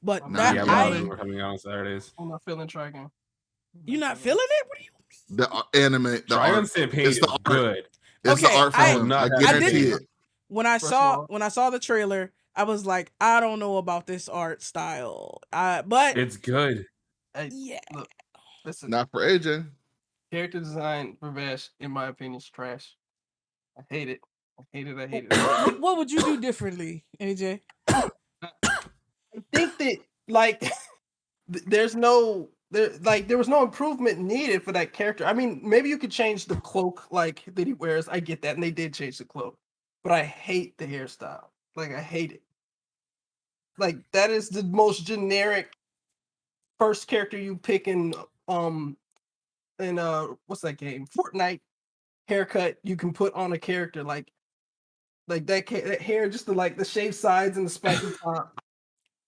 But Nah, that Yeah, a lot of them are coming out on Saturdays. I'm not feeling Trigun. you not feeling it? What do you mean? The anime, the Trigun art, Stampede it's the is art. good. It's the Okay, art for him. I guarantee it. When I First of all- saw the trailer, I was like, I don't know about this art style. But It's good. Hey, yeah. look, listen. Not for AJ. Character design for Vash, in my opinion, is trash. I hate it. I hate it. What would you do differently, AJ? I think that like there was no improvement needed for that character. I mean, maybe you could change the cloak like that he wears. I get that, and they did change the cloak, but I hate the hairstyle. Like I hate it. Like that is the most generic first character you pick in what's that game? Fortnite haircut you can put on a character like that hair, just the shaved sides and the spiky top.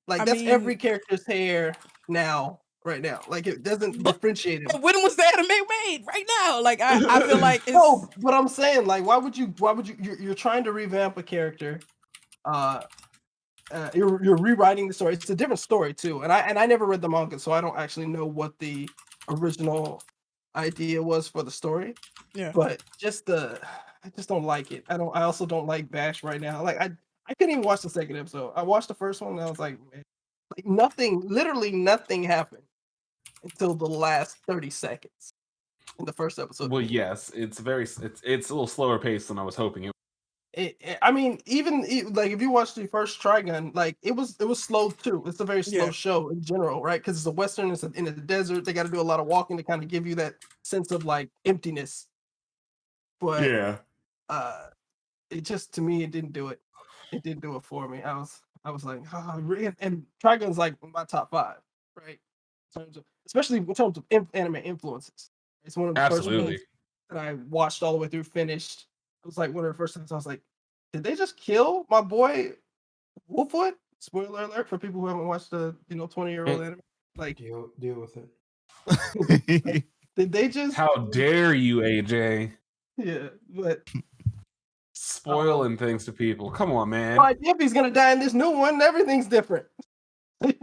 Like that's every character's hair now, right now. Like it doesn't differentiate it. When was the anime made? Right now. Like I feel like it's no, but I'm saying like why would you you're trying to revamp a character. You're rewriting the story. It's a different story too. And I never read the manga, so I don't actually know what the original idea was for the story. Yeah. But I just don't like it. I also don't like Bash right now. Like I couldn't even watch the second episode. I watched the first one and I was like, man, like literally nothing happened until the last 30 seconds in the first episode. Well, yes, it's a little slower paced than I was hoping it. I mean, even like if you watch the first Trigun, like it was slow too. It's a very slow show in general, right? Because it's a western, it's in the desert. They got to do a lot of walking to kind of give you that sense of like emptiness. But yeah, it just to me it didn't do it. It didn't do it for me. I was like, and Trigun's like my top 5, right? Especially in terms of anime influences. It's one of the first ones that I watched all the way through, finished. It was like one of the first times I was like, did they just kill my boy Wolfwood? Spoiler alert for people who haven't watched the 20-year-old anime. Like deal with it. Did they just? How dare you, AJ? Yeah, but spoiling things to people. Come on, man. Why Yippy's gonna die in this new one? Everything's different.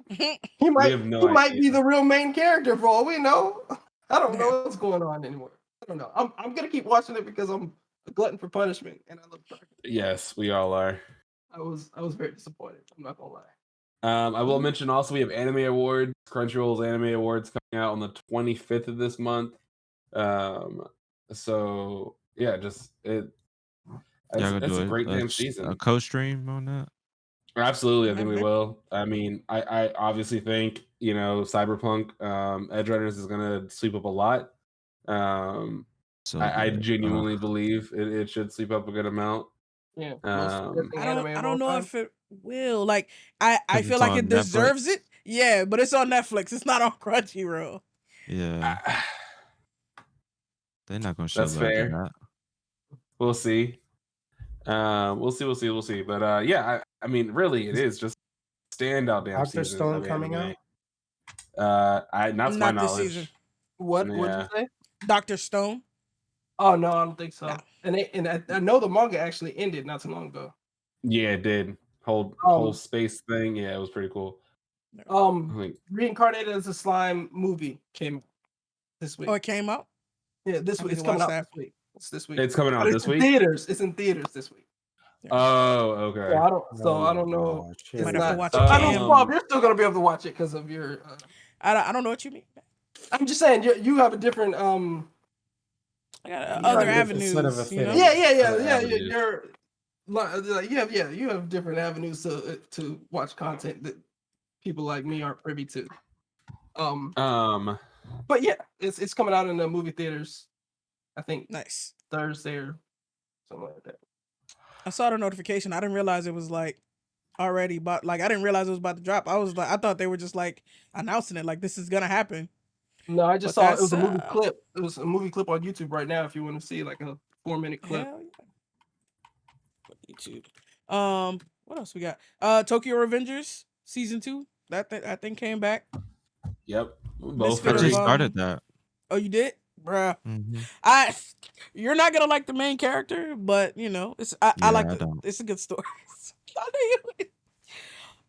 He might have no be idea. the real main character for all we know. I don't know what's going on anymore. I don't know. I'm gonna keep watching it because I'm a glutton for punishment, and I love Dragon. Yes, we all are. I was very disappointed. I'm not gonna lie. I will mention also we have Anime Awards, Crunchyroll's Anime Awards coming out on the 25th of this month. So yeah, just it's a great damn season. A co-stream on that. Absolutely, I think we will. I mean, I obviously think Cyberpunk Edge Runners is gonna sweep up a lot. I genuinely believe it should sweep up a good amount. Yeah, I don't know if it will. Like, I feel like it deserves it. Yeah, but it's on Netflix. It's not on Crunchyroll. Yeah, they're not gonna show that's fair. that. We'll see. We'll see. But yeah, I mean, really, it is just standout damn Dr. season. Stone coming out? Not to my knowledge. This season. What did you say? Dr. Stone? Oh no, I don't think so. No. And I know the manga actually ended not too long ago. Yeah, it did. Whole space thing. Yeah, it was pretty cool. Reincarnated as a Slime movie came out this week. Oh, it came out? Yeah, this week. It's coming out this week. It's this week. It's coming out this week? Theaters. It's in theaters this week. Oh, okay. So I don't know. You might have to watch it. I mean, Bob, you're still gonna be able to watch it because of your. I don't know what you mean. I'm just saying you have a different I got other avenues. Yeah. You're like you have different avenues to watch content that people like me aren't privy to. But yeah, it's coming out in the movie theaters. I think nice Thursday or something like that. I saw the notification. I didn't realize it was like already, but like I didn't realize it was about to drop. I thought they were just like announcing it, like this is gonna happen. No, I just saw it was a movie clip. It was a movie clip on YouTube right now. If you want to see like a 4-minute clip. YouTube. What else we got? Tokyo Revengers season 2. That thing came back. Yep. Both I just started that. Oh, you did, bruh. Mm-hmm. You're not gonna like the main character, but it's I like it's a good story.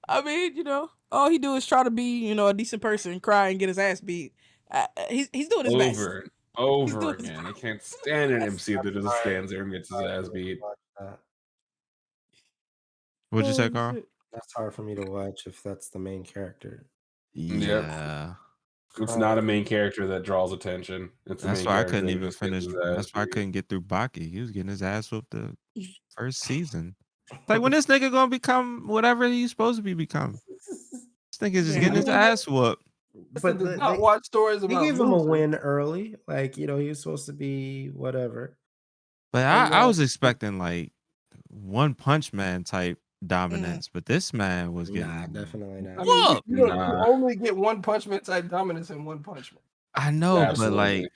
I mean, all he do is try to be, a decent person, cry and get his ass beat. He's doing his best. Over again. I can't stand an MC that just stands there and gets his ass beat. What'd you say, Carl? That's hard for me to watch if that's the main character. Yeah. Yep. It's not a main character that draws attention. That's why I couldn't even finish. That's why I couldn't get through Baki. He was getting his ass whooped the first season. Like, when this nigga gonna become whatever he's supposed to be becoming? This nigga just getting his ass whooped. But not watch stories about. They gave him a win early. Like, he was supposed to be whatever. But I was expecting like One Punch Man type dominance, but this man was getting definitely not. I mean, you only get One Punch Man type dominance in One Punch Man. I know, absolutely.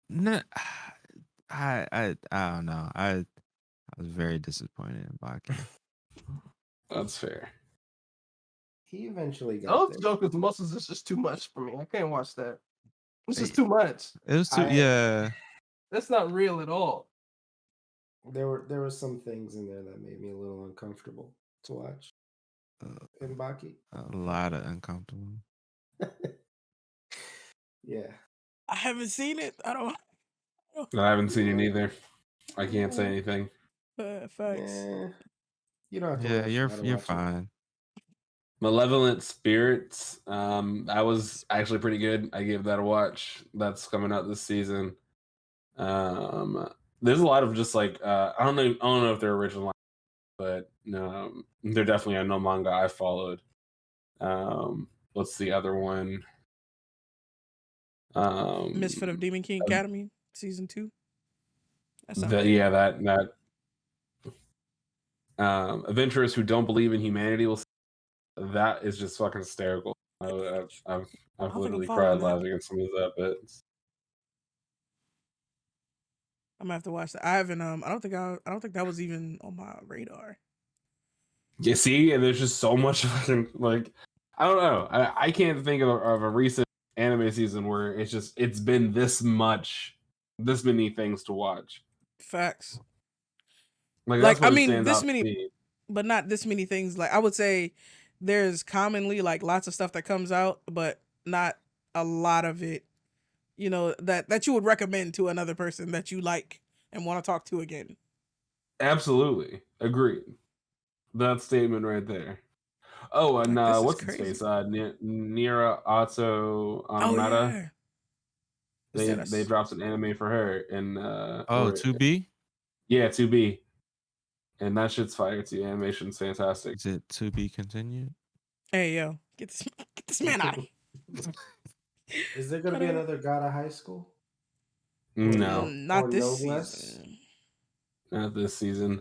But like, I don't know. I was very disappointed in Baki. That's fair. He eventually got those Joker's muscles is just too much for me. I can't watch that. It's just too much. It was too yeah. That's not real at all. There were some things in there that made me a little uncomfortable to watch. In Baki. A lot of uncomfortable. Yeah. I haven't seen it. I haven't seen it either. I can't say anything. Facts. You don't have to. Yeah, you're fine. Malevolent Spirits. That was actually pretty good. I gave that a watch. That's coming out this season. There's a lot of just like I don't know if they're original, but they're definitely no manga I followed. What's the other one? Misfit of Demon King Academy season 2. That adventurers who don't believe in humanity will. That is just fucking hysterical. I've literally cried laughing at some of that bits. I'm gonna have to watch that. I haven't. I don't think that was even on my radar. You see, and there's just so much fucking like. I don't know. I can't think of a recent anime season where it's been this many things to watch. Facts. Like Like that's what I it mean, stands this out to many, me. but not this many things. Like I would say, there's commonly like lots of stuff that comes out, but not a lot of it. You know that you would recommend to another person that you like and want to talk to again. Absolutely agreed. That statement right there. Oh, and Like this is what's its crazy. face? Nira Auto Oh Meta. yeah. They That's dropped an anime for her and Oh, 2B? yeah, 2B. And that shit's fire too. Animation's fantastic. Is it to be continued? hey yo, get this man out of here. Is there gonna be another God of High School? No, Not this no less? season. not this season.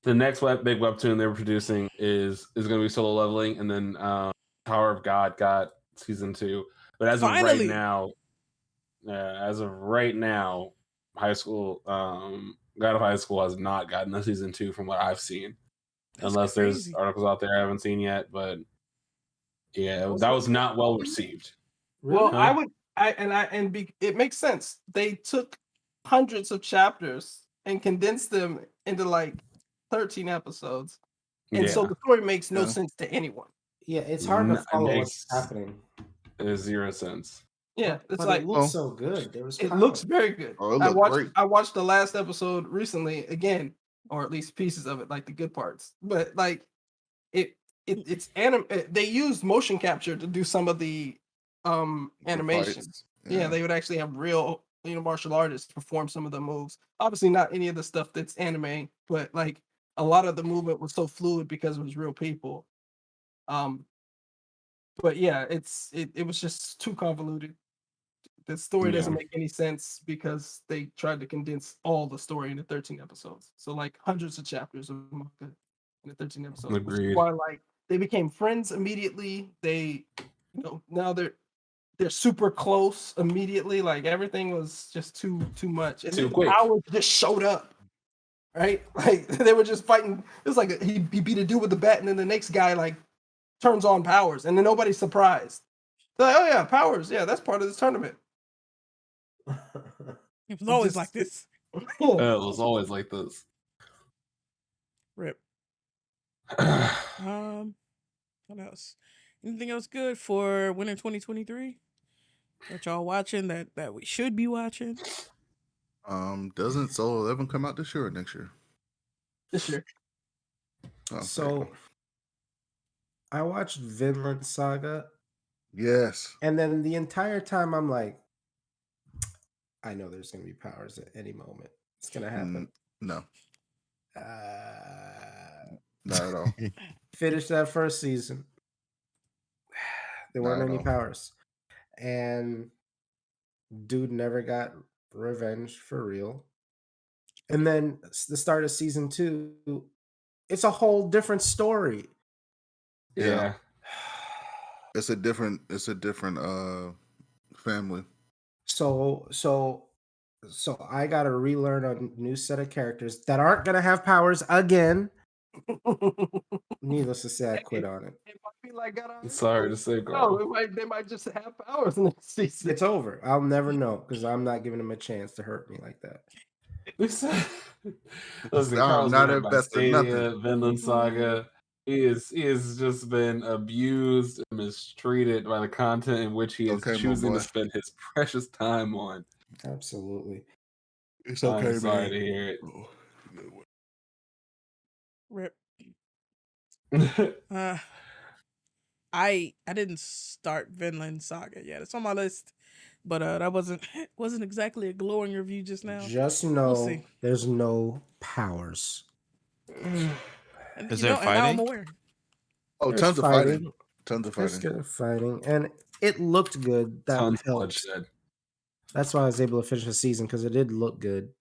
The next big webtoon they were producing is going to be Solo Leveling, and then Tower of God got season 2. But as of right now, High School God of High School has not gotten a season 2 from what I've seen. That's Unless crazy. there's articles out there I haven't seen yet, but yeah, that was not well received. Really? Well, I would, it makes sense. They took hundreds of chapters and condensed them into like 13 episodes, and so Yeah. the story makes no Yeah. sense to anyone. Yeah, it's hard to It follow makes what's happening. zero sense. Yeah, it's But like it looks so good. There was it power. looks very good. Oh, it looked great. I watched the last episode recently again, or at least pieces of it, like the good parts. But like it's they used motion capture to do some of the animation. Fights. Yeah, they would actually have real martial artists perform some of the moves. Obviously not any of the stuff that's anime, but like a lot of the movement was so fluid because it was real people. But yeah, it was just too convoluted. The story doesn't make any sense because they tried to condense all the story into 13 episodes. So like hundreds of chapters of manga in 13 episodes. Which is Agreed. why like they became friends immediately. They now they're super close immediately. Like everything was just too much. And Too then quick. Howard just showed up. Right? Like they were just fighting. It was like he beat a dude with the bat, and then the next guy like turns on powers, and then nobody's surprised. They're like, oh yeah, powers. Yeah, that's part of this tournament. It was always like this. It was always like this. Rip. What else? Anything else good for winter 2023 that y'all watching that we should be watching? Doesn't Solo 11 come out this year or next year? This year. Oh, So I watched Vinland Saga. Yes. And then the entire time I'm like, I know there's going to be powers at any moment. It's going to happen. No. Not at all. Finished that first season. There weren't any powers. And dude never got revenge for real. And then the start of season 2, it's a whole different story. Yeah. It's a different family. So I gotta relearn a new set of characters that aren't gonna have powers again. Needless to say, I quit on it. It might be like Sorry to say, Carl. no, they might just have powers next season. It's over. I'll never know because I'm not giving him a chance to hurt me like that. Listen, I'm Carl's not been by invested in Stadia, nothing. Vinland Saga. He has just been abused and mistreated by the content in which he is choosing to spend his precious time on. Absolutely. It's okay, I'm sorry man. to hear it. Rip. I didn't start Vinland Saga yet. It's on my list, but that wasn't exactly a glowing review just now. Just know there's no powers. Is there fighting? Now I'm aware. Oh, There's tons of fighting. Tons of There's fighting. good fighting, and it looked good. That Tons of helped. bloodshed. That's why I was able to finish the season because it did look good.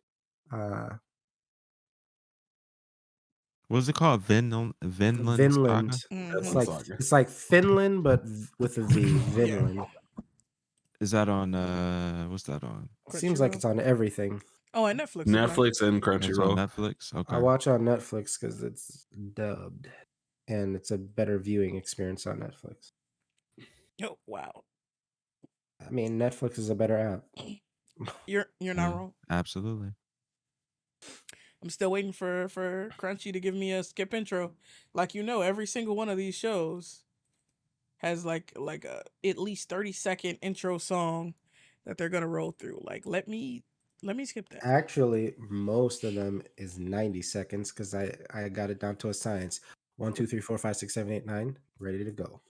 What's it called? Vinland. Vinland. Saga? It's like Finland, but with a V. Vinland. Is that on? What's that on? Seems like it's on everything. Oh, and Netflix. Netflix and It's on Crunchyroll. Netflix. Okay. I watch on Netflix because it's dubbed, and it's a better viewing experience on Netflix. Oh wow! I mean, Netflix is a better app. You're not wrong. Absolutely. I'm still waiting for Crunchy to give me a skip intro. Like every single one of these shows has like a at least 30-second intro song that they're gonna roll through. Like let me skip that. Actually, most of them is 90 seconds because I got it down to a science. 1, 2, 3, 4, 5, 6, 7, 8, 9, ready to go.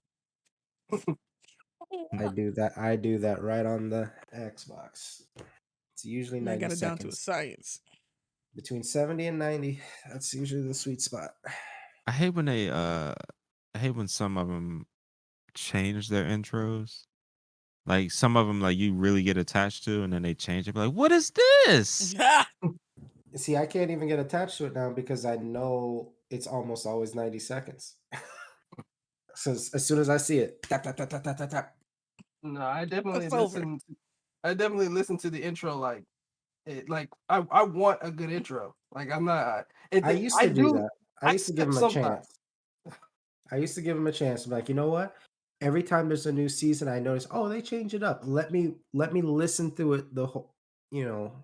I do that right on the Xbox. It's usually And I 90 got it down to a seconds. science. Between 70 and 90, that's usually the sweet spot. I hate when they I hate when some of them change their intros. Like some of them, like you really get attached to, and then they change it. Like, what is this? See, I can't even get attached to it now because I know it's almost always 90 seconds. So as soon as I see it, tap, tap, tap, tap, tap, tap, tap. No, I definitely It's over. listen. I definitely listen to the intro like it. Like I want a good intro. Like I'm not. I used to do that. I used to give skip him a sometimes. chance. I used to give him a chance. I'm like, you know what? Every time there's a new season, I notice, oh, they change it up. Let me listen through it the whole,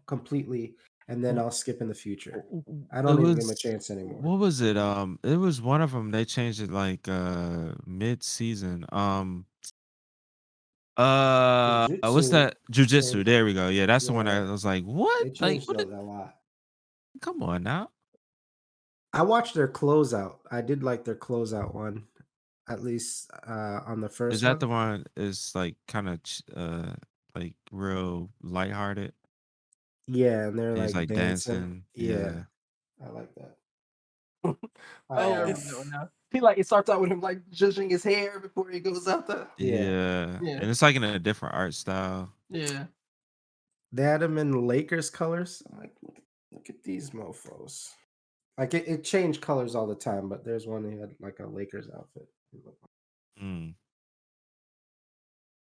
completely, and then I'll skip in the future. I don't even give him a chance anymore. What was it? It was one of them. They changed it like mid-season. What's that? Jujutsu. changed- There we go. Yeah, that's the one I Yeah, was like, what? they Like, changed what? a lot. Come on now. I watched their closeout. I did like their closeout one, at least on the Is first that one. the one? Is like kind of like real lighthearted. Yeah, and they're And he's like like dancing. dancing. Yeah, I like that. I if- know now. He like it starts out with him like zhuzhing his hair before he goes out there. Yeah. Yeah. And it's like in a different art style. Yeah. They had him in Lakers colors. I'm like, look at these mofos. Like it changed colors all the time, but there's one he had like a Lakers outfit. Mm.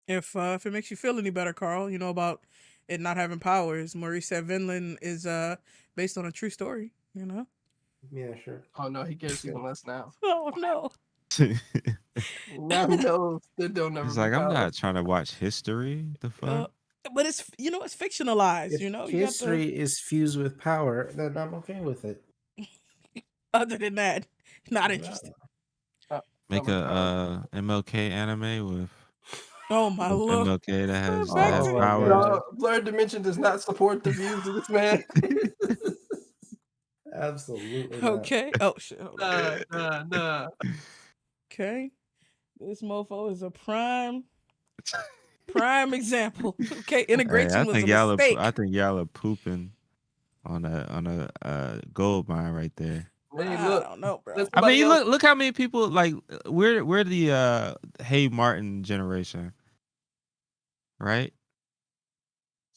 If it makes you feel any better, Carl, you know about it not having powers. Maurice said Vinland is based on a true story. Yeah, sure. Oh no, he cares even less now. Oh no. Now he knows that don't never He's be like, I'm powers. not trying to watch history. The fuck? But it's it's fictionalized. If You got history is fused with power, then I'm okay with it. other than that, not interested. Make a MLK anime with Oh my lord. MLK that has Oh my powers. God. Blerdimension does not support the views of this man. Absolutely not. Okay. Oh shit. Hold on. Nah. Okay. This mofo is a prime example. Okay, Hey, integration was a mistake. I think y'all are pooping on a gold mine right there. Hey, I look. don't know, bro. I mean, look how many people like we're the Hey Martin generation, right?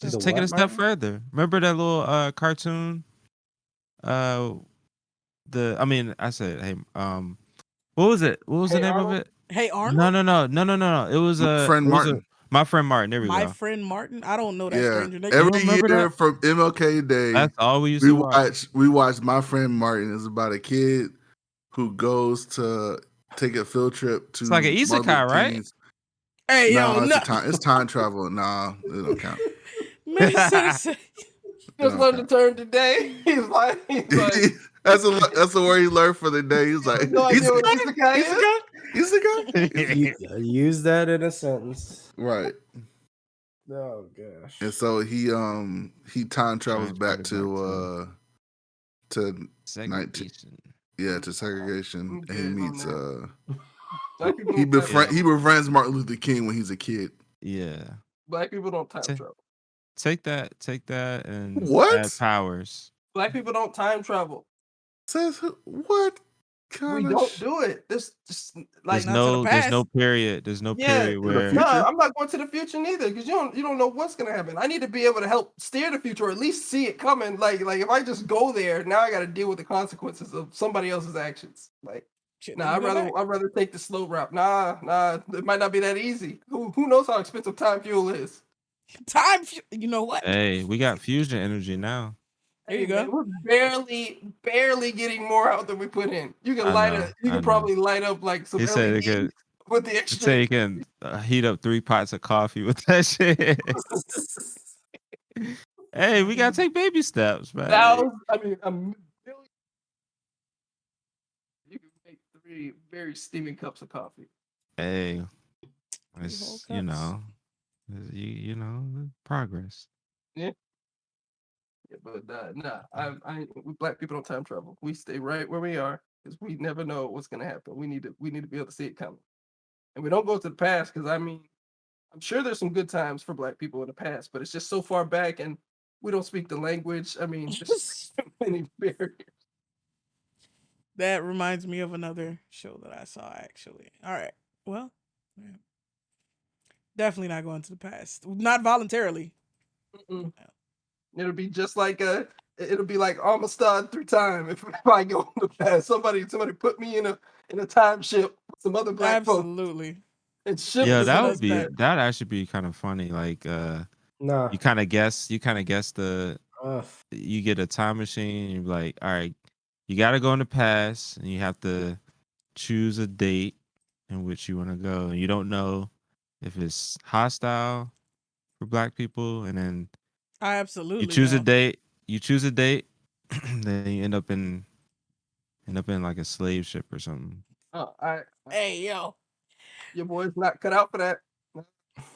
Just The taking what, a step Martin? further. Remember that little cartoon? I said hey what was it? What was the Hey, name Arnold? of it? Hey Arnold? No. It was My friend Martin. My friend Martin. There we My go. friend Martin? I don't know that Yeah, stranger. Nigga. every remember year that? from MLK Day, That's all we used to watch. we watch My Friend Martin. It's about a kid who goes to take a field trip to It's like an Martin isekai, Luther right? King's. Hey, No, yo, no. it's time travel. Nah, it don't count. Man, he said Just learned the term today. He's like that's a word he learned for the day. He's like, no idea what isekai is. Isekai? Use that in a sentence. Right. Oh gosh. And so he time travels back to 19 segregation. Yeah, to segregation. And he meets Black people he don't befriends Martin Luther King when he's a kid. Yeah. Black people don't time travel. Take that and What? add powers. Black people don't time travel. Says what kind We of don't do it. This just like there's no period. There's no period where no, I'm not going to the future neither because you don't know what's gonna happen. I need to be able to help steer the future or at least see it coming. Like if I just go there, now I got to deal with the consequences of somebody else's actions. Like I'd rather take the slow route. Nah, it might not be that easy. Who knows how expensive time fuel is? You know what? Hey, we got fusion energy now. Here you go. We're barely getting more out than we put in. You can probably light up like some LEDs with the extra. He said he can heat up 3 pots of coffee with that shit. Hey, we gotta take baby steps, man. very, very steaming cups of coffee. Hey, whole it's cups. you know progress. Yeah. Yeah, but nah, we black people don't time travel. We stay right where we are because we never know what's gonna happen. We need to be able to see it coming, and we don't go to the past because I mean, I'm sure there's some good times for black people in the past, but it's just so far back, and we don't speak the language. I mean, there's so many barriers. That reminds me of another show that I saw actually. All right. Well, yeah. Definitely not going to the past. Not voluntarily. Mm-mm. It'll be just like it'll be like Amistad through time if I go in the past. Somebody put me in a time ship with some other black folks Absolutely. and ship Yeah, us that Send in would us the be back. past. that actually be kind of funny. Like Nah. you kind of guess the Ugh. you get a time machine. And you're like, all right, you got to go in the past, and you have to choose a date in which you want to go, and you don't know if it's hostile for black people, and then I you absolutely choose a know. date. You choose a date, then you end up in like a slave ship or something. Oh, Hey, yo. your boy's not cut out for that.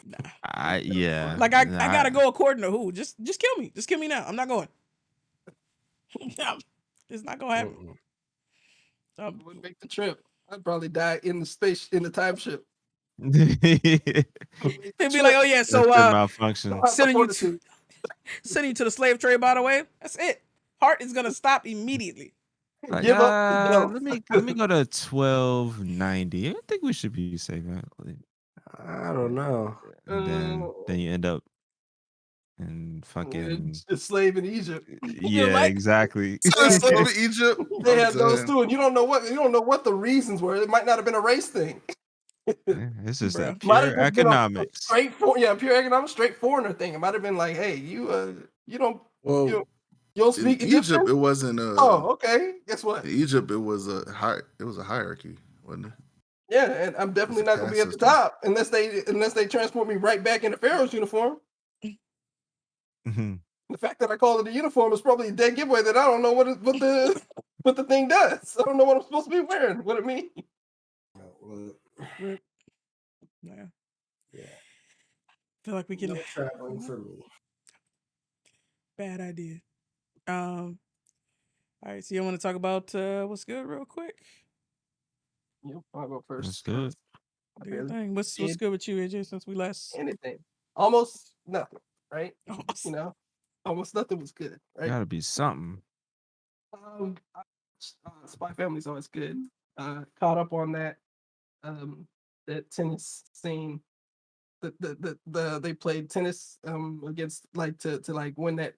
Nah. Yeah, Like I gotta go according to who? Just kill me. Just kill me now. I'm not going. It's not gonna happen. I wouldn't make the trip. I'd probably die in the time ship. He'd be like, oh yeah, That's so the malfunction. sending you to the slave trade, by the way. That's it. Heart is gonna stop immediately. Like, Give up the ghost. let me go to 1290. I think we should be safe. I don't know. And then you end up in fucking a slave in Egypt. You're yeah, like, exactly. Slave in Egypt. They I'm had those saying. too, and you don't know what the reasons were. It might not have been a race thing. Yeah, it's just Bruh. Might pure have just been a economics. pure economic, straight foreigner thing. It might have been like, hey, you don't Well, you don't in speak Egypt, Egyptian? it wasn't Oh, okay. Guess what? in Egypt, it was a hierarchy, wasn't it? Yeah, and I'm It was definitely a not gonna be caste at the system. top unless they transport me right back into Pharaoh's uniform. Mhm. The fact that I call it a uniform is probably a dead giveaway that I don't know what the thing does. I don't know what I'm supposed to be wearing. What it mean? Rip. Yeah. Yeah. Feel like we can. No traveling for me. Bad idea. All right. So you want to talk about what's good real quick? Yep, I'll go first. That's good. Do your thing. What's good with you, AJ? Since we last anything, almost nothing, right? almost. You know, almost nothing was good, right? Gotta be something. Spy Family's always good. Caught up on that that tennis scene. They played tennis against like to like win that.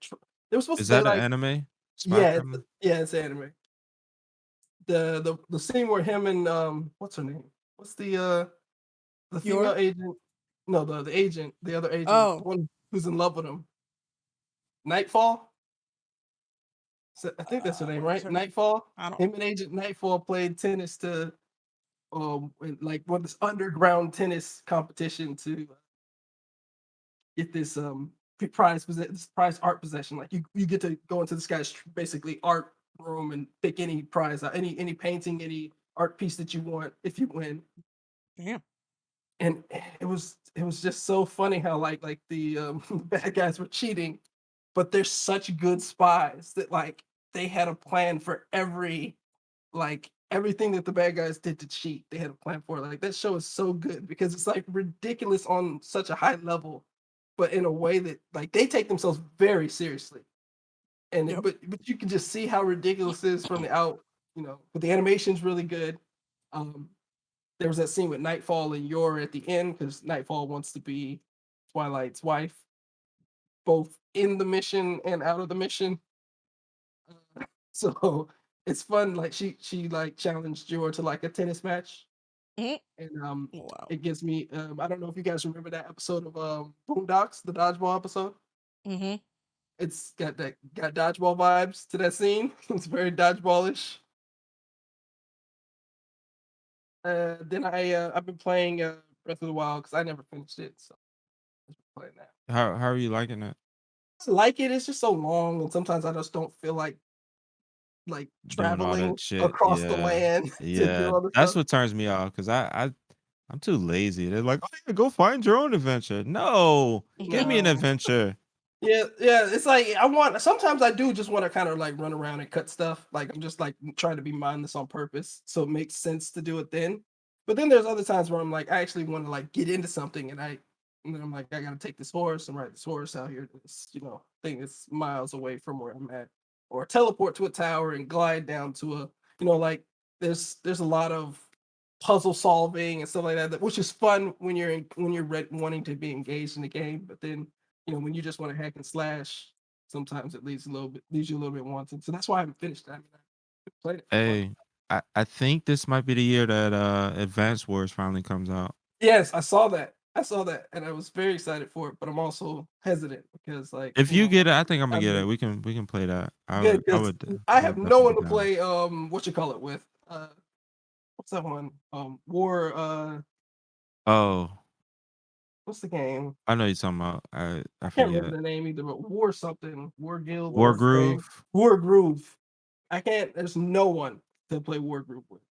They were supposed Is to play that an like anime? Spy Family? it's anime. The scene where him and what's her name? What's the female agent? No, the agent, the other agent, the one who's in love with him. Nightfall. So I think that's her name, right? Nightfall. Him and Agent Nightfall played tennis to like this underground tennis competition to get this prize art possession. Like you get to go into this guy's basically art room and pick any prize out, any painting, any art piece that you want if you win. Damn. And it was just so funny how like the bad guys were cheating, but they're such good spies that like they had a plan for everything that the bad guys did to cheat. They had a plan for it. Like that show is so good because it's like ridiculous on such a high level, but in a way that like they take themselves very seriously. And but you can just see how ridiculous it is from the out, but the animation's really good. There was that scene with Nightfall and Yor at the end because Nightfall wants to be Twilight's wife, both in the mission and out of the mission. So it's fun. Like she like challenged Yor to like a tennis match, and it gives me. I don't know if you guys remember that episode of Boondocks, the dodgeball episode. Mm-hmm. It's got dodgeball vibes to that scene. It's very dodgeballish. Then I've been playing Breath of the Wild because I never finished it, so I'm playing that. How are you liking it? I like it. It's just so long, and sometimes I just don't feel like like Doing all traveling that shit. across the Yeah. land to do Yeah. other That's stuff. what turns me off because I'm too lazy. They're like, oh yeah, go find your own adventure. No, give me an No. adventure. Yeah, it's like sometimes I do just want to kind of like run around and cut stuff. Like I'm just like trying to be mindless on purpose, so it makes sense to do it then. But then there's other times where I'm like, I actually want to like get into something, and then I'm like, I gotta take this horse and ride this horse out here, this thing that's miles away from where I'm at, or teleport to a tower and glide down to a like there's a lot of puzzle solving and stuff like that, which is fun when you're wanting to be engaged in the game. But then when you just want to hack and slash, sometimes it leaves you a little bit wanting. So that's why I haven't finished that. I mean, I've played it for a while. Hey, I think this might be the year that Advance Wars finally comes out. Yes, I saw that. And I was very excited for it, but I'm also hesitant because, like, If you get it, I think I'm gonna I've get it. been We can play that. good I because would I I have would no definitely one be to down. play. What you call it with? What's that one? War. Oh, What's the game? I know you're talking about. I I can't remember forget. the name either, but War something, War Guild, War Warframe, Groove. War Groove. I can't. There's no one to play War Groove with.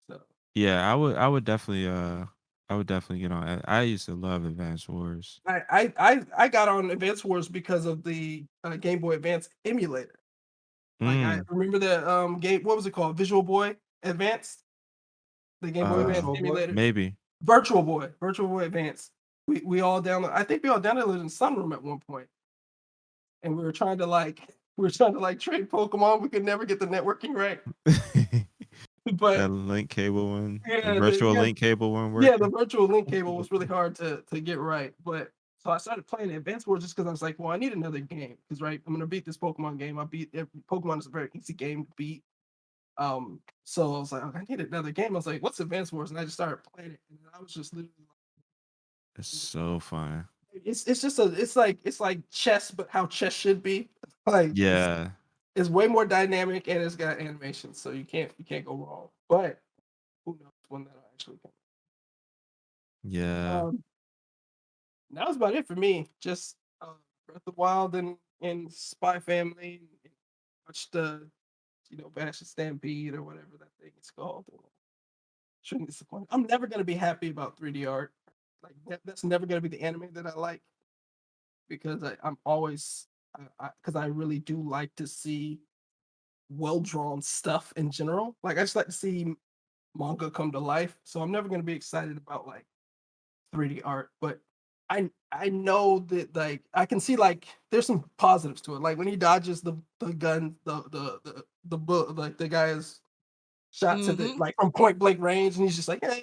So Yeah, I would definitely get on. I used to love Advance Wars. I got on Advance Wars because of the Game Boy Advance emulator. Like I Mm, remember the game. What was it called? Visual Boy Advanced. The Game Boy Advance Virtual Boy. emulator. maybe. Virtual Boy Advance. We all downloaded. I think we all downloaded in Sunroom at one point, and we were trying to trade Pokemon. We could never get the networking right, That but link cable one, the yeah, virtual link cable one the working. virtual link cable was really hard to get right. But so I started playing Advance Wars just because I was like, well, I need another game because I'm gonna beat this Pokemon game. Pokemon is a very easy game to beat. So I was like, I need another game. I was like, what's Advance Wars? And I just started playing it, and I was just literally It's so fun. it's like chess, but how chess should be. Like Yeah, it's way more dynamic and it's got animation, so you can't go wrong. But who knows when that'll actually come. yeah. That was about it for me. Just Breath of the Wild and Spy Family. And watched the Bash and Stampede or whatever that thing is called. Shouldn't disappoint. I'm never gonna be happy about 3D art. Like that's never gonna be the anime that I like because I'm always because I really do like to see well drawn stuff in general. Like I just like to see manga come to life. So I'm never gonna be excited about like 3D art, but I know that like I can see like there's some positives to it. Like when he dodges the gun, the bullet, like the guy's shot to the like from point blank range, and he's just like, yeah,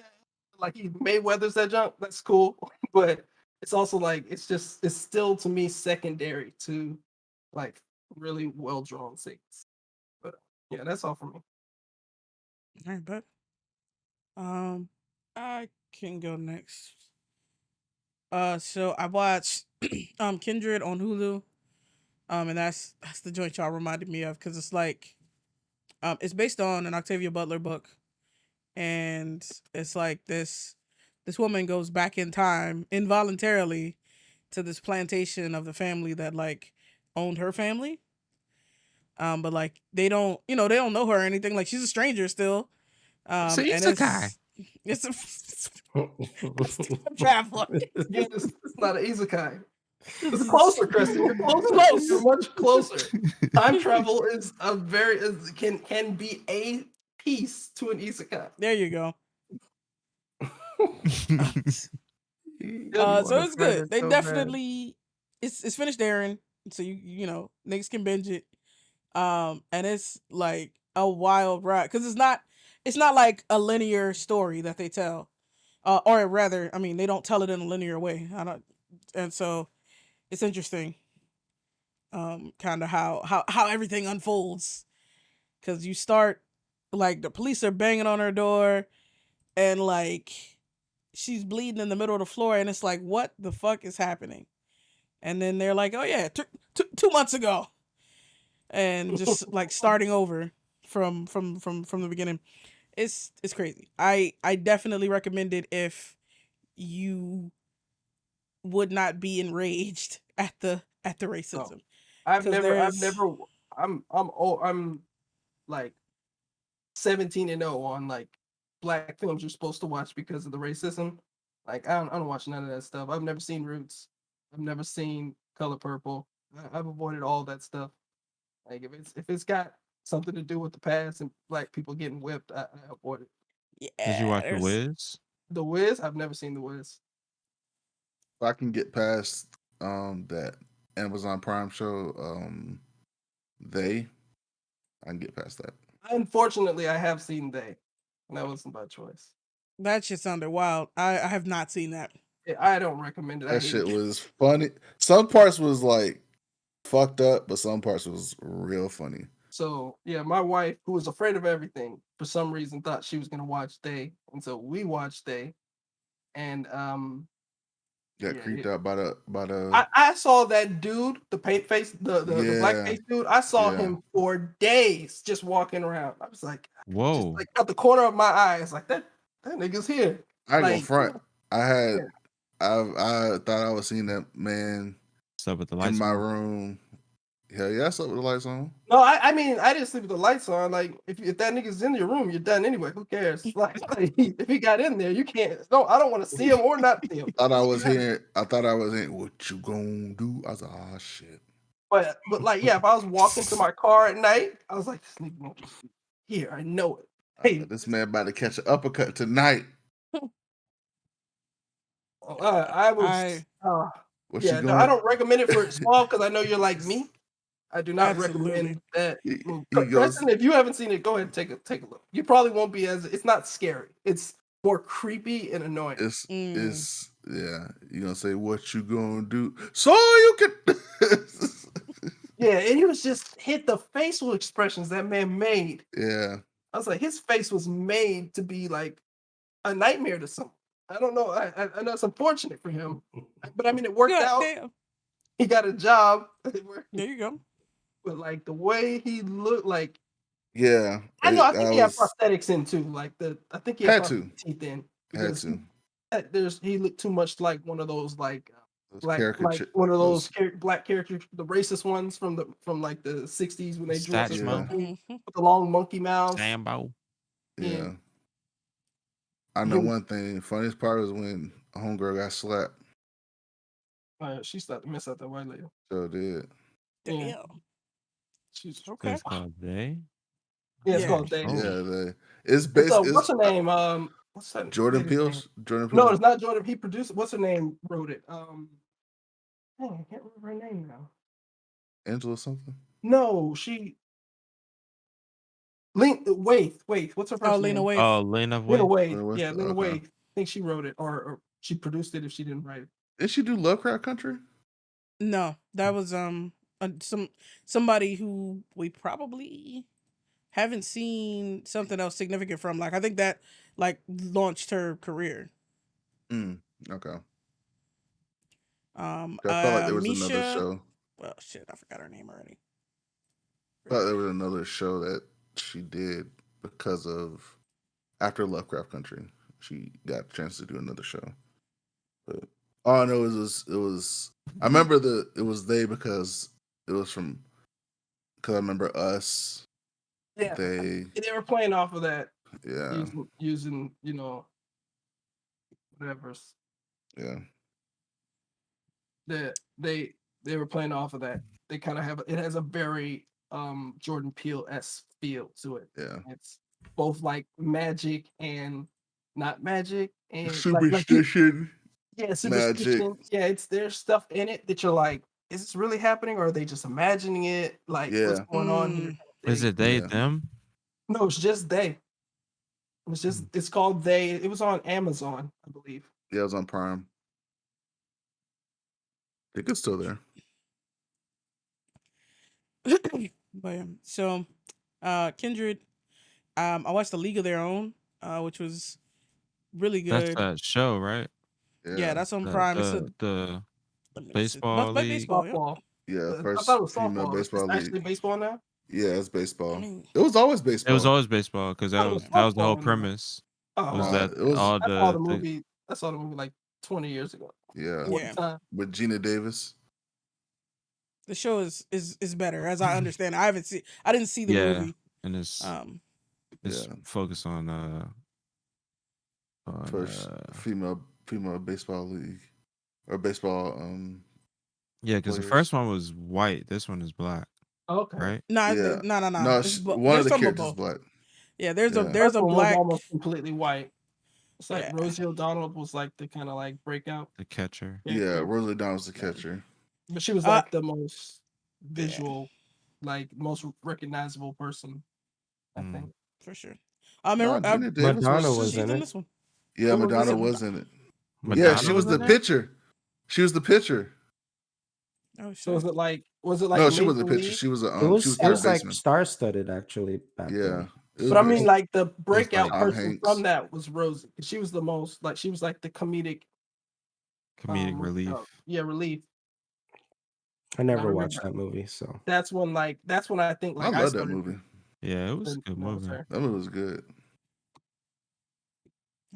like he Mayweather's that jump. That's cool, but it's also like it's still to me secondary to like really well drawn scenes. But yeah, that's all for me. All right, but I can go next. So I watched Kindred on Hulu. And that's the joint y'all reminded me of because it's like it's based on an Octavia Butler book, and it's like this woman goes back in time involuntarily to this plantation of the family that like owned her family. But like they don't know her or anything. Like she's a stranger still. So And Isekai. it's a time traveler. Again, it's not an isekai. It's It's closer, Kristen. You're closer. Close. You're much closer. Time travel is can be a piece to an isekai. There you go. Good So one. it's good. They So bad. definitely it's finished airing, so niggas can binge it. And it's like a wild ride because it's not like a linear story that they tell, or rather, I mean, they don't tell it in a linear way. And so it's interesting, kind of how everything unfolds because you start like the police are banging on her door and like she's bleeding in the middle of the floor and it's like what the fuck is happening, and then they're like, oh yeah, 2 months ago, and just like starting over from the beginning. It's crazy. I definitely recommend it if you would not be enraged at the racism. I've 'Cause never there's- I'm like 17-0 on like black films you're supposed to watch because of the racism. Like I don't watch none of that stuff. I've never seen Roots. I've never seen Color Purple. I've avoided all that stuff. Like if it's got something to do with the past and black people getting whipped, I avoid it. Did you Yeah, watch The there's Wiz? The Wiz, I've never seen The Wiz. If I can get past that Amazon Prime show, I can get past that. Unfortunately, I have seen They, and that wasn't by choice. that shit sounded wild. I have not seen that. I don't recommend it. I That hate shit it. was funny. Some parts was like fucked up, but some parts was real funny. So yeah, my wife, who was afraid of everything, for some reason thought she was gonna watch They, and so we watched They, and Got yeah, creeped out by the I saw that dude, the paint face, the black Yeah. face dude. I saw Yeah. him for days just walking around. I was like, just Whoa. like out the corner of my eye, it's like that nigga's here. I ain't gonna Like, front. I had yeah. I thought I was seeing that man Slept with the in lights my on. room. Hell yeah, I slept with the lights on. No, I mean I didn't sleep with the lights on. Like if that nigga's in your room, you're done anyway. Who cares? Like if he got in there, you can't. No, I don't want to see him or not see him. I thought I was hearing what you gonna do. I was like, oh shit. But like yeah, if I was walking to my car at night, I was like, this nigga won't be here. I know it. Hey, This man about to catch an uppercut tonight. I was. What Yeah, you no, going? I don't recommend it for small because I know you're like me. I do not Absolutely. recommend that. He Preston, goes, if you haven't seen it, go ahead and take a look. You probably won't be as. It's not scary. It's more creepy and annoying. it's yeah. You gonna say what you gonna do? So you can. Yeah, and he was just hit the facial expressions that man made. Yeah. I was like, his face was made to be like a nightmare to someone. I don't know. I know it's unfortunate for him, but I mean, it worked out. Damn. He got a job. There you go. But like the way he looked, like Yeah. I know. I think he had was, prosthetics in too. Like I think he had Had to. prosthetic teeth in had because to. he looked too much like one of those like Those caricature- one of those black characters, the racist ones from like the 60s when they drew us Statchmo. with the long monkey mouth. Sambo. Yeah. I know one thing. Funniest part was when a homegirl got slapped. She started to miss out that white lady. So did. Yeah. Damn. She's Okay. It's called They. Yeah, it's Yeah. called They. Yeah, it's based. What's her name? What's that? Jordan lady's name? Peele. Jordan Peele. No, it's not Jordan. He produced it. What's her name? Wrote it. Dang, I can't remember her name now. Angela something. No, she. Wait. What's her first name? Lena Waithe. Oh, Lena Lena Waithe. Waithe. Yeah, Lena Okay. Waithe. I think she wrote it, or she produced it if she didn't write it. Did she do Lovecraft Country? No, that was somebody who we probably haven't seen something else significant from. Like I think that like launched her career. Okay. I I felt like there was Misha, another show. Well, shit, I forgot her name already. I thought there was another show that she did because of after Lovecraft Country. She got a chance to do another show. But all I know is it was I remember it was They because it was from because I remember Us. Yeah, They were playing off of that. Yeah. Using whatever. Yeah. That they were playing off of that. They kind of it has a very Jordan Peele-esque feel to it. Yeah. It's both like magic and not magic and superstition. Superstition. Magic. Yeah, there's stuff in it that you're like, is this really happening or are they just imagining it? Like what's going on here? Is it they them? No, it's just They. It's called They. It was on Amazon, I believe. Yeah, it was on Prime. I think it's still there. But yeah, so Kindred, I watched The League of Their Own, which was really good. That's that show, right? Yeah, that's on Prime. It's the let me see. baseball Buff- league. Baseball. Yeah, I first thought it was female softball. baseball It's league. actually baseball now? Yeah, it's baseball. I mean, It was always baseball. It was always baseball because that was the whole softball. premise. Oh, Was that it was- all I saw the the movie. I saw the movie like 20 years ago. Yeah. Yeah. With Gina Davis. the show is better as I understand. I didn't see the Yeah. movie. and it's Yeah. focused on First female baseball league or baseball yeah, because the players. first one was white. This one is black, Okay. right? No, Yeah. no. No, one of the characters is black. Yeah, there's Yeah. a there's First a one was black. almost completely white. It's like Yeah. Rosie O'Donnell was like the kind of like breakout. The catcher. Yeah, character. Rosalie Dawn's the catcher. But she was like the most visual, like most recognizable person, I think. For sure. Gina Davis Madonna was she's in it. this one. Yeah, Who was Madonna in it? was in it. Madonna Yeah, she was the in it? pitcher. She was the pitcher. Oh shit. So was it like No, she wasn't a Maple pitcher. Leaf? She was a It was she was it third was like baseman. star-studded actually back Yeah. then. It was But I very- mean, like the breakout like Tom person Hanks. from that was Rosie. She was the most like she was like the comedic relief. relief. I never remember. watched that movie, so That's when I think I like love that started movie. Yeah, it was a to good notice movie. her. That movie was good.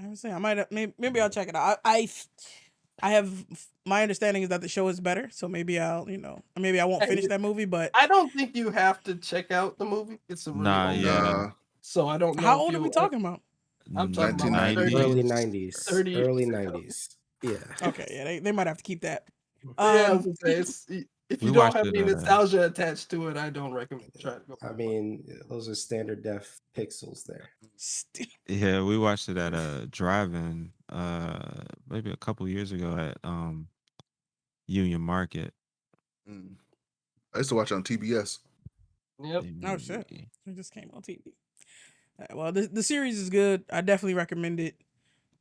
I would say I might maybe I'll check it out. I have my understanding is that the show is better, so maybe I'll maybe I won't Hey, finish that movie. But I don't think you have to check out the movie. It's a really Nah, old yeah. Nah, so I don't know. how if old are we you'll- talking about? I'm talking about 1990s. 30s. early 90s. 30 Early 90s. Yeah. Okay, yeah, they might have to keep that. Yeah, I was gonna say, if We you don't watched have it any at, nostalgia attached to it, I don't recommend trying to go. I mean, those are standard def pixels there. Yeah, we watched it at a drive-in maybe a couple years ago at Union Market. I used to watch it on TBS. Yep. Oh shit, it just came on TV. Well, the series is good. I definitely recommend it.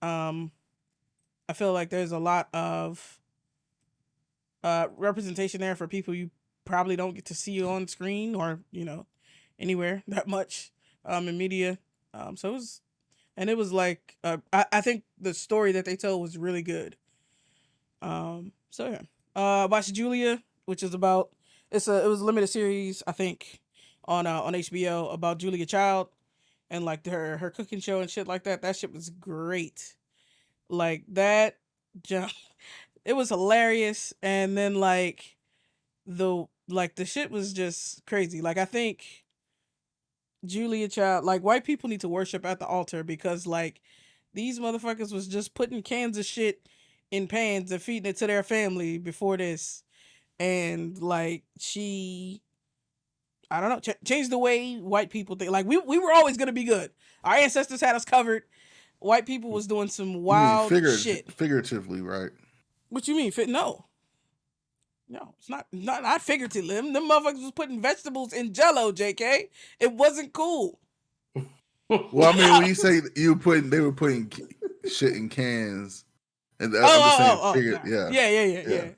I feel like there's a lot of representation there for people you probably don't get to see on screen or anywhere that much in media. So it was like I think the story that they told was really good. So yeah, watched Julia, which is about it was a limited series I think on HBO about Julia Child and like her cooking show and shit like that. That shit was great. Like that, it was hilarious, and then like the shit was just crazy. Like I think Julia Child, like white people need to worship at the altar because like these motherfuckers was just putting cans of shit in pans and feeding it to their family before this, and like I don't know, changed the way white people think. Like we were always gonna be good. Our ancestors had us covered. White people was doing some wild shit. Figuratively, right? What you mean? No, it's not figuratively. Them motherfuckers was putting vegetables in Jello. JK, it wasn't cool. Well, I mean, when you say they were putting shit in cans, and I'm just saying, Yeah.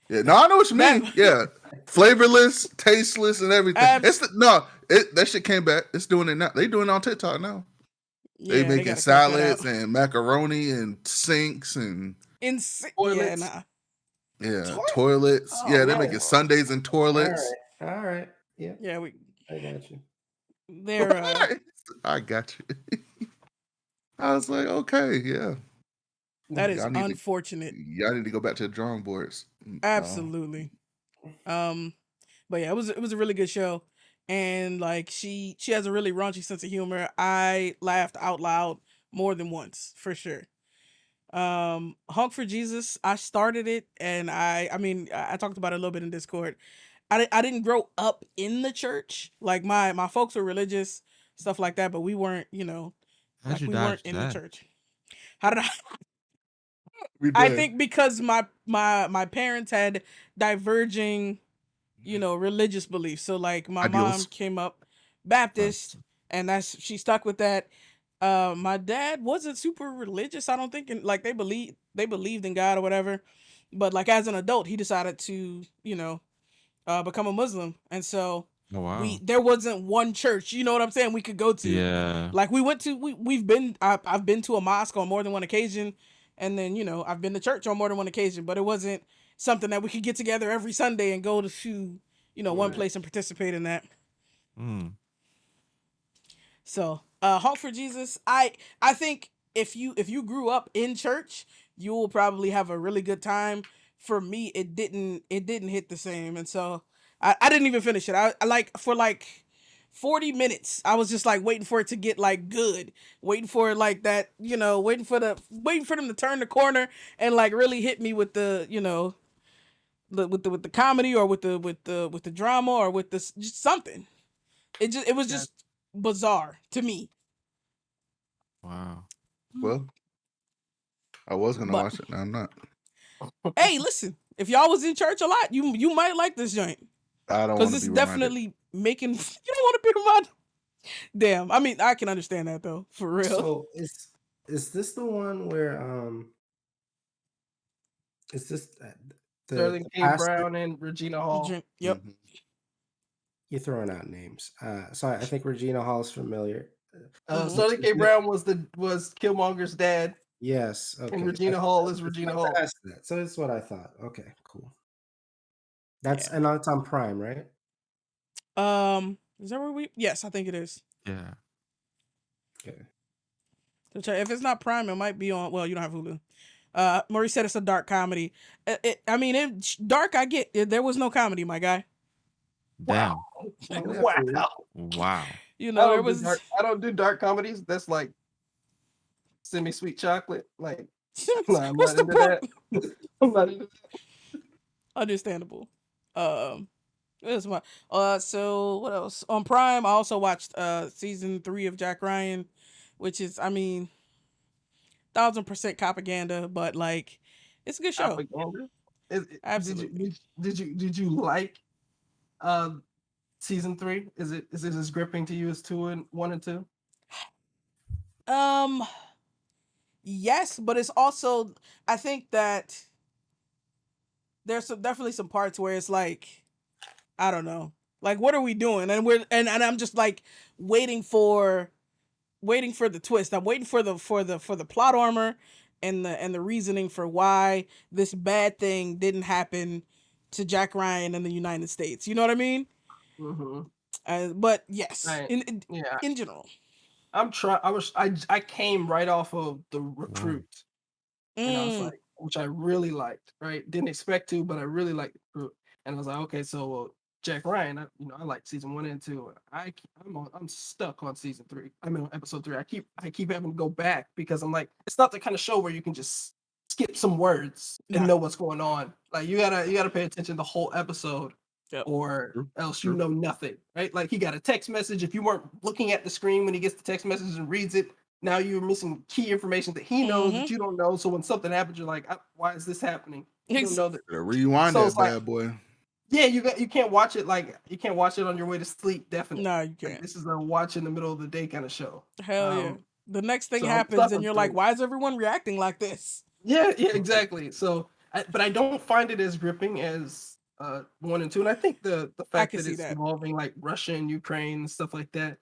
Yeah, no, I know what you mean. Yeah, flavorless, tasteless, and everything. That shit came back. It's doing it now. They doing it on TikTok now. They making salads and macaroni and sinks and toilets. Toilets. Oh, yeah, they're making Sundays in toilets. All right. Yeah. Yeah, I got you. They're I got you. I was like, okay, yeah. that is unfortunate. Y'all need to go back to the drawing boards. Absolutely. But yeah, it was a really good show. And like she has a really raunchy sense of humor. I laughed out loud more than once, for sure. Honk for Jesus, I started it and I talked about it a little bit in Discord. I didn't grow up in the church. Like my folks were religious, stuff like that, but we weren't, How'd you we dodge weren't in that? the church. How did I think because my parents had diverging, religious beliefs. So like my mom came up Baptist, and she stuck with that. My dad wasn't super religious, I don't think, and like they believed in God or whatever. But like as an adult, he decided to, become a Muslim, and so Oh wow. there wasn't one church, you know what I'm saying, we could go to. Yeah. Like we went to I've been to a mosque on more than one occasion, and then I've been to church on more than one occasion, but it wasn't something that we could get together every Sunday and go to one place and participate in that. So Honk for Jesus, I think if you grew up in church, you will probably have a really good time. For me, it didn't hit the same, and so I didn't even finish it. I like for like 40 minutes. I was just like waiting for it to get like good, waiting for like that, waiting for them to turn the corner and like really hit me with the, with the comedy or with the drama or with the just something. It was just bizarre to me. Wow. Well, I was gonna But- watch it. Now I'm not. Hey, listen, if y'all was in church a lot, you might like this joint I don't because want it's to be reminded. definitely making. You don't want to be reminded. Damn, I mean, I can understand that though, for real. So is this the one where is this Sterling K. pastor? Brown and Regina Hall. Yep. Mhm. You're throwing out names. So I think Regina Hall is familiar. Sterling K. Brown was Killmonger's dad, Yes. Okay. and Regina Hall is Regina Hall. That's that. So it's what I thought. Okay, cool. That's and it's on Prime, right? Is that where we? Yes, I think it is. Yeah. Okay. So check. If it's not Prime, it might be on. Well, you don't have Hulu. Maurice said it's a dark comedy. Dark. I get. There was no comedy, my guy. Damn. Wow. Wow. There was. I don't do dark comedies. That's like semi-sweet chocolate. Like, I'm What's not the into point? that. I'm not into that. Understandable. That's my. So what else on Prime? I also watched season 3 of Jack Ryan, which is, I mean, 1000% propaganda, but like, it's a good show. Propaganda? Absolutely. Did you like season 3? Is it as gripping to you as 1 and 2? Yes, but it's also, I think that there's definitely some parts where it's like, I don't know, like, what are we doing? And I'm just like waiting for the twist. I'm waiting for the plot armor and the reasoning for why this bad thing didn't happen to Jack Ryan in the United States. You know what I mean? Mm-hmm. But yes, Right. in general, I came right off of The Recruit, and I was like, which I really liked. Right, didn't expect to, but I really liked The Recruit, and I was like, okay, so Jack Ryan, I liked season 1 and 2. I'm stuck on season 3. I'm on episode 3. I keep having to go back because I'm like, it's not the kind of show where you can just skip some words and know what's going on. Like, you gotta pay attention the whole episode. Yep. Or else you know nothing, right? Like, he got a text message. If you weren't looking at the screen when he gets the text message and reads it, now you're missing key information that he knows that you don't know. So when something happens, you're like, why is this happening? You don't know that. Rewind So that it's bad like, boy. Yeah, you can't watch it you can't watch it on your way to sleep. Definitely, no, you can't. Like, this is a watch in the middle of the day kind of show. Hell yeah. The next thing so happens and you're like, why is everyone reacting like this? Yeah, exactly. So, but I don't find it as gripping as 1 and 2, and I think the fact that it's involving like Russia and Ukraine and stuff like that,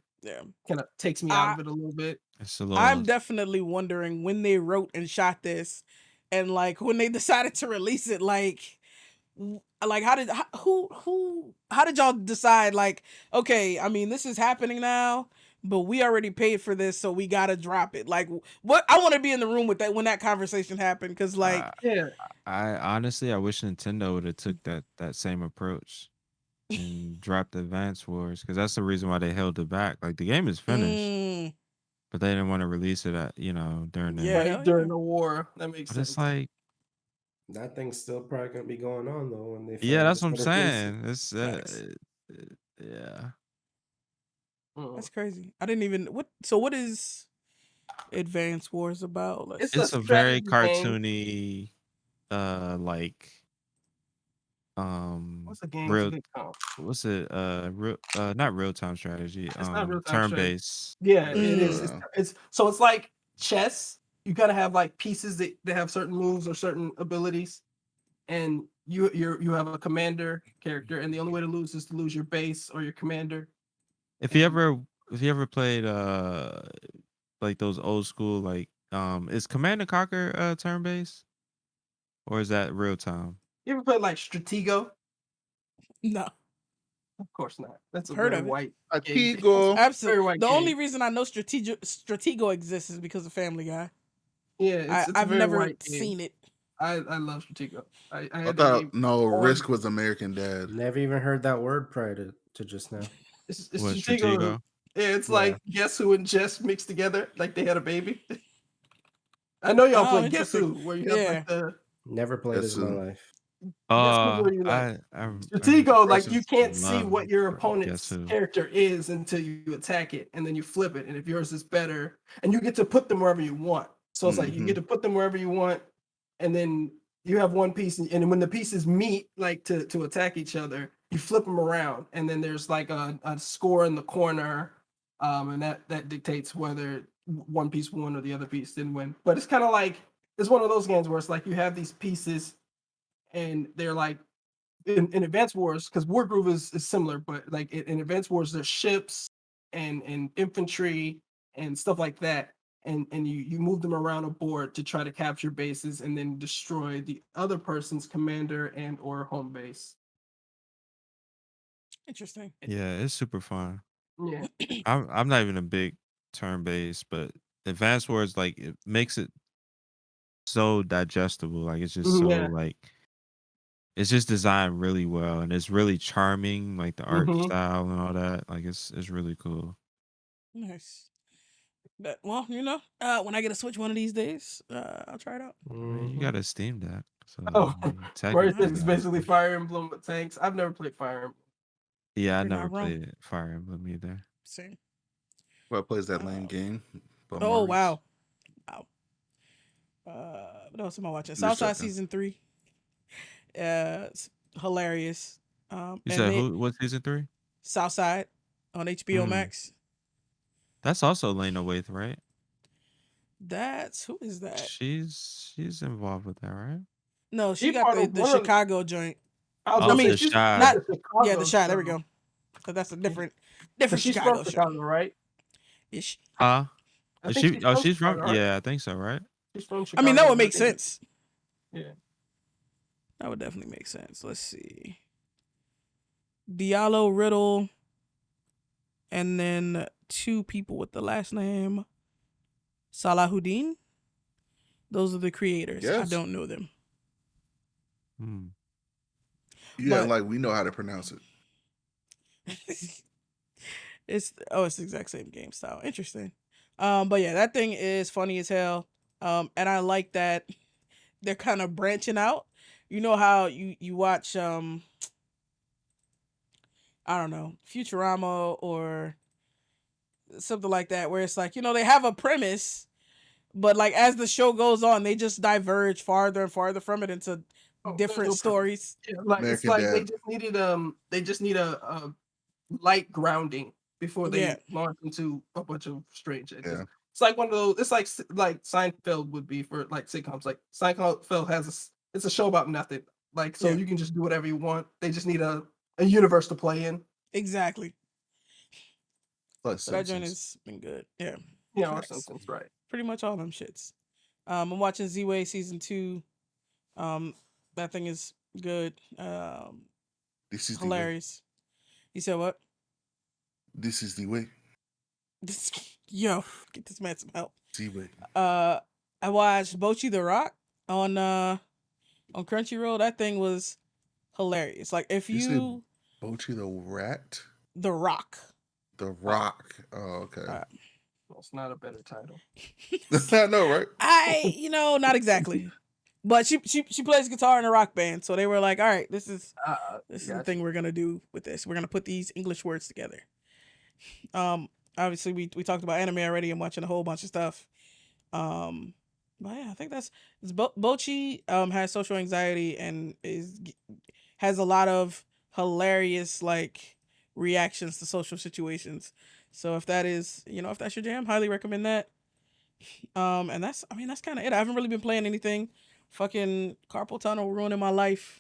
kind of takes me out of it a little bit. I'm definitely wondering when they wrote and shot this, and like when they decided to release it, like how did y'all decide, like, okay, I mean, this is happening now, but we already paid for this, so we gotta drop it. Like, what? I want to be in the room with that when that conversation happened, because like, I honestly, I wish Nintendo would have took that same approach and dropped Advance Wars, because that's the reason why they held it back. Like, the game is finished, but they didn't want to release it at during during the war. That makes sense. It's like, that thing's still probably gonna be going on though when they. That's what I'm saying. It's that's crazy. I didn't even what is Advance Wars about? It's a very cartoony, like, what's the game? What's it? Not real time strategy. It's not real-time turn strategy. based. Yeah, it is. It's like chess. You gotta have like pieces that have certain moves or certain abilities, and you have a commander character, and the only way to lose is to lose your base or your commander. If you ever played like those old school, like, is Command and Conquer turn based, or is that real time? You ever played like Stratego? No, of course not. That's a heard very of it. white. Stratego. Absolutely. The only reason I know Stratego exists is because of Family Guy. Yeah, I've never seen it. I love Stratego. I thought Risk was American Dad. Never even heard that word prior to just now. It's What, Stratego. Stratego? Yeah, it's Yeah. like Guess Who and Jess mixed together, like they had a baby. I know y'all Oh, play Guess interesting. Who, where you have Yeah. like the Never played That's this in my life. Guess Who, where you like I Stratego, like you versus can't see love what your Guess opponent's Who. character is until you attack it, and then you flip it. And if yours is better, and you get to put them wherever you want. So it's like you get to put them wherever you want, and then you have one piece, and when the pieces meet, like to attack each other, you flip them around, and then there's like a score in the corner, and that dictates whether one piece won or the other piece didn't win. But it's kind of like it's one of those games where it's like you have these pieces, and they're like in Advanced Wars, because War Groove is similar, but like in Advanced Wars, there's ships and infantry and stuff like that. And you move them around a board to try to capture bases and then destroy the other person's commander and or home base. Interesting. Yeah, it's super fun. Yeah. I'm not even a big turn based, but Advanced Wars, like, it makes it so digestible. Like, it's just so Yeah. like it's just designed really well, and it's really charming, like the art style and all that. Like, it's really cool. Nice. But, well, when I get a Switch one of these days, I'll try it out. I mean, you got a Steam Deck, so Oh, I mean, Mario technically, 6 is basically Fire Emblem with tanks. I've never played Fire Emblem. yeah, I You're not never wrong. played Fire Emblem either. Same. Well, plays that lame game. But Oh, Maurice. wow. What else am I watching? Southside second. season 3. It's hilarious. You and said who? What season 3? Southside on HBO Max. That's also Lena Waithe, right? Who is that? She's involved with that, right? No, she She got part of the one of- Chicago joint. I was Oh, gonna say the she's Shy. Not- Chicago, Yeah, the shot. There we so- go. So that's a different But she's Chicago from show. Chicago, right? Ish. Huh? I think She's from. Chicago, right? Yeah, I think so, right? She's from I Chicago. mean, that would and make think- sense. Yeah. That would definitely make sense. Let's see. Diallo, Riddle, and then 2 people with the last name Salahuddin. Those are the creators. I Yes. don't know them. Yeah, But- like we know how to pronounce it. It's the exact same game style. Interesting. But yeah, that thing is funny as hell. And I like that they're kind of branching out. You know how you watch I don't know, Futurama or something like that, where it's like, they have a premise, but like as the show goes on, they just diverge farther and farther from it into different stories. Yeah, like it's American like Dad. they just need a light grounding before they Yeah. launch into a bunch of strange shit. Yeah. It's like one of those. It's like Seinfeld would be for like sitcoms. Like Seinfeld it's a show about nothing. Like so Yeah. you can just do whatever you want. They just need a universe to play in. Exactly. Like So that joint Simpsons. has been good. Yeah. You know, or Facts. something, right? Pretty much all them shits. I'm watching Z-Way season 2. That thing is good. This is the way. Hilarious. You said what? This is the way. Yo, get this man some help. The way. I watched Bochi the Rock on Crunchyroll. That thing was hilarious. Like if You said you Bochi the Rat? The Rock. The Rock. Oh, okay. Well, it's not a better title. I know, right? Not exactly. But she plays guitar in a rock band, so they were like, "All right, this is the thing we're gonna do with this. We're gonna put these English words together." Obviously we talked about anime already. I'm watching a whole bunch of stuff. But yeah, I think it's Bochi has social anxiety and has a lot of hilarious like reactions to social situations. So if that is, if that's your jam, highly recommend that. And that's kind of it. I haven't really been playing anything. Fucking carpal tunnel ruining my life.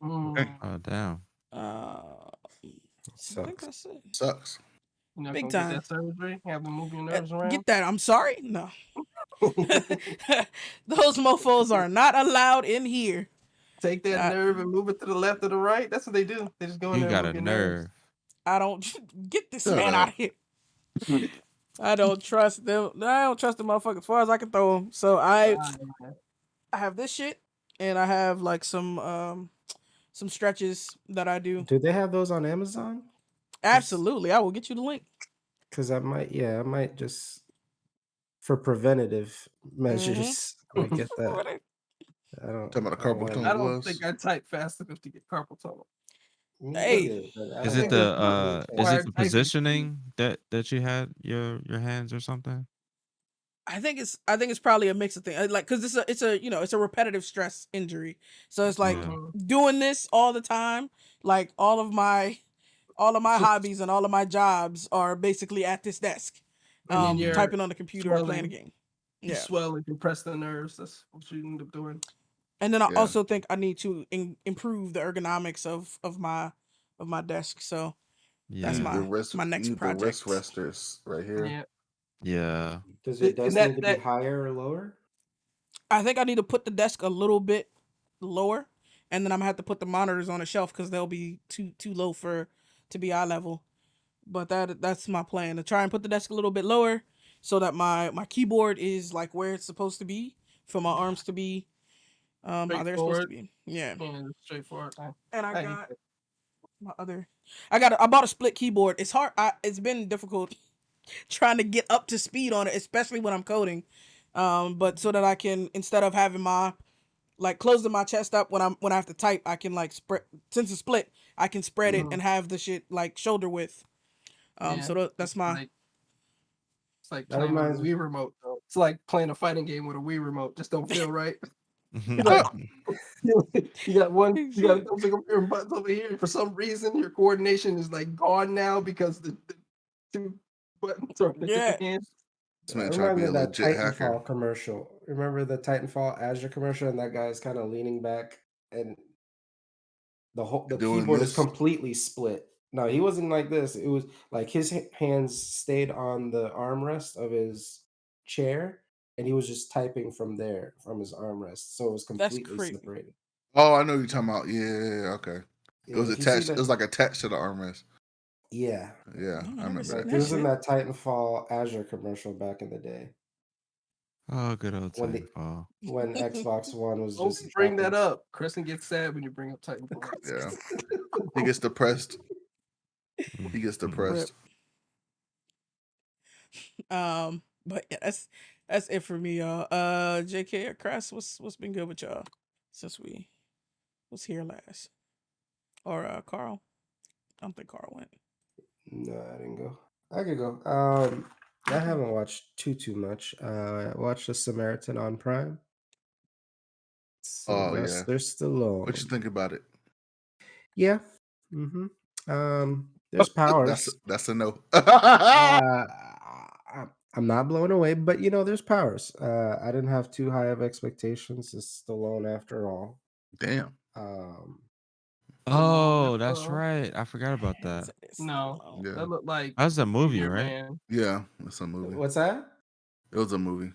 Oh damn. I think that's it. Sucks. You're not Big gonna time. get that surgery? Have them move your nerves around? Get that. I'm sorry. No. Those mofos are not allowed in here. Take that nerve and move it to the left or the right. That's what they do. They just go in You there got and a move your nerves. nerve. I don't get this Shut man up. out of here. I don't trust them. I don't trust the motherfucker as far as I can throw them. So I have this shit, and I have like some stretches that I do. Do they have those on Amazon? Absolutely, I will get you the link. Because I might just for preventative measures. I get that. I Talking about the carpal want. tunnel I don't gloves. think I type fast enough to get carpal tunnel. Me Hey. neither, but I Is don't it want the to is change it the Typing speed. positioning that you had your hands or something? I think it's probably a mix of things. Like, cause it's a repetitive stress injury. So it's like Yeah. doing this all the time. Like all of my hobbies and all of my jobs are basically at this desk, And then you're typing on the computer or playing a swelling. game. You Yeah. swell and compress the nerves. That's what you end up doing. And then I Yeah. also think I need to improve the ergonomics of my desk. So that's Yeah. my next the wrist project. resters right here. Yeah. Yeah. Does your desk that- need to be that- higher or lower? I think I need to put the desk a little bit lower, and then I'm gonna have to put the monitors on a shelf because they'll be too low to be eye level. But that's my plan, to try and put the desk a little bit lower so that my keyboard is like where it's supposed to be, for my arms to be how they're supposed to Straightforward. be. Yeah. And straightforward. And I I got hate my other. I bought a split keyboard. It's hard. It's been difficult trying to get up to speed on it, especially when I'm coding. But so that I can, instead of having my like closing my chest up when I have to type, I can like spread, since it's split, I can spread it Mhm. and have the shit like shoulder width. Yeah. So that's my. It's like That playing with a reminds me- Wii remote. Though. It's like playing a fighting game with a Wii remote. Just don't feel right. You got those like buttons over here. And for some reason, your coordination is like gone now because the two buttons are in a Yeah. different hand. This man It trying to reminds be me a of that legit hacker. Titanfall commercial. Remember the Titanfall Azure commercial, and that guy's kind of leaning back, and the Doing keyboard is this? completely split. No, he wasn't like this. It was like his hands stayed on the armrest of his chair, and he was just typing from there, from his armrest. So it was That's completely crazy. separated. Oh, I know what you're talking about. Yeah, okay. It was if you see attached. It was like attached to the armrest. Yeah, Yeah, Oh, I I never remember seen like that. it was in shit. that Titanfall Azure commercial back in the day Oh, good old when the Titanfall. when Xbox One was Don't just bring that dropping. up. Kristen gets sad when you bring up Titanfall. Yeah, he gets depressed. He gets Mhm. depressed. But yeah, that's it for me, y'all. JK or Crest, what's been good with y'all since we was here last? Or Carl? I don't think Carl went. No, I didn't go. I could go. I haven't watched too much. I watched The Samaritan on Prime. Oh, yeah. Sylvester Stallone. What you think about it? Yeah. Mm-hmm. There's powers. That's a no. I'm not blown away, but there's powers. I didn't have too high of expectations. It's Stallone after all. Damn. Oh, that's right. I forgot about that. No, Yeah. that looked like That was a movie, Meteor right? Man. Yeah, it's a movie. What's that? It was a movie.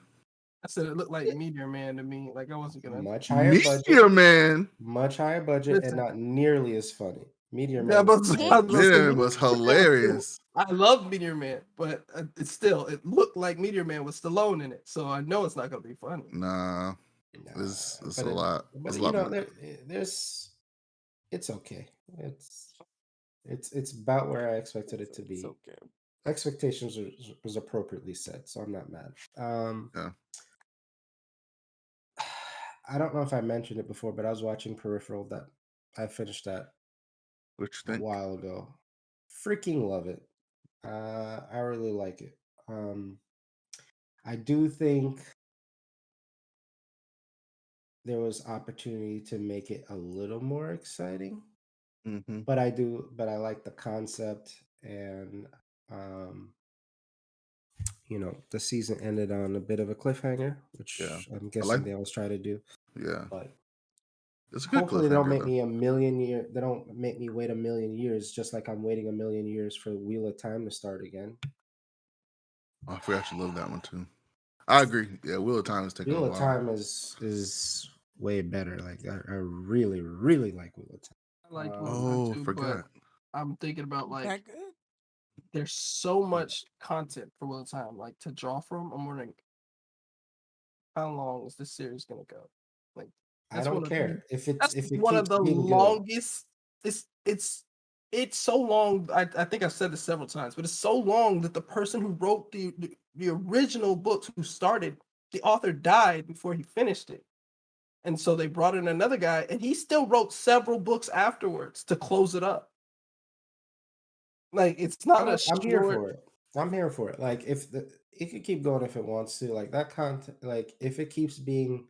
I said it looked like Meteor Man to me. Like I wasn't gonna. Much higher Meteor budget. Man. Much higher budget Listen. and not nearly as funny. Meteor Yeah, Man. but is I was Meteor saying, Man was hilarious. I love Meteor Man, but it looked like Meteor Man with Stallone in it, so I know it's not gonna be funny. Nah, Nah, it's but a lot. But It's a lot more. it's okay. It's about where I expected it to be. It's okay. Expectations was appropriately set, so I'm not mad. Yeah. I don't know if I mentioned it before, but I was watching Peripheral. That I finished that What you a think? while ago. Freaking love it. I really like it. I do think there was opportunity to make it a little more exciting, Mm-hmm. but I like the concept, and the season ended on a bit of a cliffhanger, which Yeah. I'm guessing like- they always try to do. Yeah, But it's a good hopefully they don't cliffhanger, make though. me they don't make me wait a million years, just like I'm waiting a million years for Wheel of Time to start again. Oh, I forgot you love that one too. I agree. Yeah, Wheel of Time is taking Wheel a of while. Time is way better. Like I really, really like Wheel of Time. I like Oh, too, forgot. but I'm thinking about like That good? there's so much content for Will of Time, like to draw from. I'm wondering how long is this series gonna go? Like I don't care if that's it one of keeps the being good. longest. It's it's so long. I think I've said this several times, but it's so long that the person who wrote the original books, who started, the author died before he finished it. And so they brought in another guy, and he still wrote several books afterwards to close it up. Like, it's not a I'm here short. for it. I'm here for it. Like, if it could keep going if it wants to. Like that content. Like if it keeps being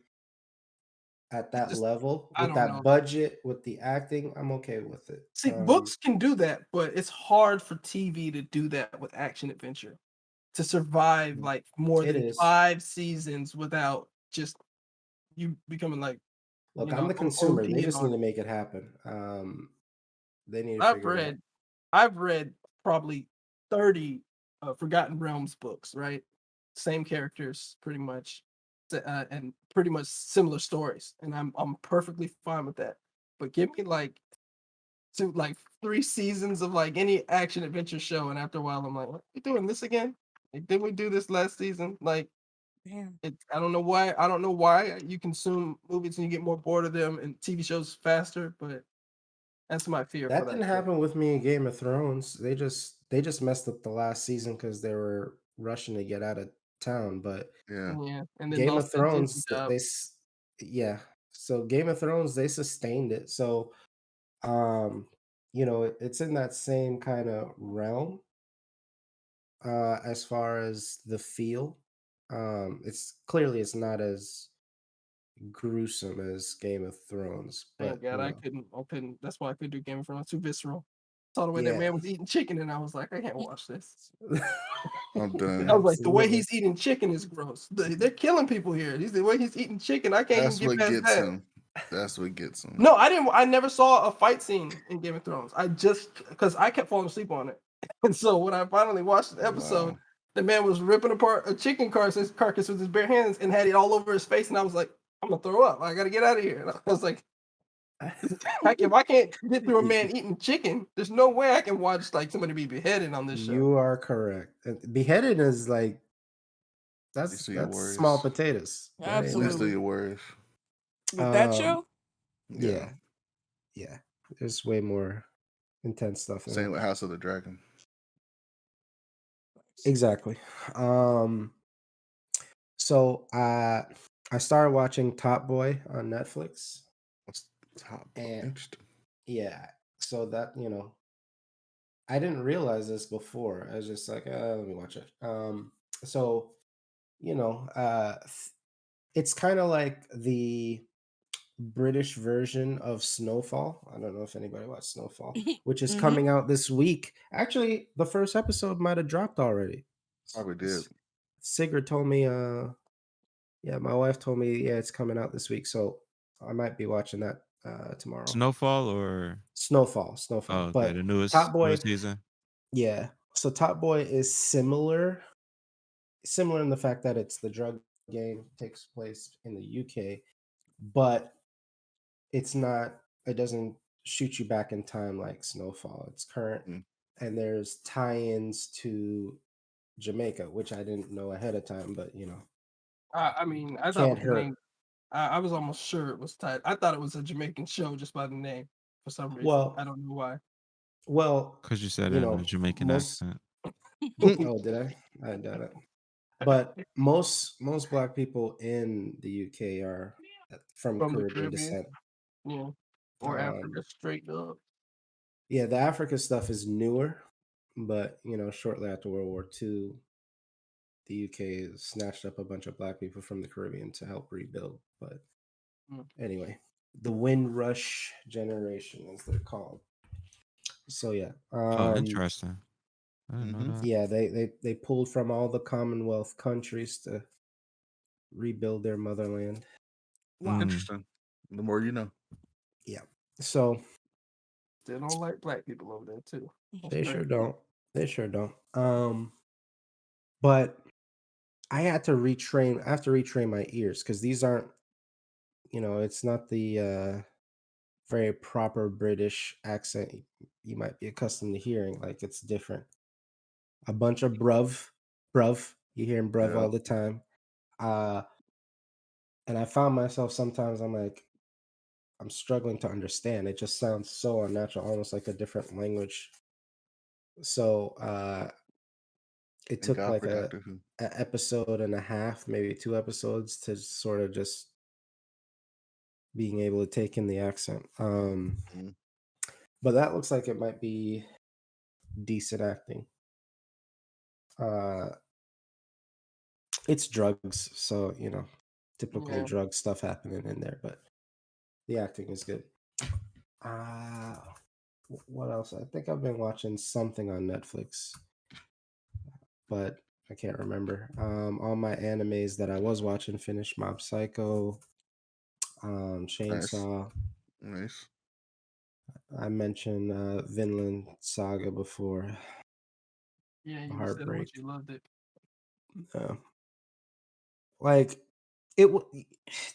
at that Just, level I with don't that know. budget, with the acting, I'm okay with it. See, books can do that, but it's hard for TV to do that with action adventure, to survive like more It than is. 5 seasons without just you becoming like, Look, you I'm know, the consumer. They ODing just on need it. to make it happen. They need to I've figure it out. read I've read probably 30 Forgotten Realms books, right? Same characters, pretty much, and pretty much similar stories, and I'm perfectly fine with that. But give me like 3 seasons of like any action adventure show, and after a while, I'm like, "What, we doing this again? Like, didn't we do this last season?" Like, Damn. I don't know why. I don't know why you consume movies and you get more bored of them, and TV shows faster, but that's my fear for That that didn't show. happen with me in Game of Thrones. They just messed up the last season because they were rushing to get out of town. But Yeah. Yeah, and then Game lost of the attention Thrones, job. yeah. So Game of Thrones, they sustained it. So, it's in that same kind of realm, as far as the feel. It's not as gruesome as Game of Thrones, Thank but God I couldn't. That's why I couldn't do Game of Thrones. Too visceral. Saw the way that yeah. man was eating chicken, and I was like, I can't watch this. I'm done. I was like, the way Absolutely. he's eating chicken is gross. They're killing people here. The way he's eating chicken, I can't even That's get what past gets that. him. That's what gets him. No, I didn't. I never saw a fight scene in Game of Thrones. I just, because I kept falling asleep on it, and so when I finally watched the episode, Wow. the man was ripping apart a chicken carcass with his bare hands and had it all over his face, and I was like, I'm gonna throw up. I gotta get out of here. And I was like, if I can't get through a man eating chicken, there's no way I can watch like somebody be beheaded on this show. You are correct. Beheading is like These that's are your small worries. potatoes. That ain't These Absolutely. are your worries. With that Um, show, Yeah, yeah. There's way more intense stuff in Same it. with House of the Dragon. Exactly. So I started watching Top Boy on Netflix, What's top? and Interesting. yeah, so that I didn't realize this before. I was just like, let me watch it. So you know, it's kind of like the British version of Snowfall. I don't know if anybody watched Snowfall, which is Mhm. coming out this week. Actually, the first episode might have dropped already. Probably did. Sigrid told me, yeah, my wife told me, yeah, it's coming out this week. So I might be watching that tomorrow. Snowfall or Snowfall. oh, okay, But the Top Boy, newest season. yeah. So Top Boy is similar in the fact that it's the drug game, takes place in the UK, but it's not, it doesn't shoot you back in time like Snowfall. It's current, Mm. and there's tie-ins to Jamaica, which I didn't know ahead of time, but I mean, I thought can't with the hurt. name, I was almost sure it was tied. I thought it was a Jamaican show just by the name for some reason. Well, I don't know why. Because you said you it in know, a Jamaican most accent. oh, did I? I doubt it. But most black people in the UK are from From the Caribbean Caribbean, descent. yeah, or Africa Um, straight up. yeah, the Africa stuff is newer, but shortly after World War II, the UK snatched up a bunch of black people from the Caribbean to help rebuild. But Mm. anyway, the Windrush generation, as they're called. So yeah, Oh, interesting. I didn't know Mhm. that. yeah, they pulled from all the Commonwealth countries to rebuild their motherland. wow. Interesting. The more you know. Yeah, so They don't like black people over there too. That's they crazy. sure don't. They sure don't. But I had to retrain my ears because these aren't, it's not the very proper British accent you might be accustomed to hearing. Like it's different. A bunch of bruv. You hear him bruv Yeah. all the time. And I found myself sometimes I'm like, I'm struggling to understand. It just sounds so unnatural, almost like a different language. So it Thank took God like for Doctor Who. an episode and a half, maybe 2 episodes to sort of just being able to take in the accent. Mhm. But that looks like it might be decent acting. It's drugs, so typical Yeah. drug stuff happening in there, but the acting is good. What else? I think I've been watching something on Netflix, but I can't remember. All my animes that I was watching finished: Mob Psycho, Chainsaw. Nice. I mentioned Vinland Saga before. Yeah, you said how Heartbreak. much you loved it. Like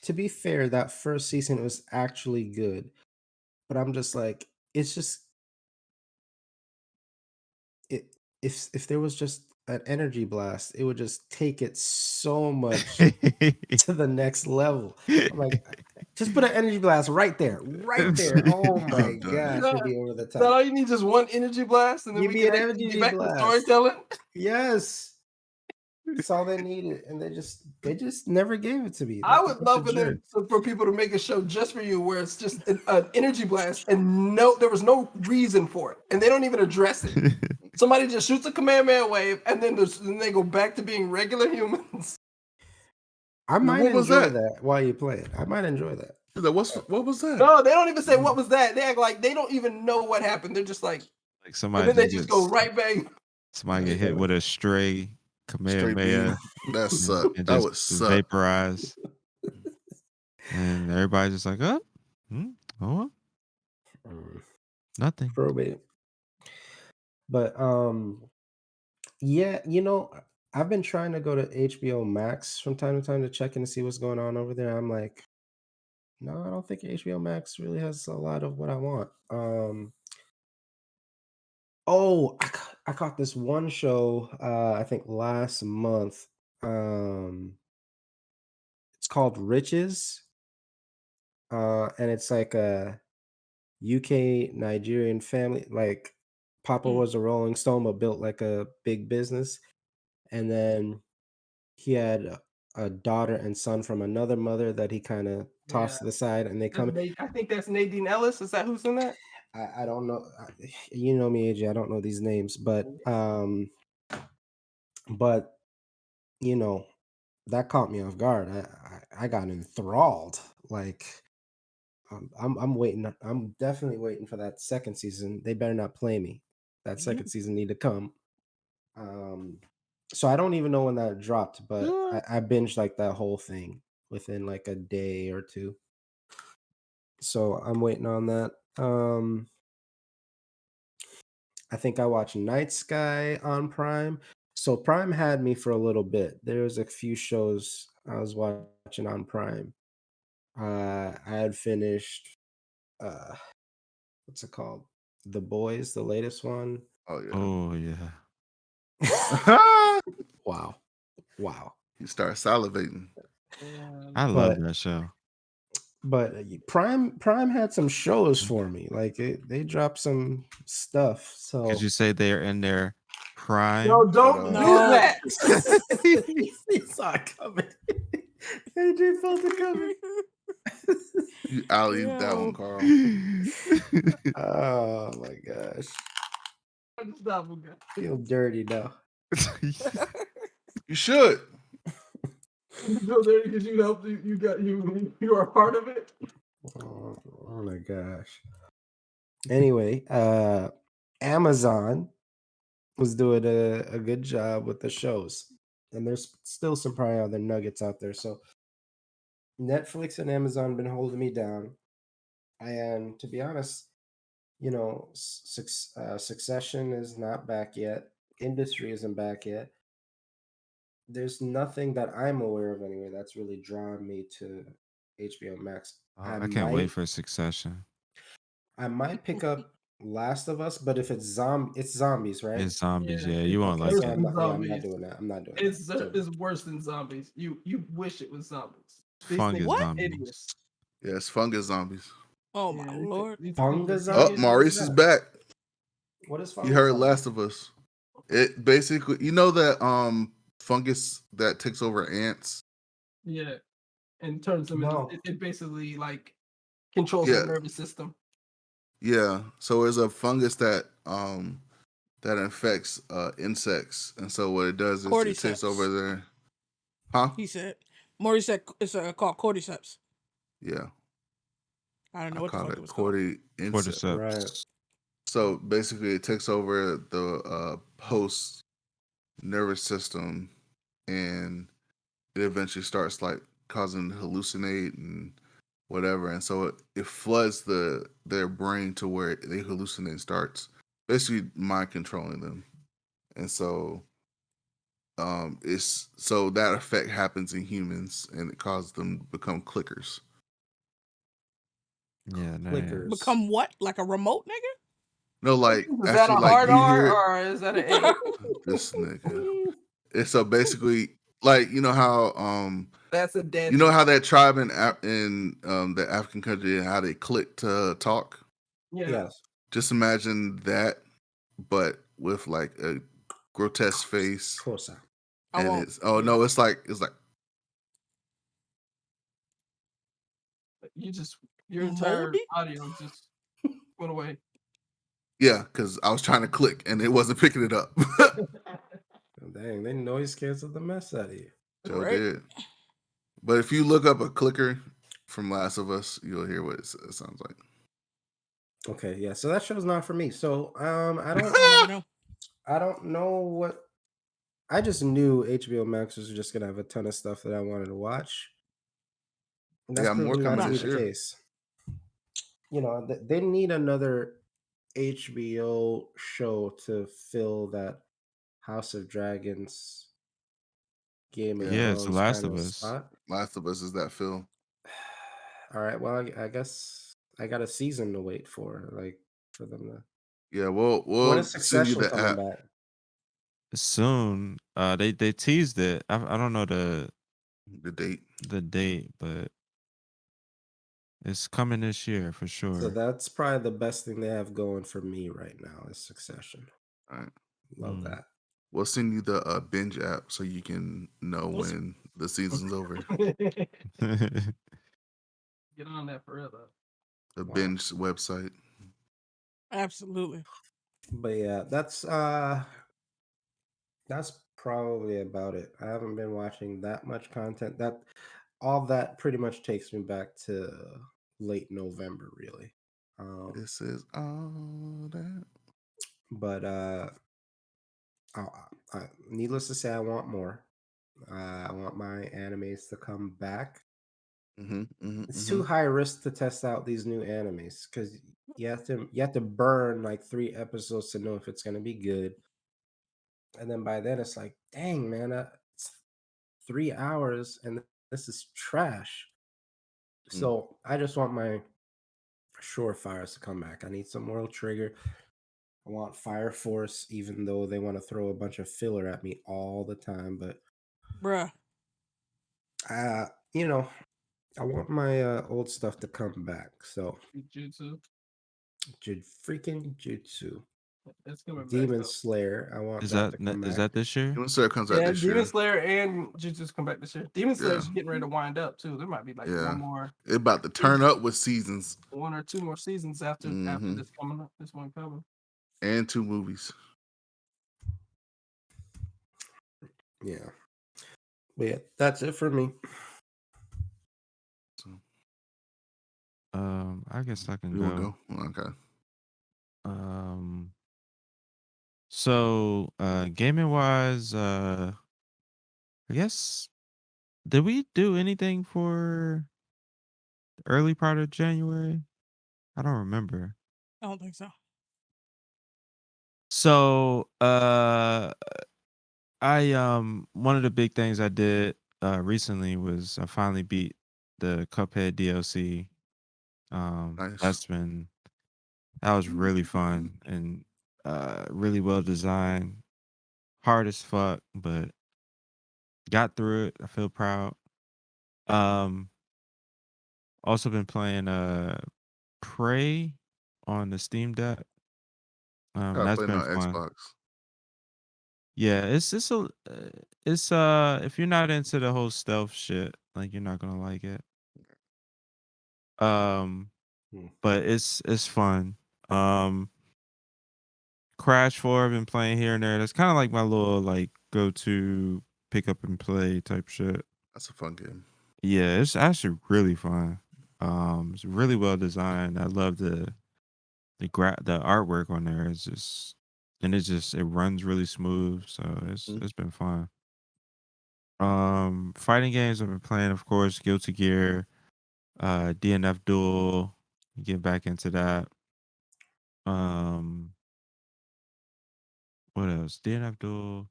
to be fair, that first season was actually good, but I'm just like, it's just it. If there was just an energy blast, it would just take it so much to the next level. I'm like, just put an energy blast right there, right there. Oh my I'm done. gosh, it'd be over the Is that all top. you need? Just one energy blast, and then Give we me can an actually energy get back to blast. storytelling. Yes. That's all they needed, and they just never gave it to me. I Like a would bunch love of jerks. for people to make a show just for you, where it's just an energy blast, and there was no reason for it, and they don't even address it. Somebody just shoots a Kamehameha wave, and then they go back to being regular humans. I might What was enjoy that? that while you play it. I might enjoy that. What was that? No, they don't even say what was that. They act like they don't even know what happened. They're just like Like and then they just go right back. Somebody get hit with a stray Straight beam. Kamehameha That sucked. and That just would suck. vaporize. And everybody's just like, oh, well, nothing. Probate. But yeah, I've been trying to go to HBO Max from time to time to check in to see what's going on over there. I'm like, no, I don't think HBO Max really has a lot of what I want. I caught this one show I think last month. It's called Riches. And it's like a UK Nigerian family. Like Papa was a Rolling Stone, but built like a big business. And then he had a daughter and son from another mother that he kind of tossed to the side, and they come. I think that's Nadine Ellis. Is that who's in that? I don't know. You know me, AJ. I don't know these names, but that caught me off guard. I got enthralled. Like I'm waiting. I'm definitely waiting for that second season. They better not play me. That second season need to come. So I don't even know when that dropped, but I binged like that whole thing within like a day or two. So I'm waiting on that. I think I watched Night Sky on Prime. So Prime had me for a little bit. There was a few shows I was watching on Prime. I had finished what's it called? The Boys, the latest one. Oh yeah. Oh yeah. Wow. You start salivating. I love that show. But Prime had some shows for me. Like they dropped some stuff. So Could you say they're in their prime? No, don't do that. He saw it coming. AJ felt it coming. You alley that one, Carl. Oh my gosh. Stop him, guys. Feel dirty now. You should. You feel dirty because you helped. You are a part of it. Oh my gosh. Anyway, Amazon was doing a good job with the shows, and there's still some probably other nuggets out there. So Netflix and Amazon been holding me down, and to be honest, Succession is not back yet. Industry isn't back yet. There's nothing that I'm aware of anyway that's really drawn me to HBO Max. I can't wait for Succession. I might pick up Last of Us, but if it's zombies, right? It's zombies, yeah. You won't like it. I'm not doing that. I'm not doing It's that. it's worse than zombies. You wish it was zombies. Fungus zombies. Idiots. Yes, fungus zombies. Oh my lord! Fungus. Oh, Maurice is back. What is You fungus? heard Last of Us. It basically, you know that fungus that takes over ants. Yeah, and turns them No. into it basically like controls Yeah. their nervous system. Yeah, so there's a fungus that infects insects, and so what it does is it takes Cordyceps. over their. Huh? He said. Maurice said it's called cordyceps. Yeah, I don't know I what the call fuck it it was called. cordyceps. Cordyceps. Right. So basically, it takes over the post nervous system, and it eventually starts like causing them to hallucinate and whatever, and so it floods their brain to where they hallucinate and starts basically mind controlling them, and so it's so that effect happens in humans and it causes them to become clickers. Yeah, no, Clickers. Become what? Like a remote nigga? No, like Is that a actually, like hard you R hear it. or is that an A? This nigga. It's so basically like you know how That's a dead. you know how that tribe in the African country how they click to talk. Yeah. Yes. Just imagine that, but with like a grotesque face, Cosa. I and won't. it's no, it's like Your entire Moldy? audio just went away. yeah, because I was trying to click and it wasn't picking it up. Dang, they noise canceled the mess out of you. Joe Right. did. But if you look up a clicker from Last of Us, you'll hear what it sounds like. Okay, yeah. So that show's not for me. So I don't You never know. I don't know what I just knew HBO Max was just gonna have a ton of stuff that I wanted to watch. And that's Yeah, more proving not coming to be this the year. case. You know, they need another HBO show to fill that House of Dragons, Game of Yeah, it's The Thrones Last kind of of Us. spot. Last of Us is that Phil. All right, well, I guess I got a season to wait for, like for them to. Yeah, When we'll is send you Succession the coming app. back? Soon. They teased it. I don't know The date. the date, but it's coming this year for So sure. that's probably the best thing they have going for me right now is Succession. All right. Love that. We'll send you the binge app so you can know What's- when the season's over. Get on that for real though. The Wow. binge website. Absolutely. But yeah, that's probably about it. I haven't been watching that much content. That all that pretty much takes me back to late November, really. This is all that. But needless to say, I want more. I want my animes to come back. It's too high risk to test out these new animes because you have to burn like 3 episodes to know if it's gonna be good. And then by then it's like, dang man, it's 3 hours and this is trash. So I just want my Surefires to come back. I need some World Trigger. I want Fire Force, even though they want to throw a bunch of filler at me all the time. But Bruh. you know, I want my old stuff to come back. So Jutsu. freaking Jutsu. It's coming Demon back. Slayer. I want Is that that to come is back. that this year? Demon Slayer comes out Yeah, this year. Demon Slayer and Jutsu's come back this year. Demon Slayer's Yeah. getting ready to wind up too. There might be like Yeah. one more, It about to turn up with seasons 1 or 2 more seasons after this coming up. This one coming. and 2 movies. Yeah. But yeah, that's it for me. So I guess I can you want to go. go? Okay. So gaming wise, I guess did we do anything for the early part of January? I don't remember. I don't think so. So I one of the big things I did recently was I finally beat the Cuphead DLC. Nice. That was really fun and really well designed. Hard as fuck, but got through it. I feel proud. Um Also been playing Prey on the Steam Deck. I That's playing been on fun. Xbox. Yeah, it's if you're not into the whole stealth shit, like you're not gonna like it. But it's fun. Crash 4 I've been playing here and there. That's kind of like my little like go to pick up and play type shit. That's a fun game. Yeah, it's actually really fun. It's really well designed. I love the artwork on there. It's just it runs really smooth. So it's been fun. Fighting games I've been playing, of course, Guilty Gear, DNF Duel. Get back into that. What else? DNF Duel.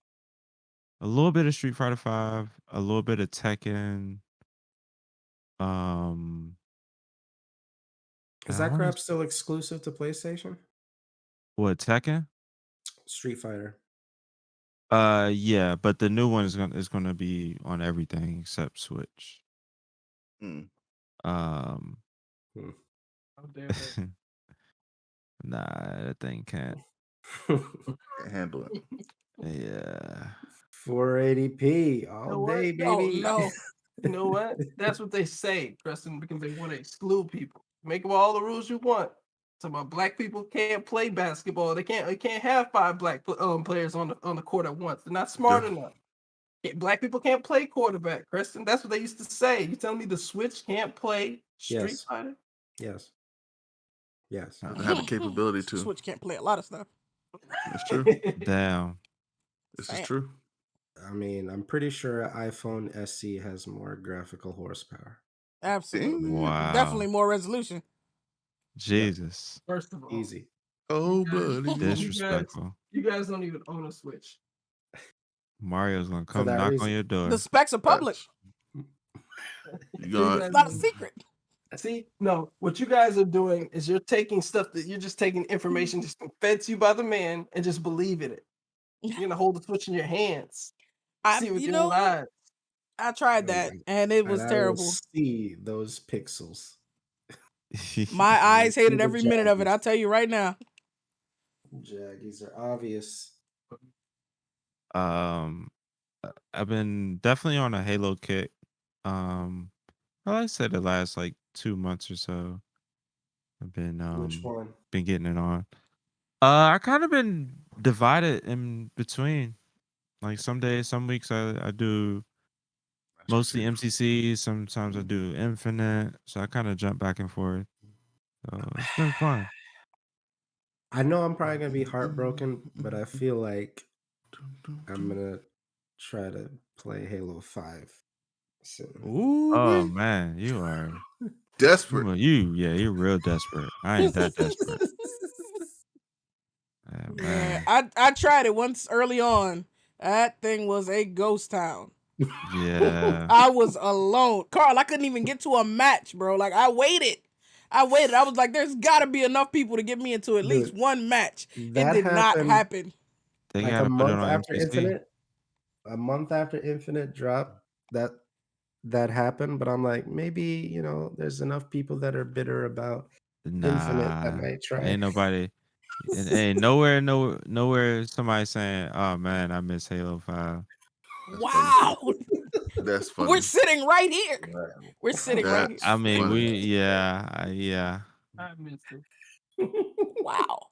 A little bit of Street Fighter 5, a little bit of Tekken. Is I that want crap to still exclusive to PlayStation? what Tekken? Street Fighter. Yeah, but the new one is gonna be on everything except Switch. Mm. Um, Oh, damn it. nah, that thing can't. Can't handle it. Yeah. 480p all You know what? day, Oh baby. no. You know what? That's what they say, Preston, because they want to exclude people. Make up all the rules you want. So about black people can't play basketball. They can't have 5 black players on the court at once. They're not smart enough. Black people can't play quarterback, Preston. That's what they used to say. You telling me the Switch can't play Street Yes. Fighter? Yes. Yes. Doesn't have the capability to. Switch can't play a lot of stuff. That's true. Damn. This is Damn. true. I mean, I'm pretty sure iPhone SE has more graphical horsepower. Absolutely. Wow. Definitely more resolution. Jesus. First of all, Easy. Oh, buddy. Disrespectful. you guys don't even own a Switch. Mario's gonna For come that knock reason. on your door. The specs are public. You You got guys It's not a don't- secret. See, no, what you guys are doing is you're taking stuff that you're just taking information just fed to you by the man and just believing it. You're gonna hold the Switch in your hands. See it with You your know own what? eyes. I tried that and it was I will terrible. see those pixels. My eyes hated The every minute of it. Jaggies. I'll tell you right now. Jaggies are obvious. I've been definitely on a Halo kick. Well, I said the last like 2 months or so. I've been Which one? been getting it on. I kind of been divided in between. Like some days, some weeks I do mostly MCC. Sometimes I do Infinite. So I kind of jump back and forth. So it's been fun. I know I'm probably gonna be heartbroken, but I feel like I'm gonna try to play Halo 5 soon. Oh man, you are desperate. you're real desperate. I ain't that desperate. Yeah, Man. I tried it once early on. That thing was a ghost town. Yeah. I was alone. Carl, I couldn't even get to a match, bro. Like I waited. I was like, there's gotta be enough people to get me into at least Dude, one match. It that did not happened happen. They like gotta a put it month on after MCC. Infinite. A month after Infinite dropped, that happened, but I'm like, maybe, there's enough people that are bitter about Infinite that Nah. might try. Ain't nobody ain't nowhere somebody saying, oh man, I miss Halo 5. Wow. That's funny. We're sitting right here. We're sitting right here. I mean, funny. yeah. I missed it. Wow.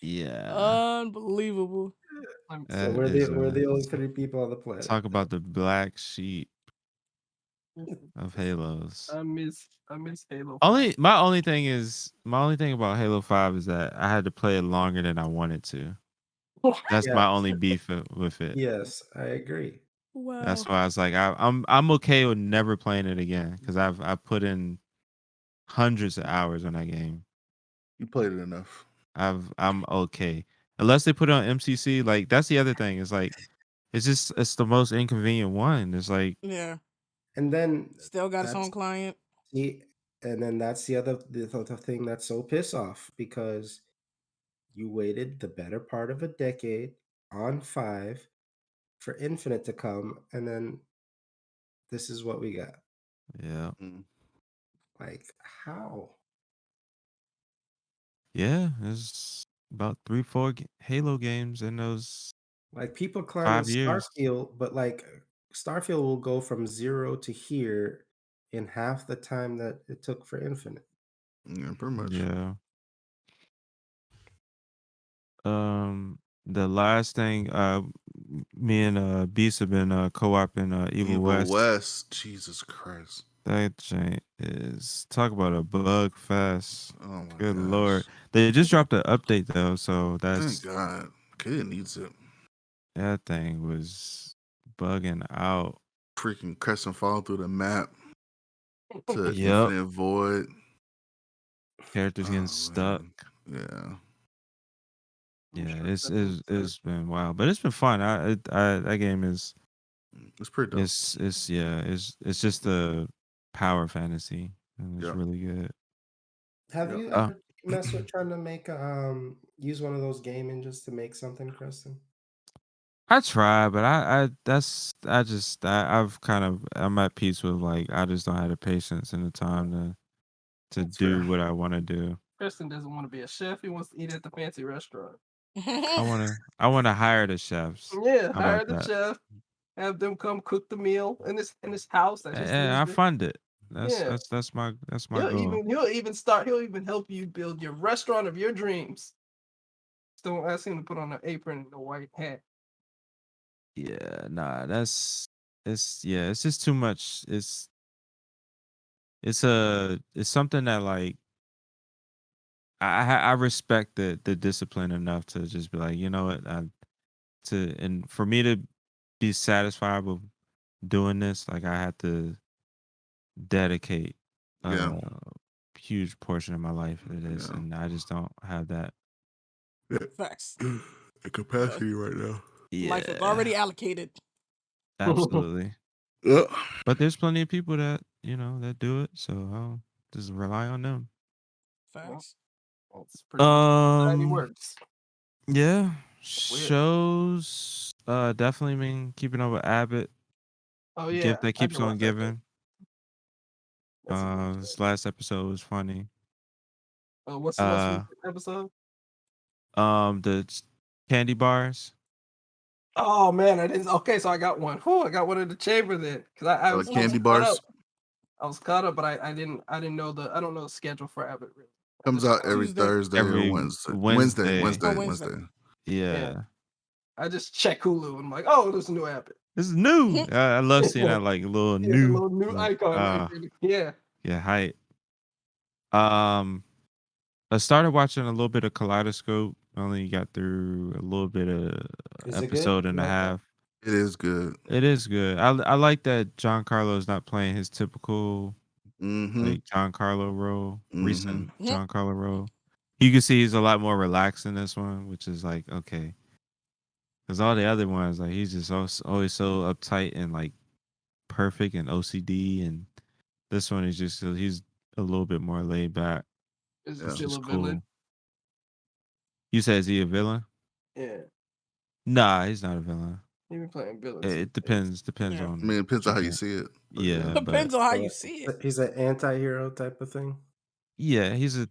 Yeah. Unbelievable. So we're the only 3 people on the planet. Talk about the black sheep of Halos. I miss Halo. My only thing about Halo 5 is that I had to play it longer than I wanted to. That's Yeah. my only beef with it. Yes, I agree. Wow. That's why I was like, I'm okay with never playing it again because I put in hundreds of hours on that game. You played it enough. I'm okay unless they put it on MCC. Like that's the other thing. It's like it's the most inconvenient one. It's like Yeah. And then Still got its own client. And then that's the other thing that's so piss off because you waited the better part of a decade on 5 for Infinite to come, and then this is what we got. yeah. Like how? Yeah, there's about 3, 4 Halo games in those Like people climb 5 years. Starfield, but like Starfield will go from 0 to here in half the time that it took for Infinite. Yeah, pretty much. Yeah. The last thing, me and Beast have been co-oping Evil West. Jesus Christ. That joint is talk about a bug fest. Oh my Good gosh. lord. They just dropped an update though, so Thank God. Kid needs it. that thing was bugging out. Freaking crescent fall through the map to Yep. infinite void. Characters getting Oh, stuck. man. Yeah, it's been wild, but it's been fun. I that game is It's pretty dope. it's just a power fantasy, and it's Yeah. really good. Have Yeah. you ever messed with trying to make use one of those game engines to make something, Kristen? I try, but I'm at peace with like I just don't have the patience and the time to That's do fair. what I want to do. Kristen doesn't want to be a chef. He wants to eat at the fancy restaurant. I wanna hire the chefs. Yeah, How about hire the that? chef. Have them come cook the meal in his house. That's just his. I fund it. That's Yeah. that's my goal. He'll even help you build your restaurant of your dreams. Just don't ask him to put on an apron and a white hat. Yeah, nah, it's just too much. It's something that like I respect the discipline enough to just be like, you know what, and for me to be satisfied with doing this, like I have to dedicate Yeah. a huge portion of my life to this, Yeah. and I just don't have that. Facts. The capacity right now. Life is Yeah, already allocated. absolutely. Yeah. But there's plenty of people that that do it, so I'll just rely on them. Facts. That's pretty much how he Um, works. yeah, Weird. shows. Definitely been keeping up with Abbott. Oh yeah, Gift that I keeps did on watch that too. giving. That's a good show. This last episode was funny. What's the most Uh, recent episode? the candy bars. Oh man, I didn't. Okay, so I got one. Whew, I got one in the chamber then because I was candy caught bars up. I was caught up, but I didn't know I don't know the schedule for Abbott really. Comes out every Tuesday. Thursday or Every Wednesday. Wednesday. Oh, Wednesday. Yeah. I just check Hulu and I'm like, oh, there's a new Abbott. This is new. I love seeing that like little Yeah, the new, little new like, icon right there. Yeah. hype. I started watching a little bit of Kaleidoscope. I only got through a little bit of Is it good? episode and You a like that? half. It is good. It is good. I like that Giancarlo is not playing his typical like Giancarlo role, recent Giancarlo role. You can see he's a lot more relaxed in this one, which is like okay. Because all the other ones, like he's just always so uptight and like perfect and OCD, and this one is just he's a little bit more laid back. Is Yeah. he still Just a cool. villain? You said is he a villain? Yeah. Nah, he's not a villain. He been playing villains. It depends. Depends Yeah. on. I mean, it depends on how you yeah. see it. But Yeah, Depends on how you see it. He's an anti-hero type of thing. yeah, he's a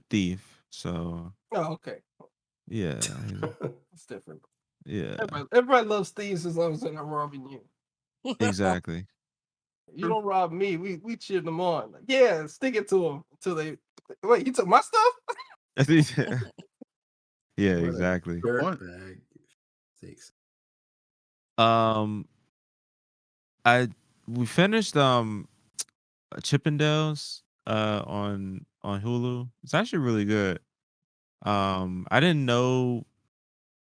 thief. So Oh, okay. yeah, It's different. yeah, Everybody loves thieves as long as they're not robbing you. exactly. You don't rob me, we cheer them on. Like, yeah, stick it to them until they wait. You took my stuff. Yeah, What a exactly. point. dirtbag. Sakes. We finished Chippendales on Hulu. It's actually really good. I didn't know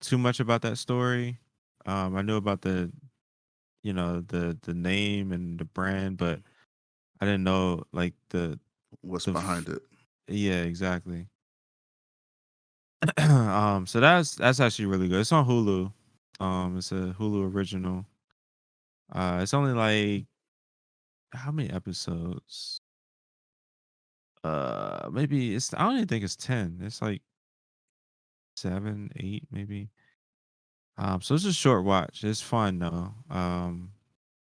too much about that story. I knew about the the name and the brand, but I didn't know like What's the behind it? yeah, exactly. So that's actually really good. It's on Hulu. It's a Hulu original. It's only like how many episodes? Maybe it's I don't even think it's 10. It's like 7, 8 maybe. So it's a short watch. It's fun though.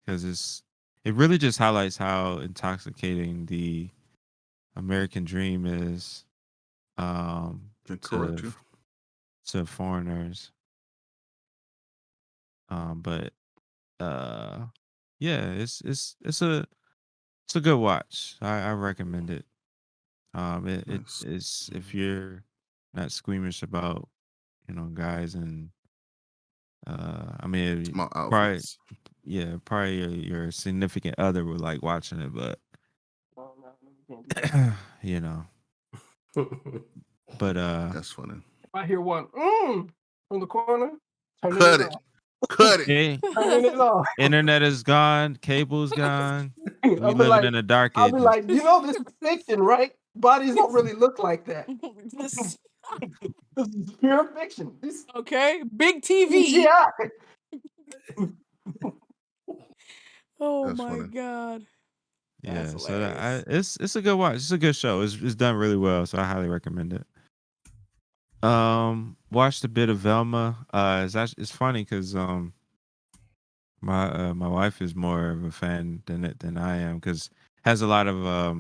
Because it really just highlights how intoxicating the American dream is. Can correct you. to foreigners. But yeah, it's a good watch. I recommend it. It Nice. is if you're not squeamish about guys and I mean Small probably outfits. yeah probably your significant other would like watching it, but Oh, no, we can't do that. you know, but That's funny. If I hear one from the corner, turning Cut it it. off. Cut it. hey, Turning it off. internet is gone, cable's gone. We I'll be living like, in the dark I'll be ages. like, this is fiction, right? Bodies don't really look like that. This- This is pure fiction. This okay, big TV. CGI. Oh That's my funny. god. That's Yeah, so hilarious. it's a good watch. It's a good show. It's done really well, so I highly recommend it. Watched a bit of Velma. It's funny because my wife is more of a fan than I am because has a lot of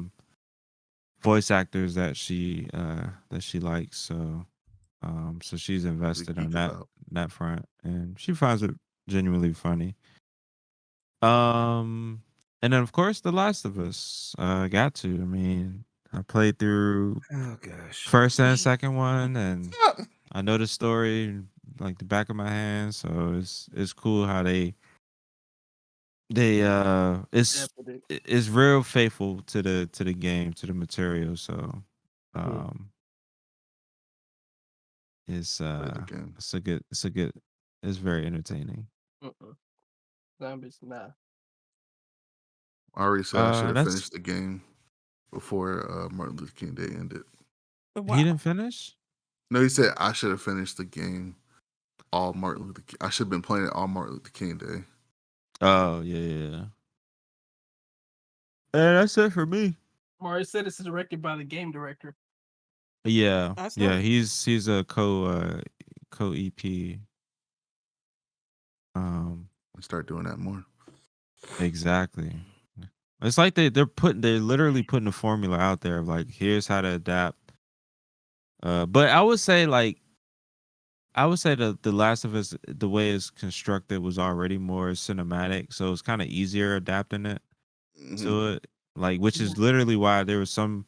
voice actors that she likes. So she's invested on geek about. that front, and she finds it genuinely funny. Um, and then of course The Last of Us. Got to. I mean, I played through Oh gosh. first and second one, and I know the story like the back of my hand. So it's cool how they it's real faithful to the game, to the material. So um it's Play the game. it's very entertaining. Zombies, nah. I already said I should have That's finished the game before Martin Luther King Day ended. he Wow. didn't finish. No, he said I should have finished the game all Martin Luther King. I should have been playing it all Martin Luther King Day. Oh yeah. And that's it for me. Mario said it's directed by the game director. Yeah, That's yeah. dope. He's a co EP. Um, And start doing that more. exactly. It's like they're literally putting a formula out there of like here's how to adapt. But I would say the Last of Us, the way it's constructed was already more cinematic, so it's kind of easier adapting it to it. Like, which is literally why there was some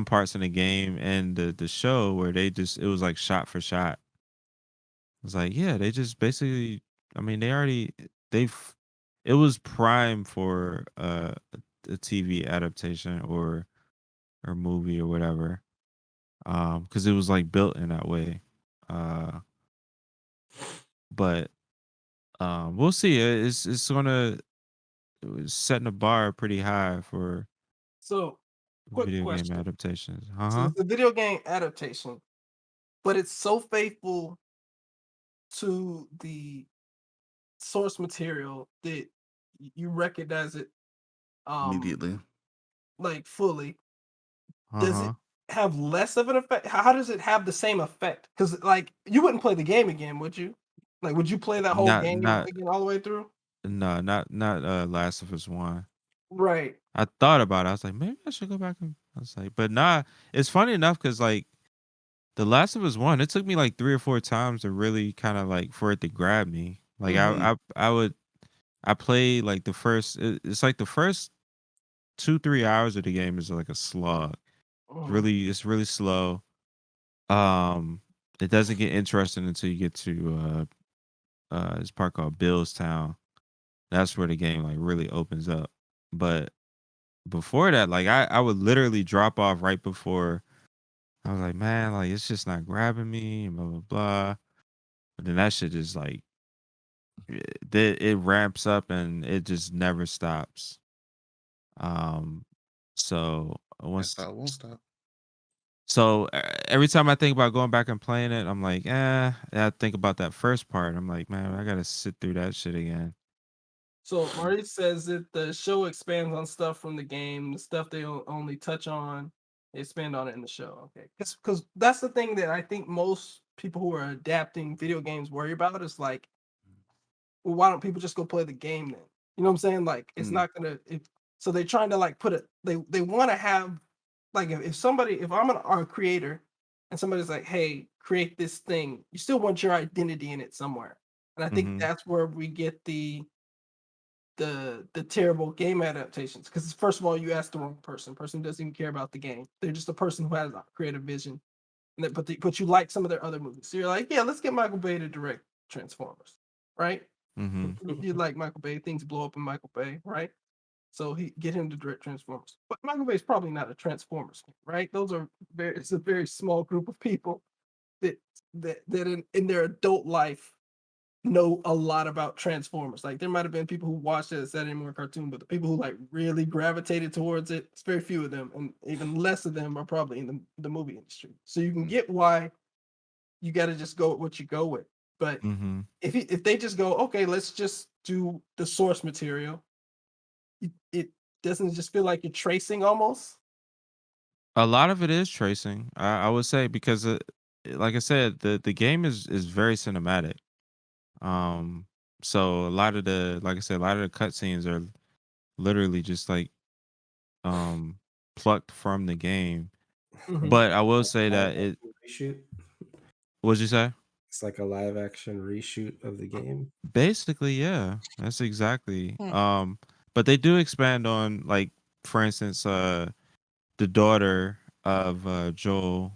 parts in the game and the show where it was like shot for shot. It's like, yeah, they just basically, I mean, they've it was prime for a TV adaptation or movie or whatever. Because it was like built in that way. But we'll see. It's gonna setting the bar pretty high for So, quick video game question. adaptations. So it's a video game adaptation, but it's so faithful to the source material that you recognize it Immediately. like fully. Does it Uh-huh. have less of an effect? How does it have the same effect? Because like you wouldn't play the game again, would you? Like, would you play that whole Not game not again all the way through? no, not Last of Us 1. Right. I thought about it. I was like, maybe I should go back and I was like, but nah, it's funny enough because like The Last of Us 1, it took me like 3 or 4 times to really kind of like for it to grab me. Like I played like it's like the first 2-3 hours of the game is like a slog. It's really slow. Um it doesn't get interesting until you get to this part called Billstown. That's where the game like really opens up. But before that, like I would literally drop off right before. I was like, man, like it's just not grabbing me, and blah blah blah. But then that shit just like it ramps up and it just never stops. Um, so That's once how it won't stop. so every time I think about going back and playing it, I'm like, and I think about that first part. I'm like, man, I gotta sit through that shit again. So Maurice says that the show expands on stuff from the game, the stuff they only touch on, they expand on it in the show. Okay, because that's the thing that I think most people who are adapting video games worry about is like, well, why don't people just go play the game then? You know what I'm saying? Like, it's not gonna. So they're trying to like put it. They want to have like if I'm a creator and somebody's like, "Hey, create this thing," you still want your identity in it somewhere. And I think Mhm. that's where we get the terrible game adaptations. Because first of all, you ask the wrong person. Person doesn't even care about the game. They're just a person who has a creative vision. But you like some of their other movies. So you're like, yeah, let's get Michael Bay to direct Transformers, right? Mhm. You like Michael Bay, things blow up in Michael Bay, right? So he get him to direct Transformers. But Michael Bay is probably not a Transformers fan, right? It's a very small group of people that in their adult life know a lot about Transformers. Like there might have been people who watched it as Saturday morning cartoon, but the people who like really gravitated towards it, it's very few of them, and even less of them are probably in the movie industry. So you can get why you got to just go with what you go with. But Mhm. if they just go, okay, let's just do the source material, it doesn't just feel like you're tracing almost. A lot of it is tracing. I would say because like I said, the game is very cinematic. Um, so a lot of the like I said, a lot of the cutscenes are literally just like um plucked from the game. Mhm. But I will Like say a live that it. action reshoot. What'd you say? It's like a live action reshoot of the game. Basically, yeah. That's exactly. Hmm. But they do expand on like, for instance, the daughter of Joel.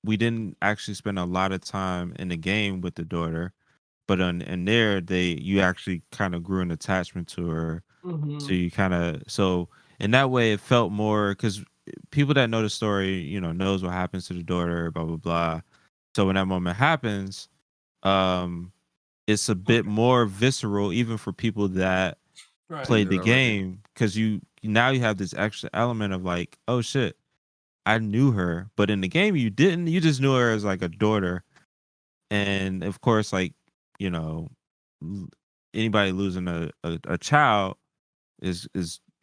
We didn't actually spend a lot of time in the game with the daughter, but in there you actually kind of grew an attachment to her. So Mhm. you kind of so in that way it felt more because people that know the story, knows what happens to the daughter, blah blah blah. So when that moment happens, um, it's a bit more visceral, even for people that Right. played Played it the already. game, because you now you have this extra element of like, oh shit, I knew her, but in the game you didn't. You just knew her as like a daughter, and of course, like you know, l- anybody losing a child is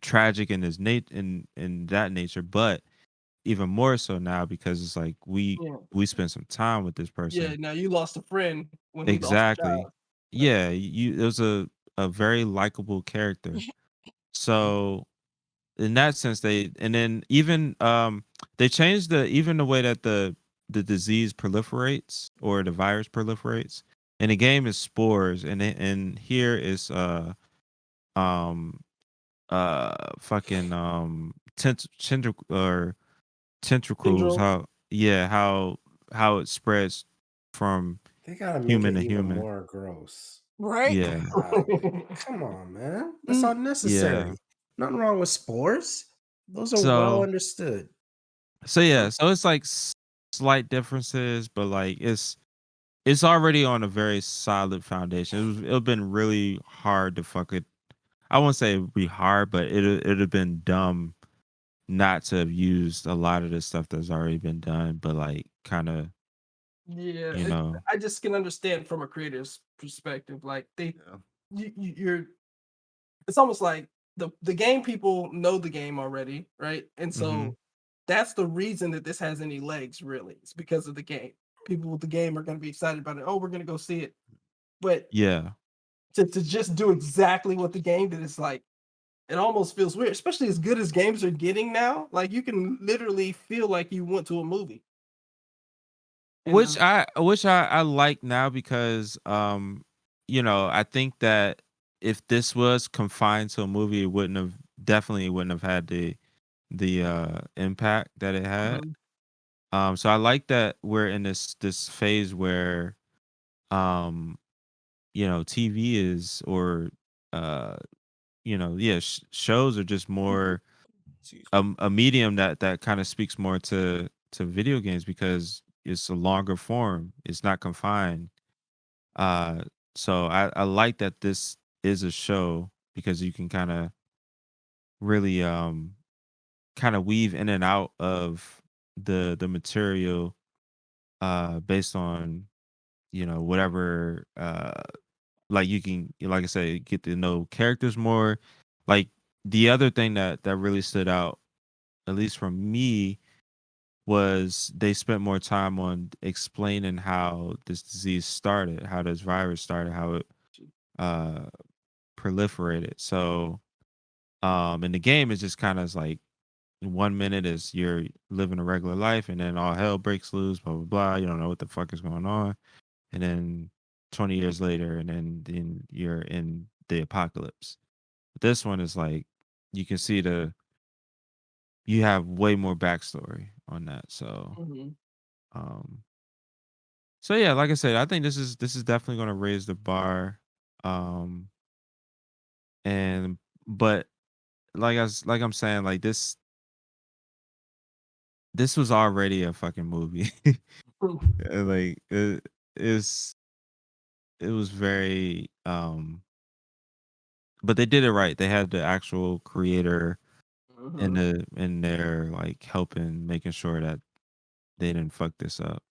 tragic in his in that nature, but even more so now because it's like Yeah. we spent some time with this Yeah. person. Now you lost a friend when he lost a Exactly. child. Right. Yeah, it was a very likable character. So in that sense, and then even they changed even the way that the disease proliferates or the virus proliferates. In the game is spores, and here is um fucking or tentacles. Syndrome. How it spreads from They gotta make human it to even human. more gross. Right? Yeah, Come on, man. That's Mm, yeah. unnecessary. Nothing wrong with spores. Those are well So understood. yeah, so it's like slight differences, but like it's already on a very solid foundation. It'd been really hard to fuck it. I won't say it'd be hard, but it'd have been dumb not to have used a lot of the stuff that's already been done, but like kind of, yeah. you know, I just can understand from a creator's perspective. Like Yeah. you're. It's almost like the game people know the game already, right? And hmm so that's the reason that this has any legs, really. It's because of the game. People with the game are going to be excited about it. Oh, we're going to go see it. But yeah. to just do exactly what the game did, it's like it almost feels weird, especially as good as games are getting now. Like you can literally feel like you went to a movie. And Which I like now because I think that if this was confined to a movie, it wouldn't have had the impact that it had. Mhm. So I like that we're in this phase where um TV is or uh yeah, shows are just more a medium that kind of speaks more to video games because it's a longer form. It's not confined. Uh, so I like that this is a show because you can really kind of weave in and out of the material based on whatever like you can, like I said, get to know characters more. Like the other thing that really stood out, at least from me, was they spent more time on explaining how this disease started, how this virus started, how it uh proliferated. So in the game it's just kind of like 1 minute is you're living a regular life, and then all hell breaks loose, blah blah blah. You don't know what the fuck is going on, and then 20 years later, and then you're in the apocalypse. This one is like you can see you have way more backstory on that. So um so yeah, like I said, I think this is definitely going to raise the bar. Um and but like I'm saying, like this was already a fucking movie. Like is it was very but they did it right. They had the actual creator in there, like helping, making sure that they didn't fuck this up.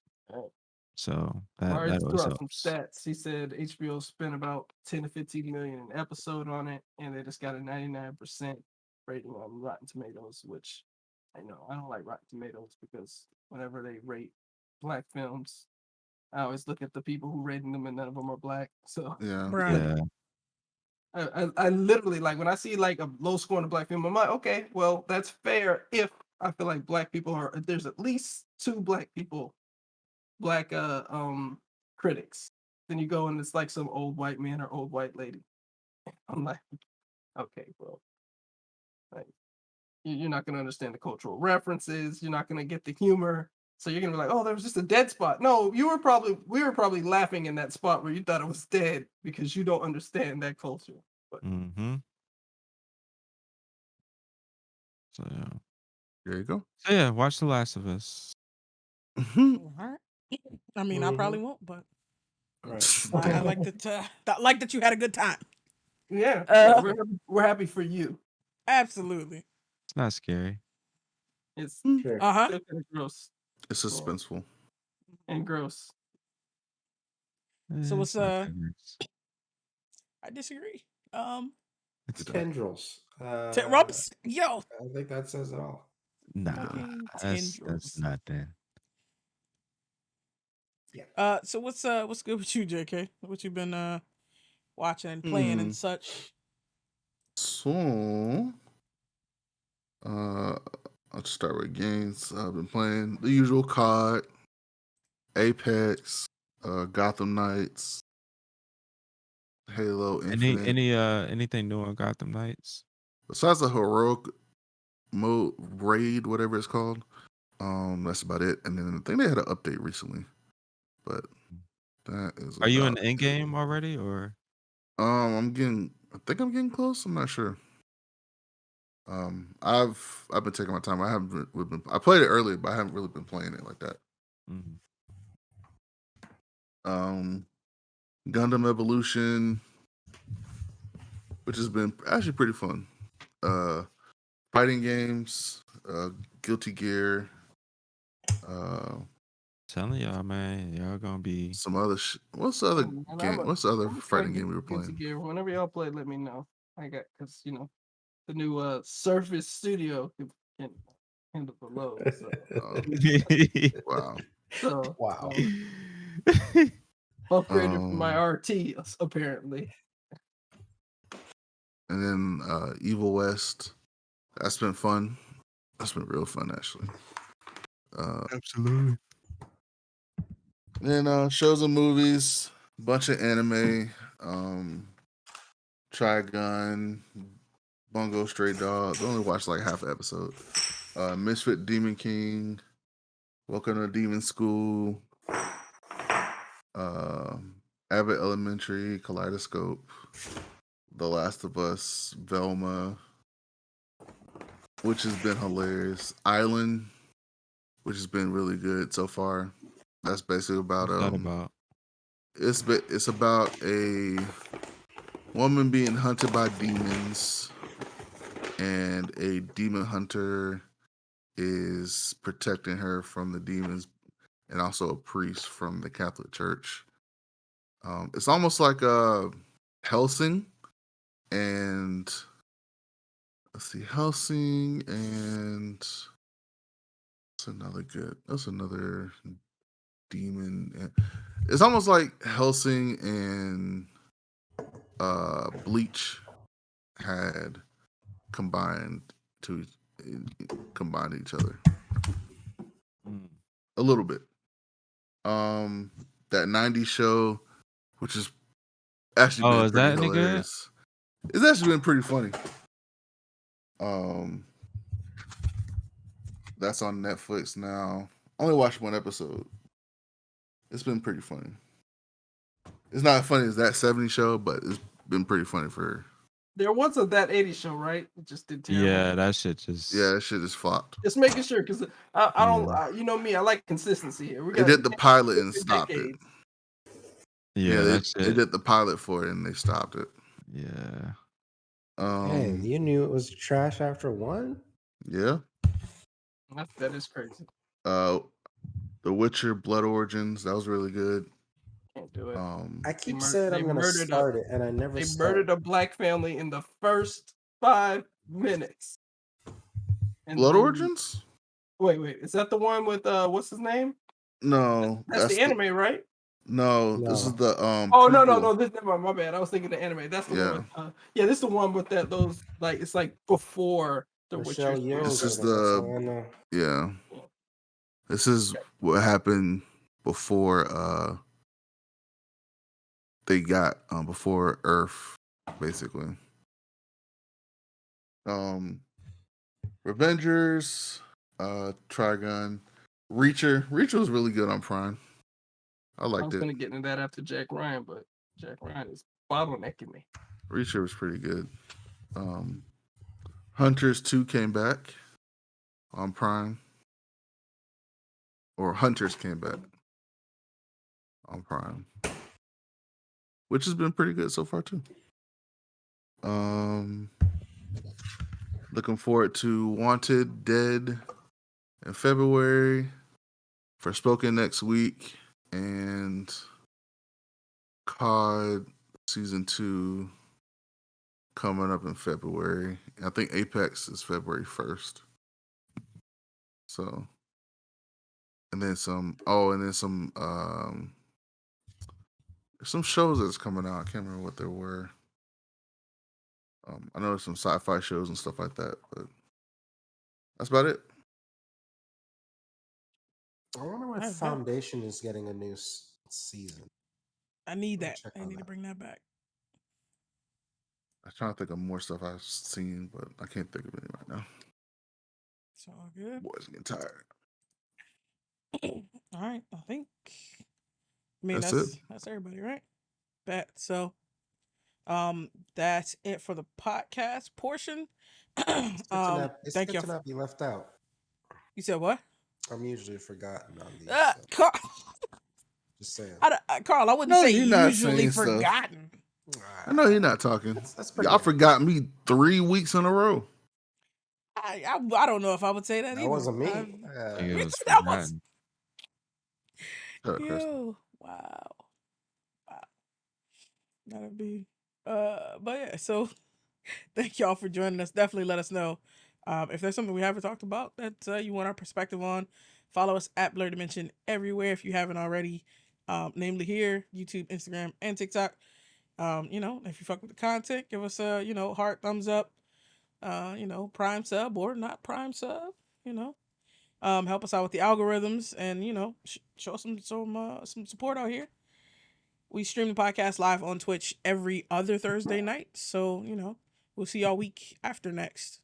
So Mari that just threw always out some helps. stats. He said HBO spent about 10 to 15 million an episode on it, and they just got a 99% rating on Rotten Tomatoes, which I know I don't like Rotten Tomatoes because whenever they rate black films, I always look at the people who rating them, and none of them are black. So Yeah. Bruh. Yeah. I literally, like, when I see like a low score on a black film, I'm like, okay, well, that's fair if I feel like black people are, there's at least 2 black people, black critics. Then you go and it's like some old white man or old white lady. I'm like, okay, bro. Like, you're not gonna understand the cultural references, you're not gonna get the humor. So you're gonna be like, oh, there was just a dead spot. No, we were probably laughing in that spot where you thought it was dead because you don't understand that culture. But Mm-hmm. So yeah. There you go. So yeah, watch The Last of Us. All right. I mean, I probably won't, but Right. I like that you had a good time. yeah, Uh, we're happy for you. Absolutely. It's not scary. It's Sure. Uh huh. still kind of gross It's suspenseful. and gross. So what's It's not that gross. I disagree. Tendrils. Rumps, yo, I think that says it all. Nah, fucking that's tendrils. nothing. So what's good with you, JK? What you been watching and playing and such? So, I'll just start with games. I've been playing the usual COD, Apex, Gotham Knights, Halo Infinite. Anything new on Gotham Knights? Besides the heroic mode raid, whatever it's called, that's about it. And then I think they had an update recently, but that is. Are you in about the end game already, or? I think I'm getting close. I'm not sure. I've been taking my time. I played it earlier, but I haven't really been playing it like that. Mhm. Gundam Evolution, which has been actually pretty fun. Fighting games, Guilty Gear, Telling y'all, man, y'all gonna be. some other. What's the other game? What's the other I'm fighting game we were playing? Gear. Whenever y'all play, let me know. I got, because the new Surface Studio can handle the load. So, Wow. so Wow. upgraded from my RT apparently. And then Evil West. That's been fun. That's been real fun, actually. Absolutely. Then shows and movies, bunch of anime, Trigun, Bungo Stray Dogs. I only watched like half an episode. Misfit Demon King, Welcome to Demon School, Abbott Elementary, Kaleidoscope, The Last of Us, Velma, which has been hilarious. Island, which has been really good so far. That's basically about What's that about? It's about a woman being hunted by demons, and a demon hunter is protecting her from the demons, and also a priest from the Catholic Church. It's almost like Helsing, and let's see, Helsing, and that's another demon. It's almost like Helsing and Bleach had combined combined each other Mm. a little bit. That 90s show, which is actually Oh, been is pretty that any good? hilarious. It's actually been pretty funny. That's on Netflix now. Only watched one episode. It's been pretty funny. It's not as funny as that 70s show, but it's been pretty funny for her. There was a That 80s show, right? It just did terrible. Yeah, that shit just. Yeah, that shit is flopped. Just making sure, because I don't, Yeah. you know me, I like consistency here. We They got did the pilot and stopped it. decades. Yeah, they that shit. did the pilot for it and they stopped it. Yeah. Man, you knew it was trash after one? Yeah. That is crazy. The Witcher Blood Origins, that was really good. Can't do it. I keep saying I'm gonna start it, and I never. They murdered a black family in the first 5 minutes. And Blood then, Origins? Wait, is that the one with what's his name? No, that's the anime, right? No, this is the Oh prequel. no, this never mind, my bad. I was thinking the anime. That's the one. Yeah, this is the one with those like it's like before the Witcher. This is the yeah. This is what happened before they got before Earth, basically. Revengers, Trigun, Reacher. Reacher was really good on Prime. I liked it. I was gonna get into that after Jack Ryan, but Jack Ryan is bottlenecking me. Reacher was pretty good. Hunters 2 came back on Prime. Or Hunters came back on Prime. Which has been pretty good so far too. Looking forward to Wanted Dead in February, Forspoken next week, and COD Season 2 coming up in February. I think Apex is February 1st. So, and then some some shows that's coming out. I can't remember what they were. I know there's some sci-fi shows and stuff like that, but that's about it. I wonder what Foundation is getting a new season. I need that. I need to bring that back. I'm trying to think of more stuff I've seen, but I can't think of any right now. It's all good. Boys getting tired. All right, I think. I mean, that's everybody, right? So, that's it for the podcast portion. Thank you. To not be left out. You said what? I'm usually forgotten on these. Carl, just saying. Carl, I wouldn't say usually forgotten. I know you're not talking. That's y'all forgot me 3 weeks in a row. I don't know if I would say that either. That wasn't me. That was. Yo, wow. That'd be. But yeah. So, thank y'all for joining us. Definitely let us know if there's something we haven't talked about that you want our perspective on. Follow us at Blerdimension everywhere if you haven't already. Namely here, YouTube, Instagram, and TikTok. If you fuck with the content, give us a heart, thumbs up. Prime sub or not prime sub. Help us out with the algorithms and show some support out here. We stream the podcast live on Twitch every other Thursday night, so we'll see y'all week after next.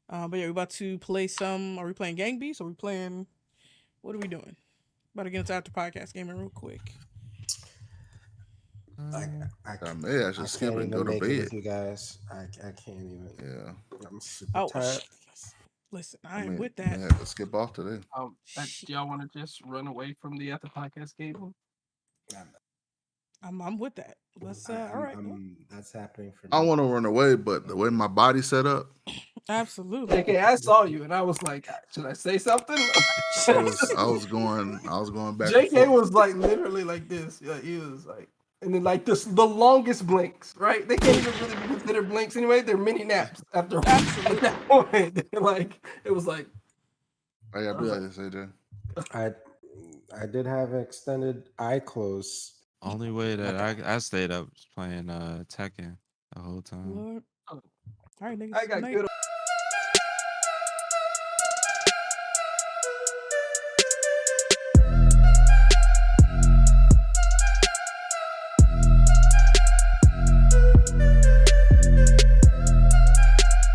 But yeah, we're about to play some. Are we playing Gang Beasts? Are we playing? What are we doing? About to get into after podcast gaming real quick. I should skip and go to bed. With you guys, I can't even. Yeah, I'm super tired. Listen, I am with that. I have to skip off today. Do y'all want to just run away from the after podcast gaming? I'm with that. Let's all right. That's happening for me. I want to run away, but the way my body's set up. Absolutely. Okay, I saw you and I was like, should I say something? I was going back. JK was like literally like this. Yeah, he was like, and then like the longest blinks, right? They can't even really be considered blinks anyway. They're mini naps after at that point. Like it was like. I gotta be like this, AJ. I did have an extended eye close. Only way that I stayed up was playing Tekken the whole time. All right, niggas. I got good.